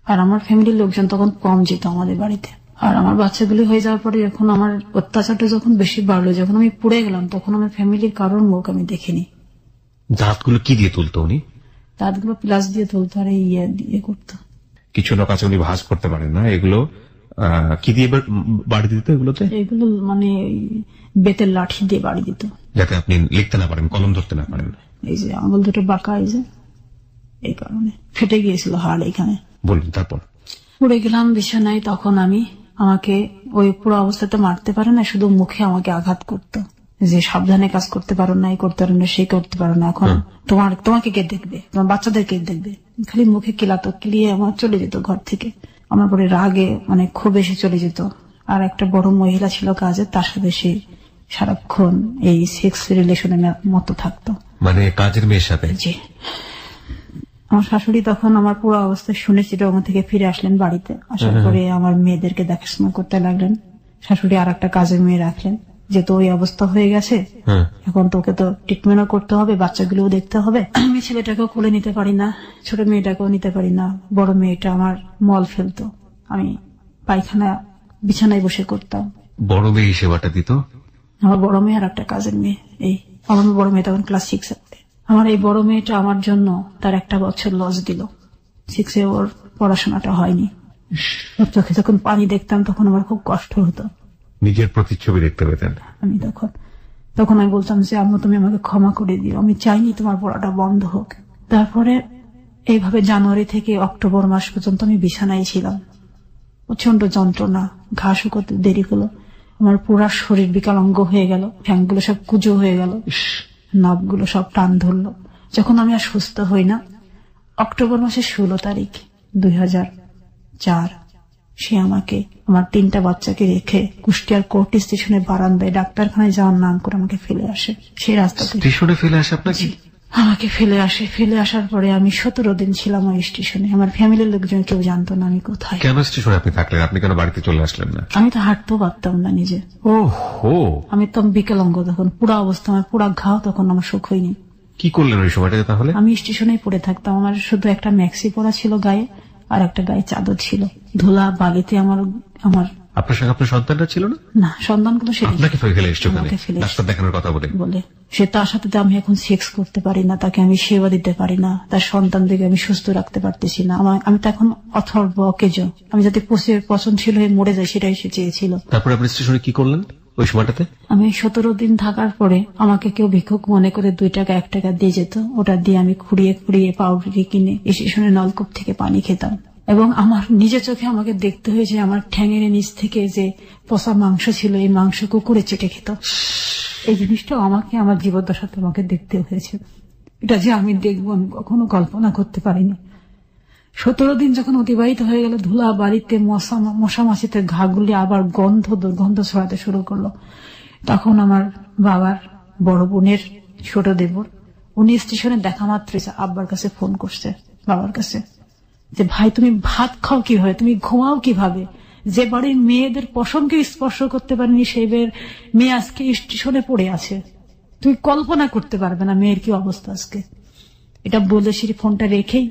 আর আমার ফ্যামিলির লোকজন তখন কম যেত আমাদের বাড়িতে। আর আমার বাচ্চাগুলি হয়ে যাওয়ার পরে যখন আমার অত্যাচারটা যখন বেশি বাড়লো, যখন আমি পুড়ে গেলাম, তখন আমার ফ্যামিলির কারোর মুখ আমি দেখিনি। দাঁতগুলো কি দিয়ে তুলতো উনি? দাঁতগুলো প্লাস দিয়ে তুলতো আর ইয়ে দিয়ে করতো। কিছু লোক আছে উনি ভাঁজ করতে পারেন না, এগুলো কি দিয়ে বাড়ি দিত? এগুলোতে এগুলো মানে বেতের লাঠি দিয়ে বাড়ি দিত, যাতে আপনি লিখতে না পারেন, কলম ধরতে না পারেন। এই যে আঙুল দুটো বাঁকা, এই যে এই কারণে ফেটে গিয়েছিল হাড় এখানে। বলুন তারপর। পড়ে গেলাম বিছানায়। তখন আমাকে ওই পুরো অবস্থাতে মারতে পারে না, শুধু মুখে আমাকে আঘাত করতো যে সাবধানে কাজ করতে পারো না, এই করতে পারো না, সেই করতে পারো না, এখন তোমাকে কে দেখবে, তোমার বাচ্চাদের কে দেখবে, খালি মুখে কিলাতো। কিলিয়ে আমার চলে যেত ঘর থেকে। আমার পরে রাগে মানে খুব বেশি চলে যেত। আর একটা বড় মহিলা ছিল কাজে, তার সাথে সে সারাক্ষণ এই সেক্স রিলেশনের মতো থাকতো। মানে কাজের মেয়ের সাথে? জি। আমার শাশুড়ি তখন আমার পুরো অবস্থা শুনে চিটাগাং থেকে ফিরে আসলেন বাড়িতে। আসার পরে আমার মেয়েদেরকে দেখাশোনা করতে লাগলেন। শাশুড়ি আর একটা কাজের মেয়ে রাখলেন, যেহেতু ওই অবস্থা হয়ে গেছে, এখন তোকে তো ট্রিটমেন্টও করতে হবে, বাচ্চাগুলোও দেখতে হবে। আমি ছেলেটাকেও কোলে নিতে পারি না, ছোট মেয়েটাকেও নিতে পারি না। বড় মেয়েটা আমার মল ফেলতো, আমি পায়খানা বিছানায় বসে করতাম। বড় মেয়ে সেবাটা দিত? আমার বড় মেয়ে আর একটা কাজের মেয়ে। এই আমার বড় মেয়ে তখন ক্লাস 6-এ। আমার এই বড় মেয়েটা আমার জন্য তার 1 বছর লস দিল। 6-এ ওর পড়াশোনাটা হয়নি। ওর চোখে যখন পানি দেখতাম তখন আমার খুব কষ্ট হতো। নিজের প্রতিচ্ছবি দেখতে পেতেন? আমি তখন আমি বলতাম যে আম্মু তুমি আমাকে ক্ষমা করে দিও, আমি চাইনি তোমার পড়াটা বন্ধ হোক। তারপরে এইভাবে জানুয়ারি থেকে অক্টোবর মাস পর্যন্ত আমি বিছানায় ছিলাম। প্রচন্ড যন্ত্রণা, ঘা শুকোতে দেরি হলো, আমার পুরা শরীর বিকলাঙ্গ হয়ে গেল, ঠ্যাংগুলো সব কুজো হয়ে গেল, নখগুলো সব টান ধরলো। যখন আমি আর সুস্থ হই না, অক্টোবর মাসের 16 তারিখ 2004, সে আমাকে আমার 3টা বাচ্চাকে রেখে কুষ্টিয়ার কোর্ট স্টেশনের বারান্দায় ডাক্তারখানায় যাওয়ার নাম করে আমাকে ফেলে আসে। সেই রাস্তাতে স্টেশনে ফেলে আসে আপনাকে? আমাকে ফেলে আসে। ফেলে আসার পরে আমি 17 দিন ছিলাম ওই স্টেশনে। আমার ফ্যামিলির লোকজন কেউ জানতো না আমি কোথায়। কেন স্টেশনে আপনি থাকলেন? আপনি কেন বাড়িতে চলে আসলেন না? আমি তো হাঁটতেও পারতাম না নিজে। ওহো, আমি তো বিকলাঙ্গ তখন, পুরা অবস্থা আমার, পুরা ঘাও তখন আমার সুখ হয়নি। কি করলেন ওই সময়টাতে তাহলে? আমি স্টেশনেই পড়ে থাকতাম। আমার শুধু একটা ম্যাক্সি পরা ছিল গায়ে, আর একটা গায়ে চাদর ছিল। ধুলা বালিতে আমার। আপনার সঙ্গে আপনার সন্তানটা ছিল না? না, সন্তানগুলো সে আপনাকে ফেলে এসছে ওখানে ডাক্তার দেখানোর কথা বলে। সে তার সাথে আমি এখন সেক্স করতে পারি না, তাকে আমি সেবা দিতে পারি না, তার সন্তানদেরকে আমি সুস্থ রাখতে পারতেছি না। আমি তো এখন অথর্ব অকেজ, আমি যাতে পচনশীল হয়ে মরে যাই সেটাই সে চেয়েছিল। তারপরে আপনি স্টেশনে কি করলেন ওই সময়টাতে? আমি 17 দিন থাকার পরে আমাকে কেউ ভিক্ষুক মনে করে 2 টাকা 1 টাকা দিয়ে যেত, ওটা দিয়ে আমি খুঁড়িয়ে পাউডারি কিনে স্টেশনের নলকূপ থেকে পানি খেতাম। এবং আমার নিজের চোখে আমাকে দেখতে হয়েছে আমার ঠ্যাঙের নিচ থেকে যে পচা মাংস ছিল, এই মাংস কুকুরে চেটে খেত। এই জিনিসটাও আমাকে আমার জীবদ্দশাতে আমাকে দেখতে হয়েছে। এটা যে আমি দেখবো আমি কখনো কল্পনা করতে পারিনি। 17 দিন যখন অতিবাহিত হয়ে গেল, ধুলা বাড়িতে, মশা মাছিতে ঘাগুলি আবার দুর্গন্ধ ছড়াতে শুরু করলো। তখন আমার বাবার বড় বোনের ছোট দেবর, উনি স্টেশনে দেখা মাত্রই আব্বার কাছে ফোন করছে, বাবার কাছে, যে ভাই তুমি ভাত খাও কিভাবে, তুমি ঘুমাও কিভাবে, যে বাড়ির মেয়েদের পশমকে স্পর্শ করতে পারেনি সেই মেয়ে আজকে স্টেশনে পড়ে আছে, তুমি কল্পনা করতে পারবে না মেয়ের কি অবস্থা আজকে। এটা বলে সে ফোনটা রেখেই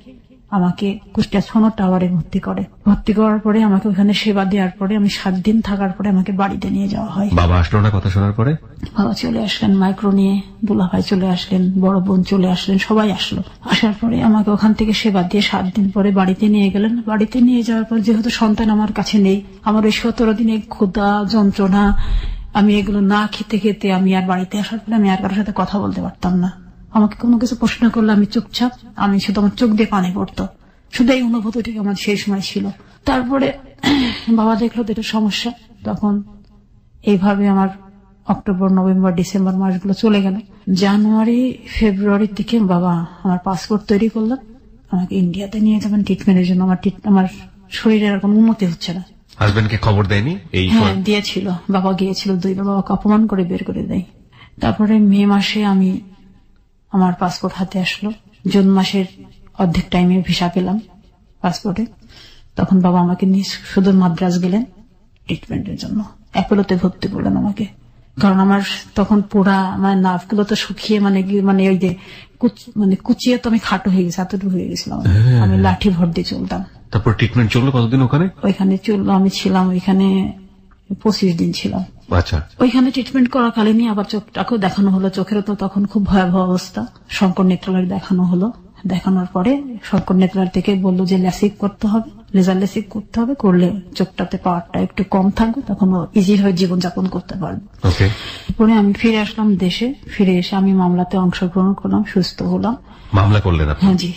আমাকে কুষ্টিয়া সোনো টাওয়ারে ভর্তি করার পরে আমাকে ওখানে সেবা দেওয়ার পরে আমি 7 দিন থাকার পরে আমাকে বাড়িতে নিয়ে যাওয়া হয়। বাবা আসলো না কথা শোনার পরে? বাবা চলে আসলেন মাইক্রো নিয়ে, দুলা ভাই চলে আসলেন, বড় বোন চলে আসলেন, সবাই আসলো। আসার পরে আমাকে ওখান থেকে সেবা দিয়ে 7 দিন পরে বাড়িতে নিয়ে গেলেন। বাড়িতে নিয়ে যাওয়ার পর যেহেতু সন্তান আমার কাছে নেই, আমার ওই 17 দিনে ক্ষুধা যন্ত্রণা, আমি এগুলো না খেতে খেতে আমি আর বাড়িতে আসার পরে আমি আর কারোর সাথে কথা বলতে পারতাম না। আমাকে কোনো কিছু প্রশ্ন করলে আমি চুপচাপ, আমি শুধু আমার চোখ দিয়ে পানি পড়তো। শুধু এই অনুভূতিটি আমার সেই সময় ছিল। তারপরে বাবা দেখলো তো এটা সমস্যা, তখন এইভাবে আমার অক্টোবর নভেম্বর ডিসেম্বর মাসগুলো চলে গেল। জানুয়ারি ফেব্রুয়ারির দিকে বাবা আমার পাসপোর্ট তৈরি করলেন, আমাকে ইন্ডিয়াতে নিয়ে যাবেন ট্রিটমেন্টের জন্য। আমার শরীরের আর কোনো উন্নতি হচ্ছে না। হাজবেন্ডকে খবর দেয়নি? হ্যাঁ দিয়েছিল, বাবা গিয়েছিল 2 বার, বাবাকে অপমান করে বের করে দেয়। তারপরে মে মাসে আমার পাসপোর্ট হাতে আসলো, জুন মাসের অর্ধেক টাইমে ভিসা পেলাম পাসপোর্টে। তখন বাবা আমাকে নিয়ে সুদূর মাদ্রাজ গেলেন ট্রিটমেন্টের জন্য, অ্যাপোলোতে ভর্তি করলেন আমাকে। কারণ আমার তখন পোড়া নার্ভগুলো তো শুকিয়ে ওই যে কুচিয়ে তো আমি খাটো হয়ে গেছি, এতটুকু হয়ে গেছিলাম, আমি লাঠি ভর দিয়ে চলতাম। তারপর ট্রিটমেন্ট চললো কতদিন ওখানে? ওইখানে চললো, আমি ছিলাম ওইখানে 25 দিন ছিলাম। আচ্ছা, ওইখানে ট্রিটমেন্ট করাকালীনই আবার চোখটাকেও দেখানো হলো। চোখেরও তো তখন খুব ভয়াবহ অবস্থা, শঙ্কর নেত্রালয় দেখানো হলো। দেখানোর পরে শঙ্কর নেত্রালয় থেকে বললো যে লেসিক করতে হবে, লেজার লেসিক করতে হবে, করলে চোখটাতে পাওয়ারটা একটু কম থাকবে, তখন ইজি হয়ে জীবনযাপন করতে পারবে। পরে আমি ফিরে আসলাম দেশে। ফিরে এসে আমি মামলাতে অংশগ্রহণ করলাম, সুস্থ হলাম। মামলা করলেন? হ্যাঁ জি,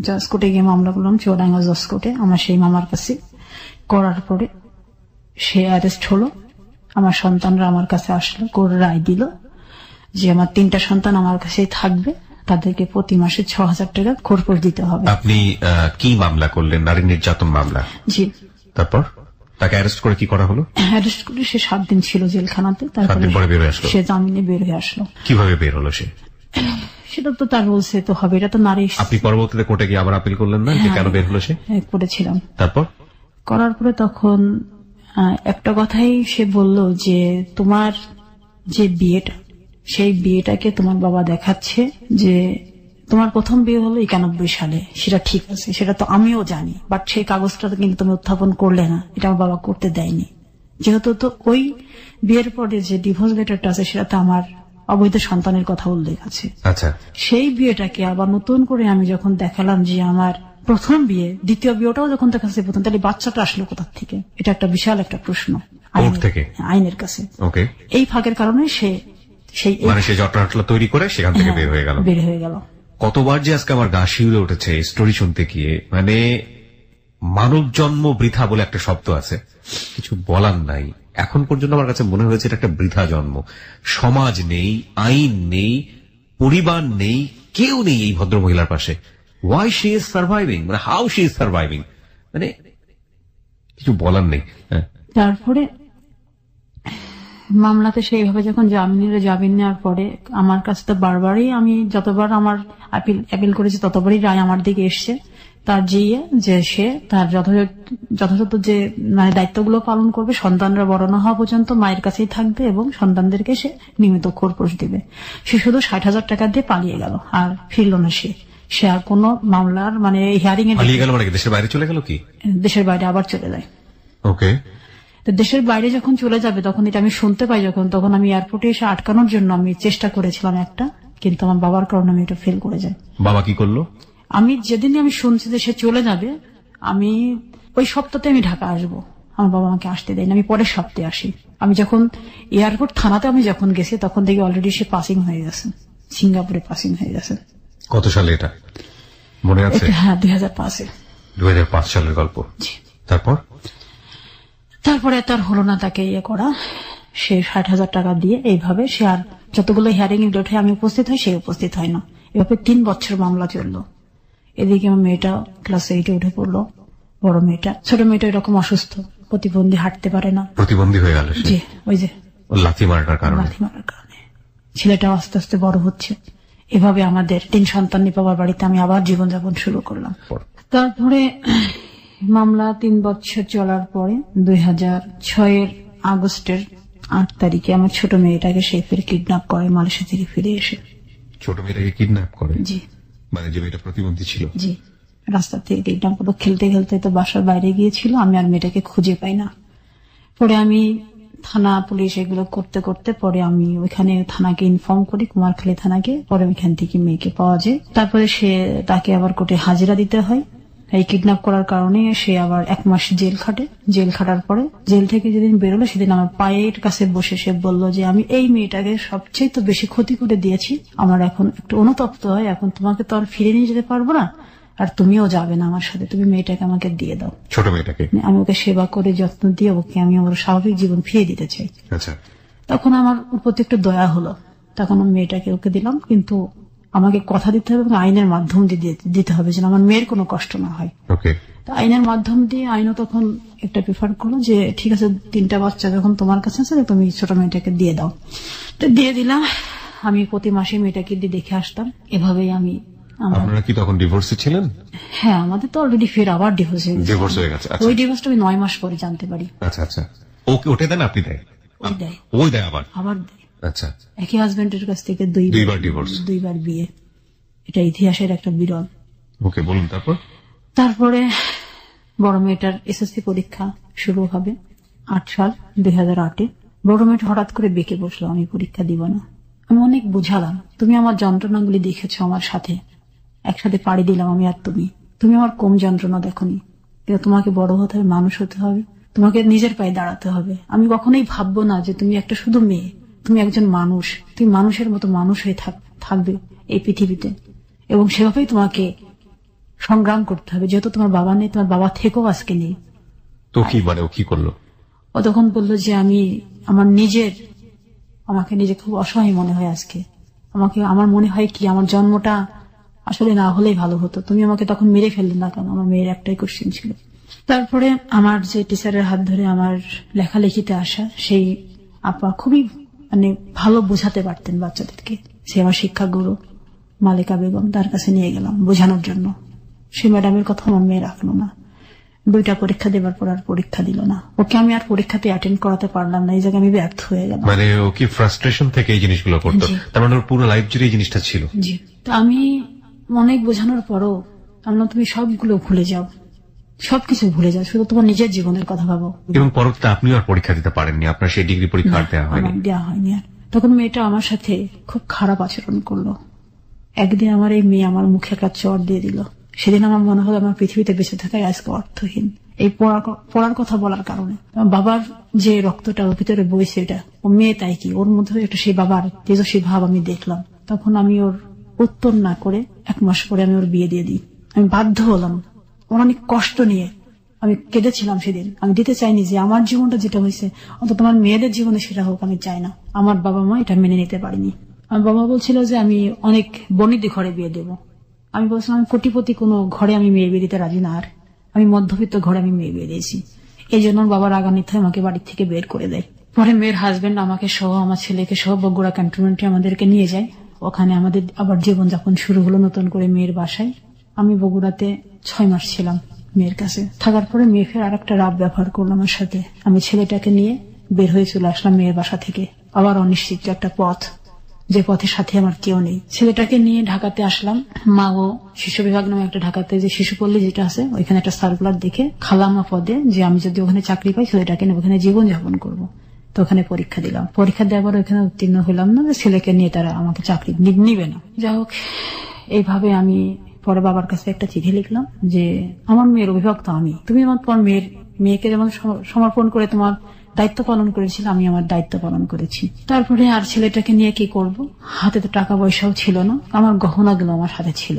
জজ কোর্টে গিয়ে মামলা করলাম, চুয়াডাঙ্গা জজ কোর্টে, আমার সেই মামার কাছে। করার পরে সে অ্যারেস্ট হলো, আমার সন্তানরা আমার কাছে আসলো, কোর্ট রায় দিল যে আমার 3টা সন্তান আমার কাছেই থাকবে, তাদেরকে প্রতি মাসে 6,000 টাকা খরচ দিতে হবে। আপনি কি মামলা করলেন? নারী নির্যাতন মামলা? জি। তারপর তাকে অ্যারেস্ট করে কি করা হলো? অ্যারেস্ট করে সে 7 দিন ছিল জেলখানাতে, তারপরে বের হয়ে আসলো। সে জামিনে বের হয়ে আসলো। কিভাবে বের হলো সে? সেটা তো তার বলছে তো হবে, এটা তো নারী। আপনি পরবর্তীতে কোর্টে গিয়ে আবার আপিল করলেন না যে কেন বের হলো সে? হ্যাঁ করেছিলাম। তারপর করার পরে তখন একটা কথাই সে বলল যে তোমার যে বিয়েটা, সেই বিয়েটাকে তোমার বাবা দেখাচ্ছে যে তোমার প্রথম বিয়ে হলো 91 সালে, সেটা ঠিক আছে, সেটা তো আমিও জানি, বাট সেই কাগজটা কিন্তু তুমি উত্থাপন করলে না, এটা আমার বাবা করতে দেয়নি। যেহেতু তো ওই বিয়ের পরে যে ডিভোর্স লেটারটা আছে সেটাতে আমার অবৈধ সন্তানের কথা উল্লেখ আছে। আচ্ছা, সেই বিয়েটাকে আবার নতুন করে আমি যখন দেখালাম যে আমার প্রথম বিয়ে, দ্বিতীয় বিয়েটাও যখন দেখাচ্ছে প্রথম, তাহলে বাচ্চাটা আসলো কোথা থেকে? এটা একটা বিশাল একটা প্রশ্ন আইনের কাছে। এই ফাঁকের কারণে সে জটলা তৈরি করে সেখান থেকে বের হয়ে গেল। কতবার যে আজকে আমার গা শিউরে উঠেছে স্টোরি শুনতে গিয়ে। মানব জন্ম বৃথা বলে একটা শব্দ আছে, কিছু বলার নাই। এখন পর্যন্ত আমার কাছে মনে হয়েছে এটা একটা বৃথা জন্ম। সমাজ নেই, আইন নেই, পরিবার নেই, কেউ নেই এই ভদ্র মহিলার পাশে। Why she is surviving, how she is surviving, কিছু বলার নেই। তারপরে মামলাতে সেইভাবে যখন জামিন নেওয়ার পরে আমার কাছে তো বারবারই, আমি যতবার আমার আপিল করেছি ততবারই রায় আমার দিকে এসছে। তার যে সে তার যথাযথ যে দায়িত্বগুলো পালন করবে, সন্তানরা বড় না হওয়া পর্যন্ত মায়ের কাছেই থাকবে এবং সন্তানদেরকে সে নিয়মিত খোরপোশ দিবে। সে শুধু 60,000 টাকা দিয়ে পালিয়ে গেল, আর ফিরল না। সে আর কোন মামলার হিয়ারিং এ পালিয়ে গেল, দেশের বাইরে চলে গেল। কি দেশের বাইরে আবার চলে যায়? ওকে। তো দেশের বাইরে যখন চলে যাবে তখন এটা আমি শুনতে পাই, তখন আমি এয়ারপোর্টে এসে আটকানোর জন্য আমি চেষ্টা করেছিলাম একটা, কিন্তু আমার বাবার কারণে আমি এটা ফেল করে যাই। বাবা কি করলো? আমি যেদিনই আমি শুনছি যে সে চলে যাবে, আমি ওই সপ্তাহে আমি ঢাকা আসবো, আমার বাবা আমাকে আসতে দেয় না, আমি পরের সপ্তাহে আসি। আমি যখন এয়ারপোর্ট থানাতে আমি যখন গেছি তখন দেখি অলরেডি সে পাসিং হয়ে গেছে, সিঙ্গাপুরে পাসিং হয়ে গেছে। কত সালে এটা মনে আছে? হ্যাঁ 2005-এ। 2005 সালের গল্প। তারপরে তার হলো না তাকে করা, সে 60,000 টাকা দিয়ে এইভাবে সে আর যতগুলো হিয়ারিং এ ডেটে আমি উপস্থিত হই, সে উপস্থিত হয় না। এভাবে 3 বছর মামলা চললো। এদিকে আমার মেয়েটা ক্লাস 8-এ উঠে পড়লো, বড় মেয়েটা। ছোট মেয়েটা এরকম অসুস্থ, প্রতিবন্ধী, হাঁটতে পারে না, প্রতিবন্ধী হয়ে গেল। জি, ওই যে লাথি মারার কারণে। ছেলেটা আস্তে আস্তে বড় হচ্ছে। এভাবে আমাদের 3 সন্তান নিয়ে বাবার বাড়িতে আমি আবার জীবনযাপন শুরু করলাম। তারপরে মামলা 3 বছর চলার পরে 2006-এর আগস্টের 8 তারিখে আমার ছোট মেয়েটাকে সে ফের কিডন্যাপ করে মালয়েশিয়া থেকে ফিরে এসে। ছোট মেয়েটাকে কিডন্যাপ করে? জি। যে মেয়েটা প্রতিবন্ধী ছিল? জি। রাস্তা থেকে কিডন্যাপ করলো। খেলতে খেলতে তো বাসার বাইরে গিয়েছিল, আমি আর মেয়েটাকে খুঁজে পাই না। পরে আমি থানা পুলিশ এগুলো করতে করতে পরে আমি ওইখানে থানাকে ইনফর্ম করি, কুমারখালী থানাকে। পরে ওইখান থেকে মেয়েকে পাওয়া যায়। তারপরে তাকে আবার কোর্টে হাজিরা দিতে হয়। এই কিডন্যাপ করার কারণে সে আবার 1 মাস জেল খাটে। জেল খাটার পরে জেল থেকে যেদিন বেরোলো সেদিন আমার পায়ের কাছে বসে সে বলল যে আমি এই মেয়েটাকে সবচেয়ে তো বেশি ক্ষতি করে দিয়েছি, আমার এখন একটু অনুতপ্ত হয়, এখন তোমাকে তো আর ফিরে নিয়ে যেতে পারবো না, আর তুমিও যাবে না আমার সাথে, তুমি মেয়েটাকে আমাকে দিয়ে দাও। ছোট মেয়েটাকে আমি ওকে সেবা করে যত্ন দিয়ে ওকে আমি আমার স্বাভাবিক জীবন ফিরিয়ে দিতে চাই। আচ্ছা, তখন আমার উপর একটু দয়া হলো, তখন আমি মেয়েটাকে ওকে দিলাম। কিন্তু আমাকে কথা দিতে হবে এবং আইনের মাধ্যম দিয়ে দিতে হবে যেন আমার মেয়ের কোনো কষ্ট না হয়। ওকে। তো আইনের মাধ্যম দিয়ে আইনও তখন একটা প্রেফার করলো যে ঠিক আছে, 3টা বাচ্চা যখন তোমার কাছে আছে তুমি ছোট মেয়েটাকে দিয়ে দাও। তো দিয়ে দিলাম। আমি প্রতি মাসে মেয়েটাকে দিয়ে দেখে আসতাম। এভাবেই আমি। আপনারা কি তখন ডিভোর্সে ছিলেন? হ্যাঁ, আমাদের তো অলরেডি ফের আবার ডিভোর্স হয়ে গেছে। ওই ডিভোর্সটা আমি 9 মাস পরে জানতে পারি। আচ্ছা আচ্ছা, ওকে ওঠে দেন আপনি? দেয়, ওই দেয় আবার দেয়। আচ্ছা, একই হাজবেন্ডের কাছ থেকে দুইবার ডিভোর্স, 2বার বিয়ে। এটা ইতিহাসের একটা বিরল। ওকে, বলুন। তারপরে বড় মেয়েটার এসএসসি পরীক্ষা শুরু হবে 8 সাল 2008-এ। বড় মেয়েটা হঠাৎ করে বেঁকে বসলো, আমি পরীক্ষা দিব না। আমি অনেক বুঝালাম, তুমি আমার যন্ত্রণাগুলি দেখেছো আমার সাথে, একসাথে পাড়ি দিলাম আমি আর তুমি আমার কম যন্ত্রণা দেখোনি। কিন্তু তোমাকে বড় হতে হবে, মানুষ হতে হবে, তোমাকে নিজের পায়ে দাঁড়াতে হবে। আমি কখনোই ভাববো না যে তুমি একটা শুধু মেয়ে, তুমি একজন মানুষ, তুমি মানুষের মতো মানুষ হয়ে থাকবে এই পৃথিবীতে, এবং সেভাবেই তোমাকে সংগ্রাম করতে হবে। যেহেতু তোমার বাবা নেই, তোমার বাবা থেকেও আজকে নেই। তো কি মানে ও কি করলো? ও তখন বললো যে আমাকে নিজে খুব অসহায় মনে হয় আজকে। আমার মনে হয় কি আমার জন্মটা আসলে না হলেই ভালো হতো, তুমি আমাকে তখন মেরে ফেললে না কেন? আমার মেয়ের একটাই কোশ্চেন ছিল। তারপরে আমার যে টিচারের হাত ধরে আমার লেখালেখিতে আসা সেই আপা খুবই ভালো বোঝাতে পারতেন বাচ্চাদেরকে। সে আমার শিক্ষাগুরু মালিকা বেগম, তার কাছে নিয়ে গেলাম বোঝানোর জন্য। সে ম্যাডামের কথা আমার মেয়ে রাখলো না। 2টা পরীক্ষা দেবার পর আর পরীক্ষা দিল না। ওকে আমি আর পরীক্ষাতে অ্যাটেন্ড করাতে পারলাম না, এই জায়গায় আমি ব্যর্থ হয়ে গেলাম। মানে ও কি ফ্রাস্ট্রেশন থেকে এই জিনিসগুলো করতো? তার মানে ওর পুরো লাইফ জুড়ে এই জিনিসটা ছিল। জি। তো আমি অনেক বোঝানোর পরও আমি তুমি সবগুলো ভুলে যাও, সবকিছু ভুলে যাও, শুধু তোমার নিজের জীবনের কথা ভাবো। এবং পরবর্তীতে আপনিও আর পরীক্ষা দিতে পারেননি, আপনার সেই ডিগ্রি পরীক্ষা আর দেওয়া হয়নি। আর তখন মেয়েটা আমার সাথে খুব খারাপ আচরণ করলো। একদিন আমার এই মেয়ে আমার মুখে একটা চড় দিয়ে দিল। সেদিন আমার মনে হলো আমার পৃথিবীতে বেঁচে থাকাই আজকে অর্থহীন, এই পড়ার কথা বলার কারণে। বাবার যে রক্তটা ওর ভিতরে বইছে, এটা ও মেয়ে তাই কি, ওর মধ্যে একটা সেই বাবার তেজস্বী ভাব আমি দেখলাম। তখন আমি ওর উত্তর না করে 1 মাস পরে আমি ওর বিয়ে দিয়ে দিই। আমি বাধ্য হলাম, ওর অনেক কষ্ট নিয়ে আমি কেঁদেছিলাম সেদিন। আমি দিতে চাইনি যে আমার জীবনটা যেটা হয়েছে অন্তত তোমার মেয়েদের জীবনে সেটা হোক, আমি চাই না। আমার বাবা মা এটা মেনে নিতে পারিনি। আমার বাবা বলছিল যে আমি অনেক বর্ণিত ঘরে বিয়ে দেব। আমি বলছিলাম আমি কোটিপতি কোনো ঘরে আমি মেয়ে বিয়ে দিতে রাজি না, আর আমি মধ্যবিত্ত ঘরে আমি মেয়ে বিয়ে দিয়েছি। এই জন্য বাবা রাগান্বিত হয়ে আমাকে বাড়ি থেকে বের করে দেয়। পরে মেয়ের হাজবেন্ড আমাকে সহ আমার ছেলেকে সহ বগুড়া ক্যান্টনমেন্টে আমাদেরকে নিয়ে যায়। ওখানে আমাদের আবার জীবনযাপন শুরু হলো নতুন করে মেয়ের বাসায়। আমি বগুড়াতে 6 মাস ছিলাম মেয়ের কাছে থাকার পরে মেয়ে ফের আর একটা রাব ব্যবহার করলো আমার সাথে। আমি ছেলেটাকে নিয়ে বের হয়ে চলে আসলাম মেয়ের বাসা থেকে। আবার অনিশ্চিত একটা পথ, যে পথের সাথে আমার কেউ নেই। ছেলেটাকে নিয়ে ঢাকাতে আসলাম। মা ও শিশু বিভাগ নামে একটা ঢাকাতে যে শিশু পল্লী যেটা আছে, ওইখানে একটা সার্কুলার দেখে খালামা পদে যে আমি যদি ওখানে চাকরি পাই ছেলেটাকে নিয়ে ওখানে জীবনযাপন করবো। তো ওখানে পরীক্ষা দিলাম। পরীক্ষা দেওয়ার পর ওখানে উত্তীর্ণ হলাম না, যে ছেলেকে নিয়ে তারা আমাকে চাকরি নিবে না। যাই হোক, এইভাবে আমি পরে বাবার কাছে একটা চিঠি লিখলাম যে আমার মেয়ের অভিভাবক আমি, তুমি তোমার মেয়েকে যেমন সমর্পণ করে তোমার দায়িত্ব পালন করেছিল, আমি আমার দায়িত্ব পালন করেছি। তারপরে আর ছেলেটাকে নিয়ে কি করব, হাতে তো টাকা পয়সাও ছিল না। আমার গহনাগুলো আমার সাথে ছিল,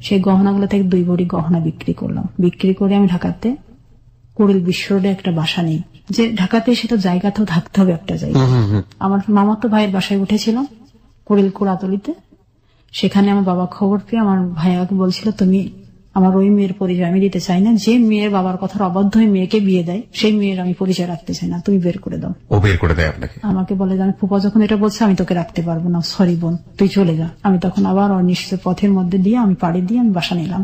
সেই গহনাগুলো থেকে 2 ভরি গহনা বিক্রি করলাম। বিক্রি করে আমি ঢাকাতে কুড়িল বিশ্ব রোডে একটা বাসা নেই। যে ঢাকাতে সেটা জায়গাতেও থাকতে হবে একটা জায়গা। আমার মামাতো ভাইয়ের বাসায় উঠেছিলাম কুড়িল কোড়াতলিতে। সেখানে আমার বাবা খবর পেয়ে আমার ভাইয়াকে বলছিল, তুমি আমার ওই মেয়ের পরিচয় আমি দিতে চাই না, যে মেয়ের বাবার কথার অবাধ্য হয়ে মেয়েকে বিয়ে দেয় সেই মেয়ের আমি পরিচয় রাখতে চাই না, তুমি বের করে দাও। ও বের করে দেয় আপনাকে? আমাকে বলে যে আমি ফুপা যখন এটা বলছে আমি তোকে রাখতে পারবো না, সরি বোন তুই চলে যা। আমি তখন আবার অনিশ্চিত পথের মধ্যে দিয়ে আমি পাড়ি দিয়ে আমি বাসা নিলাম।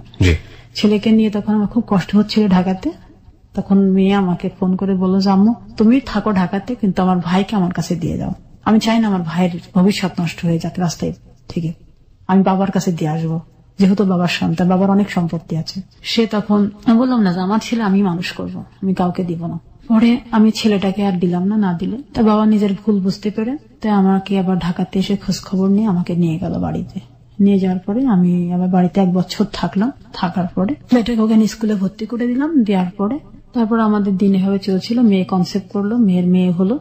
ছেলেকে নিয়ে তখন আমার খুব কষ্ট হচ্ছিল ঢাকাতে। তখন মেয়ে আমাকে ফোন করে বললো যে আম্মু তুমি থাকো ঢাকাতে, কিন্তু আমার ভাইকে আমার কাছে দিয়ে দাও। আমি চাই না আমার ভাইয়ের ভবিষ্যৎ নষ্ট হয়ে যাক রাস্তায় থেকে, আমি বাবার কাছে দিয়ে আসবো। যেহেতু বাবার সন্তান, বাবার অনেক সম্পত্তি আছে। সে তখন আমি বললাম না যে আমার ছেলে আমি মানুষ করব, আমি কাউকে দিব না। পরে আমি ছেলেটাকে আর দিলাম না, না দিলে তা বাবা নিজের ভুল বুঝতে পেরে তাই আমাকে আবার ঢাকাতে এসে খোঁজ খবর নিয়ে আমাকে নিয়ে গেল বাড়িতে। নিয়ে যাওয়ার পরে আমি আবার বাড়িতে 1 বছর থাকলাম। থাকার পরে মেয়েটাকে ওখানে স্কুলে ভর্তি করে দিলাম। দেওয়ার পরে তারপর আমাদের দিন এভাবে চলছিল। মেয়ে কনসেপ্ট করলো, মেয়ের মেয়ে হলো।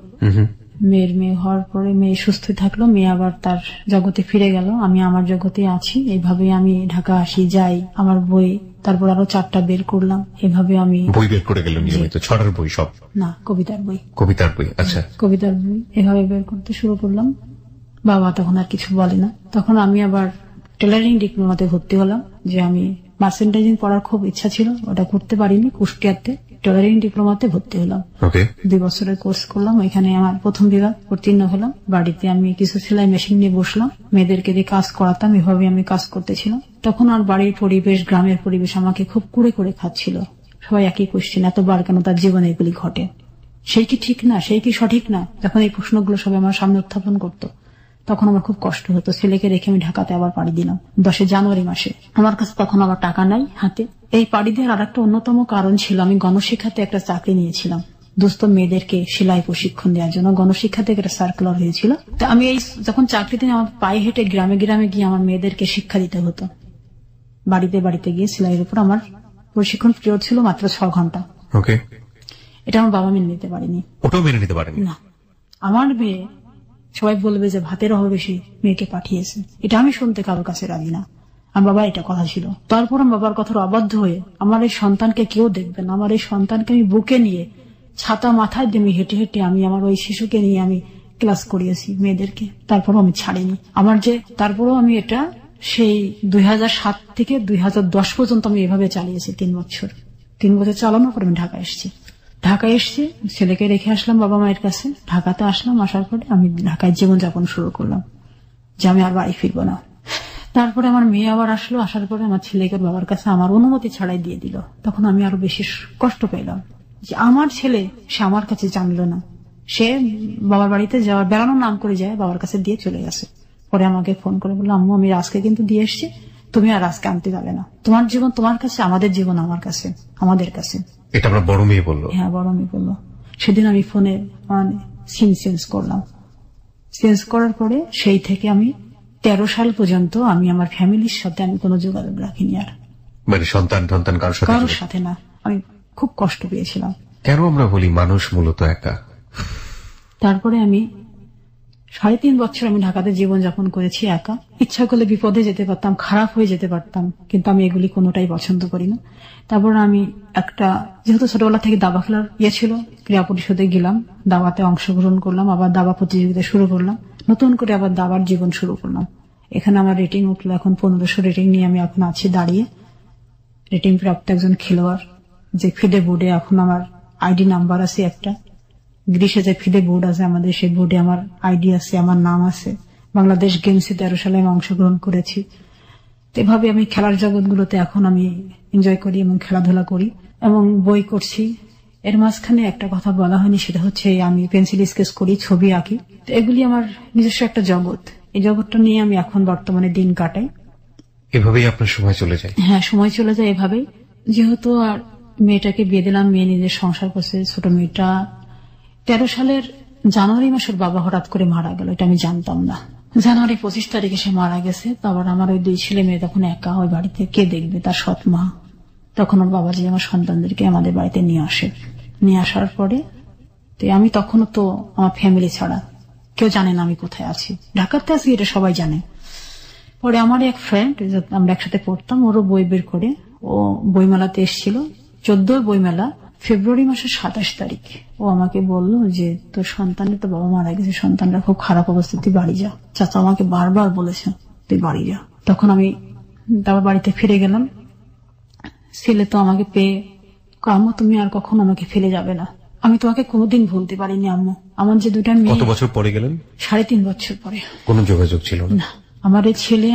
মেয়ের মেয়ে হওয়ার পরে মেয়ে সুস্থ থাকলো, মেয়ে আবার তার জগতে ফিরে গেল, আমি আমার জগতে আছি। এইভাবে আমি ঢাকা আসি, যাই, আমার বই তারপর আরো 4টা বের করলাম। এভাবে আমি বই বের করে গেলাম নিয়মিত, ছড়ার বই সব না, কবিতার বই। কবিতার বই, আচ্ছা, কবিতার বই এভাবে বের করতে শুরু করলাম। বাবা তখন আর কিছু বলে না। তখন আমি আবার টেলারিং ডিপ্লোমাতে ভর্তি হলাম, যে আমি মার্চেন্টাইজিং পড়ার খুব ইচ্ছা ছিল, ওটা করতে পারিনি। কুষ্টিয়াতে টেলারিং ডিপ্লোমাতে ভর্তি হলাম। 2 বছরের কোর্স করলাম, এখানে আমার প্রথম বিভাগ উত্তীর্ণ হলাম। বাড়িতে আমি কিছু সেলাই মেশিন নিয়ে বসলাম, মেয়েদেরকে দিয়ে কাজ করাতাম, এভাবে আমি কাজ করতেছিলাম। তখন আর বাড়ির পরিবেশ, গ্রামের পরিবেশ আমাকে খুব কুড়ে করে খাচ্ছিল। সবাই একই কোশ্চেন, এতবার কেন তার জীবনে এগুলি ঘটে, সেই কি ঠিক না, সেই কি সঠিক না? যখন এই প্রশ্নগুলো সবাই আমার সামনে উত্থাপন করতো তখন আমার খুব কষ্ট হতো। ছেলেকে রেখে আমি ঢাকাতে আবার পাড়ি দিলাম 10 জানুয়ারি মাসে। আমার কাছে তখন আবার টাকা নাই হাতে। এই পাড়ি দেওয়ার আর একটা অন্যতম কারণ ছিল, আমি গণশিক্ষাতে একটা চাকরি নিয়েছিলাম দুস্থ মেয়েদেরকে সেলাই প্রশিক্ষণ দেওয়ার জন্য। গণশিক্ষা থেকে একটা সার্কুলার হয়েছিল। তো আমি এই যখন চাকরিতে আমার পায়ে হেঁটে গ্রামে গ্রামে গিয়ে আমার মেয়েদেরকে শিক্ষা দিতে হতো। বাড়িতে বাড়িতে গিয়ে সেলাইয়ের উপর আমার প্রশিক্ষণ পিরিয়ড ছিল মাত্র 6 ঘন্টা। এটা আমার বাবা মেনে নিতে পারেনি। ওটাও মেনে নিতে পারেনি না। আমার মেয়ে, সবাই বলবে যে ভাতের অভাবে বেশি মেয়েকে পাঠিয়েছে, এটা আমি শুনতে কারোর কাছে রাজি না। আমার বাবার এটা কথা ছিল। তারপর আমার বাবার কথার অবাধ্য হয়ে আমার এই সন্তানকে কেউ দেখবে না, আমার এই সন্তানকে আমি বুকে নিয়ে ছাতা মাথায় দিয়ে আমি হেঁটে হেঁটে আমি আমার ওই শিশুকে নিয়ে আমি ক্লাস করিয়েছি মেয়েদেরকে। তারপরও আমি ছাড়িনি আমার যে, তারপরও আমি এটা সেই 2007 থেকে 2010 পর্যন্ত আমি এভাবে চালিয়েছি। 3 বছর চালানোর পর আমি ঢাকায় এসছি, ছেলেকে রেখে আসলাম বাবা মায়ের কাছে। ঢাকাতে আসলাম, আসার পরে আমি ঢাকায় জীবনযাপন শুরু করলাম, যে আমি আর বাড়ি ফিরবো না। তারপরে আমার মেয়ে আবার আসলো, আসার পরে আমার ছেলেকে বাবার কাছে আমার অনুমতি ছাড়াই দিয়ে দিল। তখন আমি আরো বেশি কষ্ট পেলাম যে আমার ছেলে, সে আমার কাছে জানলো না, সে বাবার বাড়িতে যাওয়ার বেড়ানোর নাম করে যায়, বাবার কাছে দিয়ে চলে গেছে। পরে আমাকে ফোন করে বললো, আম্মু আমি আজকে কিন্তু দিয়ে এসছি, তুমি আর আজকে আনতে যাবে না, তোমার জীবন তোমার কাছে, আমাদের জীবন আমার কাছে, আমাদের কাছে। এটা আমার বড় মেয়ে বললো? হ্যাঁ, বড় মেয়ে বললো। সেদিন আমি ফোনে সিম চেঞ্জ করলাম। চেঞ্জ করার পরে সেই থেকে আমি 13 সাল পর্যন্ত আমি আমার ফ্যামিলির সাথে আমি কোনো যোগাযোগ রাখিনি আর। মানে সন্তান কারোর সাথে না। আমি খুব কষ্ট পেয়েছিলাম। কেন আমরা বলি মানুষ মূলত একা? তারপরে আমি 3.5 বছর আমি ঢাকাতে জীবনযাপন করেছি একা। ইচ্ছা করলে বিপদে যেতে পারতাম, খারাপ হয়ে যেতে পারতাম, কিন্তু আমি এগুলি কোনোটাই পছন্দ করি না। তারপর আমি যেহেতু ছোটবেলা থেকে দাবা খেলার ছিল, ক্রীড়া পরিষদে গেলাম, দাবাতে অংশগ্রহণ করলাম, আবার দাবা প্রতিযোগিতা শুরু করলাম, নতুন করে আবার দাবার জীবন শুরু করলাম। এখানে আমার রেটিং উঠলো, এখন 1500 রেটিং নিয়ে আমি এখন আছি দাঁড়িয়ে, রেটিং প্রাপ্ত একজন খেলোয়াড়। যে ফিডে বোর্ডে এখন আমার আইডি নাম্বার আছে একটা, গ্রীষে যে ফিডে বোর্ড আছে আমাদের, সেই বোর্ডে আমার আইডি আছে, আমার নাম আছে। বাংলাদেশ গেমসে 13 সালে আমি অংশগ্রহণ করেছি। এভাবে আমি খেলার জগৎগুলোতে এখন আমি এনজয় করি এবং খেলাধুলা করি এবং বই করছি। এর মাঝখানে একটা কথা বলা হয়নি, সেটা হচ্ছে আমি পেন্সিল স্কেচ করি, ছবি আঁকি। এগুলি আমার নিজস্ব একটা জগৎ। এই জগৎটা নিয়ে আমি এখন বর্তমানে দিন কাটাই। এভাবেই আপনার সময় চলে যায়? হ্যাঁ, সময় চলে যায় এভাবেই। যেহেতু আর মেয়েটাকে বিয়ে দিলাম, মেয়ে নিজের সংসার করছে। ছোট মেয়েটা 13 সালের জানুয়ারি মাসের বাবা হঠাৎ করে মারা গেল, এটা আমি জানতাম না। জানুয়ারি 25 তারিখে সে মারা গেছে। তারপর আমার ওই 2 ছেলে মেয়ে তখন একা, ওই বাড়িতে কে দেখবে, তার সৎ মা। তখন ওর বাবাজি আমার সন্তানদেরকে আমাদের বাড়িতে নিয়ে আসে। নিয়ে আসার পরে আমি তখনও তো আমার ফ্যামিলি ছাড়া কেউ জানে না আমি কোথায় আছি, ঢাকাতে আছি, এটা সবাই জানে। পরে আমার এক ফ্রেন্ড, আমরা একসাথে পড়তাম, ওরও বই বের করে ও বইমেলাতে এসেছিল, 14 বইমেলা, ফেব্রুয়ারি মাসের 27 তারিখ। ও আমাকে বলল যে তোর সন্তানের তো বাবা মারা গেছে, সন্তানরা খুব খারাপ অবস্থা, তুই বাড়ি যা। চাচা আমাকে বারবার বলেছে তুই বাড়ি যা। তখন আমি তারপর বাড়িতে ফিরে গেলাম। ছেলে তো আমাকে পেয়ে, আম্মু তুমি আর কখনো আমাকে ফেলে যাবে না, আমি তোমাকে কোনোদিন ভুলতে পারিনি আম্মু। আমার যে 2টা মেয়ে। কত বছর পরে গেলেন? 3.5 বছর পরে। কোনো যোগাযোগ ছিল না? আমার এই ছেলে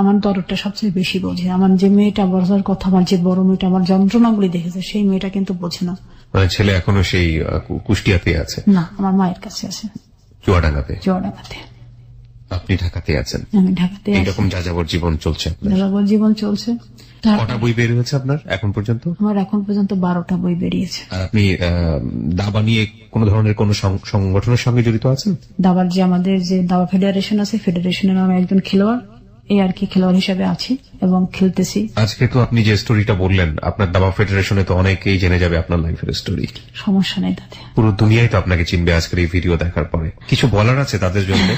আমার দরদটা সবচেয়ে বেশি বোঝে। আমার যে মেয়েটা বোঝার কথা, আমার যে বড় মেয়েটা আমার যন্ত্রণাগুলি দেখেছে, সেই মেয়েটা কিন্তু বোঝে না। মানে ছেলে এখনো সেই কুষ্টিয়াতে আছে? না, আমার মায়ের কাছে আছে, চুয়াডাঙ্গাতে। আপনি ঢাকাতে আছেন, আমি ঢাকাতে আছি। এইরকম যাযাবর জীবন চলছে আপনার। যাযাবর জীবন চলছে। কটা বই বের হয়েছে আপনার এখন পর্যন্ত? আমার এখন পর্যন্ত 12টা বই বেরিয়েছে। আর আপনি দাবা নিয়ে কোন ধরনের কোন সংগঠনের সঙ্গে জড়িত আছেন? দাবার যে আমাদের যে দাবা ফেডারেশন আছে, ফেডারেশনের আমি একজন খেলোয়াড়, এই আর কি খেলোয়াড় হিসেবে আছি এবং খেলতেছি। আজকে তো আপনি যে স্টোরিটা বললেন, আপনার দাবা ফেডারেশনে তো অনেকেই জেনে যাবে আপনার লাইফের স্টোরি। সমস্যা নেই তাতে, পুরো দুনিয়ায় তো আপনাকে চিনবে আজকের এই ভিডিও দেখার পরে। কিছু বলার আছে তাদের জন্য,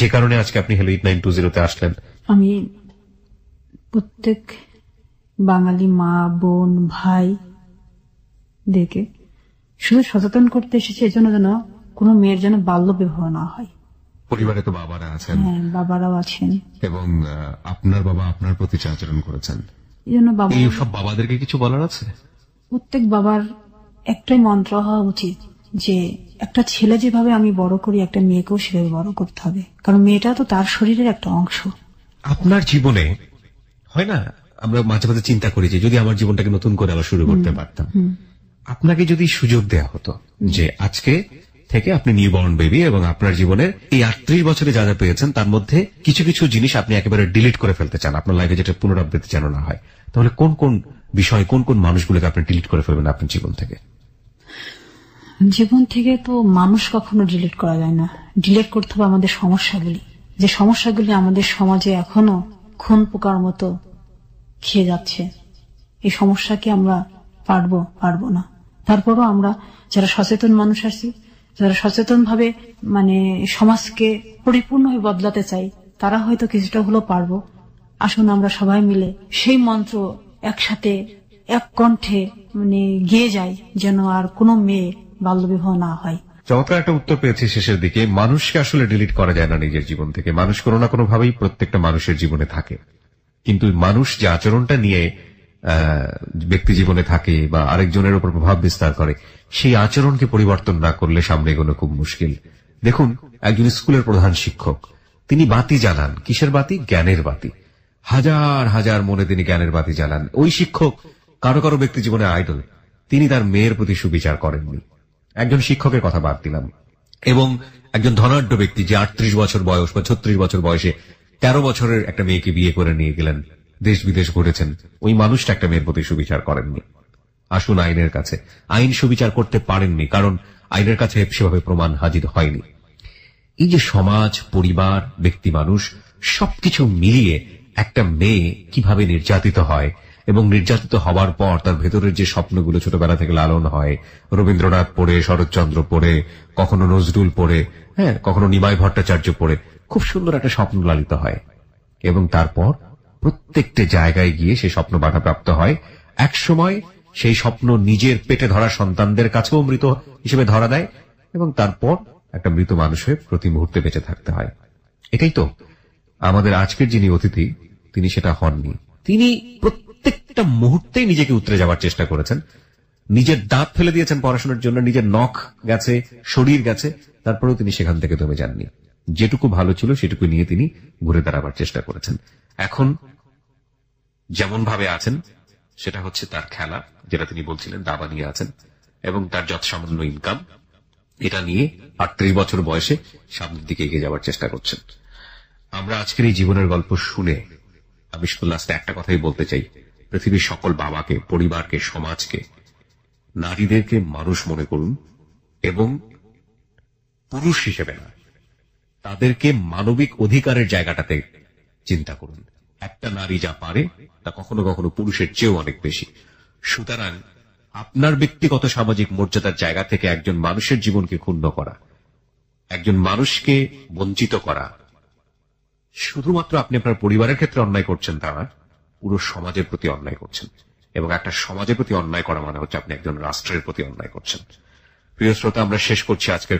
যে কারণে আজকে আপনি হ্যালো 8920 আসলেন? আমি প্রত্যেক বাঙালি মা বোন ভাই দেখে শুধু সচেতন করতে এসেছি, এজন্য যেন কোনো মেয়ের যেন বাল্য বিবাহ না হয়। পরিবারে তো বাবারা আছেন, হ্যাঁ বাবারাও আছেন, এবং আপনার বাবা আপনার প্রতি আচরণ করেছেন, এই জন্য বাবা, এই সব বাবাদেরকে কিছু বলার আছে? প্রত্যেক বাবার একটাই মন্ত্র হওয়া উচিত যে একটা ছেলে যেভাবে আমি বড় করি, একটা মেয়েকেও সেভাবে বড় করতে হবে, কারণ মেয়েটা তো তার শরীরের একটা অংশ। আপনার জীবনে হয় না, আমরা মাঝে মাঝে চিন্তা করি যে যদি আমার জীবনটাকে নতুন করে আবার শুরু করতে পারতাম। আপনাকে যদি সুযোগ দেয়া হতো যে আজকে থেকে আপনি নিউবর্ন বেবি, এবং আপনার জীবনের এই 38 বছরে যা যা পেয়েছেন তার মধ্যে কিছু কিছু জিনিস আপনি একেবারে ডিলিট করে ফেলতে চান, আপনার লাইফে যেটা পুনরাবৃত্তি যেন না হয়, তাহলে কোন কোন বিষয়, কোন কোন মানুষগুলোকে আপনি ডিলিট করে ফেলবেন আপনার জীবন থেকে? জীবন থেকে তো মানুষ কখনো ডিলিট করা যায় না, ডিলিট করতে হবে আমাদের সমস্যাগুলি, যে সমস্যাগুলি আমাদের সমাজে এখনো খুন পোকার মতো খেয়ে যাচ্ছে। এই সমস্যাকে আমরা পারবো না। তারপরও আমরা যারা সচেতন মানুষ আছি, যারা সচেতন ভাবে সমাজকে পরিপূর্ণভাবে বদলাতে চাই, তারা হয়তো কিছুটা হলেও পারবো। আসুন আমরা সবাই মিলে সেই মন্ত্র একসাথে এক কণ্ঠে গেয়ে যাই, যেন আর কোনো মেয়ে বাল্যবিবাহ না হয়। চমৎকার একটা উত্তর পেয়েছি শেষের দিকে। মানুষকে আসলে ডিলিট করা যায় না নিজের জীবন থেকে, মানুষ কোনো না কোনো ভাবেই প্রত্যেকটা মানুষের জীবনে থাকে, কিন্তু মানুষ যে আচরণটা নিয়ে ব্যক্তি জীবনে থাকে বা আরেকজনের উপর প্রভাব বিস্তার করে, সেই আচরণকে পরিবর্তন না করলে সামনে এগোনো খুব মুশকিল। দেখুন, একজন স্কুলের প্রধান শিক্ষক, তিনি বাতি জ্বালান, কিসের বাতি? জ্ঞানের বাতি। হাজার হাজার মনে তিনি জ্ঞানের বাতি জ্বালান। ওই শিক্ষক কারো কারো ব্যক্তি জীবনে আইডল, তিনি তার মেয়ের প্রতি সুবিচার করেননি। একজন শিক্ষকের কথা বাদ দিলাম, এবং একজন ধনাঢ্য ব্যক্তি যে 38 বছর বয়স বা 36 বছর বয়সে 13 বছরের একটা মেয়েকে বিয়ে করে নিয়ে গেলেন, দেশ বিদেশ ঘুরেছেন, ওই মানুষটা একটা মেয়ের প্রতি সুবিচার করেননি। আসুন আইনের কাছে, আইন সুবিচার করতে পারেননি কারণ আইনের কাছে সেভাবে প্রমাণ হাজির হয়নি। এই যে সমাজ, পরিবার, ব্যক্তি মানুষ সবকিছু মিলিয়ে একটা মেয়ে কিভাবে নির্যাতিত হয়, এবং নির্যাতিত হওয়ার পর তার ভেতরের যে স্বপ্নগুলো ছোটবেলা থেকে লালন হয়, রবীন্দ্রনাথ পড়ে, শরৎচন্দ্র পড়ে, কখনো নজরুল পড়ে, কখনো নিমাই ভট্টাচার্য পড়ে, খুব সুন্দর একটা স্বপ্ন লালিত হয়, এবং তারপর প্রত্যেকটা জায়গায় গিয়ে সেই স্বপ্ন বাধাপ্রাপ্ত হয়। একসময় সেই স্বপ্ন নিজের পেটে ধরা সন্তানদের কাছেও মৃত হিসেবে ধরা দেয়, এবং তারপর একটা মৃত মানুষ হয়ে প্রতি মুহূর্তে বেঁচে থাকতে হয়। এটাই তো আমাদের আজকের যিনি অতিথি, তিনি সেটা হননি। তিনি প্রত্যেকটা মুহূর্তেই নিজেকে উতরে যাওয়ার চেষ্টা করেছেন, নিজের দাঁত ফেলে দিয়েছেন পড়াশোনার জন্য, নিজের নখ গেছে, শরীর গেছে, তারপরেও তিনি সেখান থেকে দমে যাননি। যেটুকু ভালো ছিল সেটুকু নিয়ে তিনি ঘুরে দাঁড়াবার চেষ্টা করেছেন। এখন যেমন ভাবে আছেন সেটা হচ্ছে তার খেলা, যেটা তিনি বলছিলেন, দাবা নিয়ে আছেন, এবং তার যৎসামান্য ইনকাম, এটা নিয়ে 38 বছর বয়সে সামনের দিকে এগিয়ে যাওয়ার চেষ্টা করছেন। আমরা আজকের এই জীবনের গল্প শুনে আমি শুধু লাস্টে একটা কথাই বলতে চাই, পৃথিবীর সকল বাবাকে, পরিবারকে, সমাজকে, নারীদেরকে মানুষ মনে করুন, এবং পুরুষ হিসেবে না, তাদেরকে মানবিক অধিকারের জায়গাটাতে চিন্তা করুন। একটা নারী যা পারে তা কখনো কখনো পুরুষের চেয়েও অনেক বেশি। সুতরাং আপনার ব্যক্তিগত সামাজিক মর্যাদার জায়গা থেকে একজন মানুষের জীবনকে ক্ষুণ্ণ করা, একজন মানুষকে বঞ্চিত করা, শুধুমাত্র আপনি আপনার পরিবারের ক্ষেত্রে অন্যায় করছেন তা না, পুরো সমাজের প্রতি অন্যায় করছেন, এবং একটা সমাজের প্রতি অন্যায় করা মানে হচ্ছে আপনি একজন রাষ্ট্রের প্রতি অন্যায় করছেন। প্রিয় শ্রোতা, আমরা শেষ করছি আজকের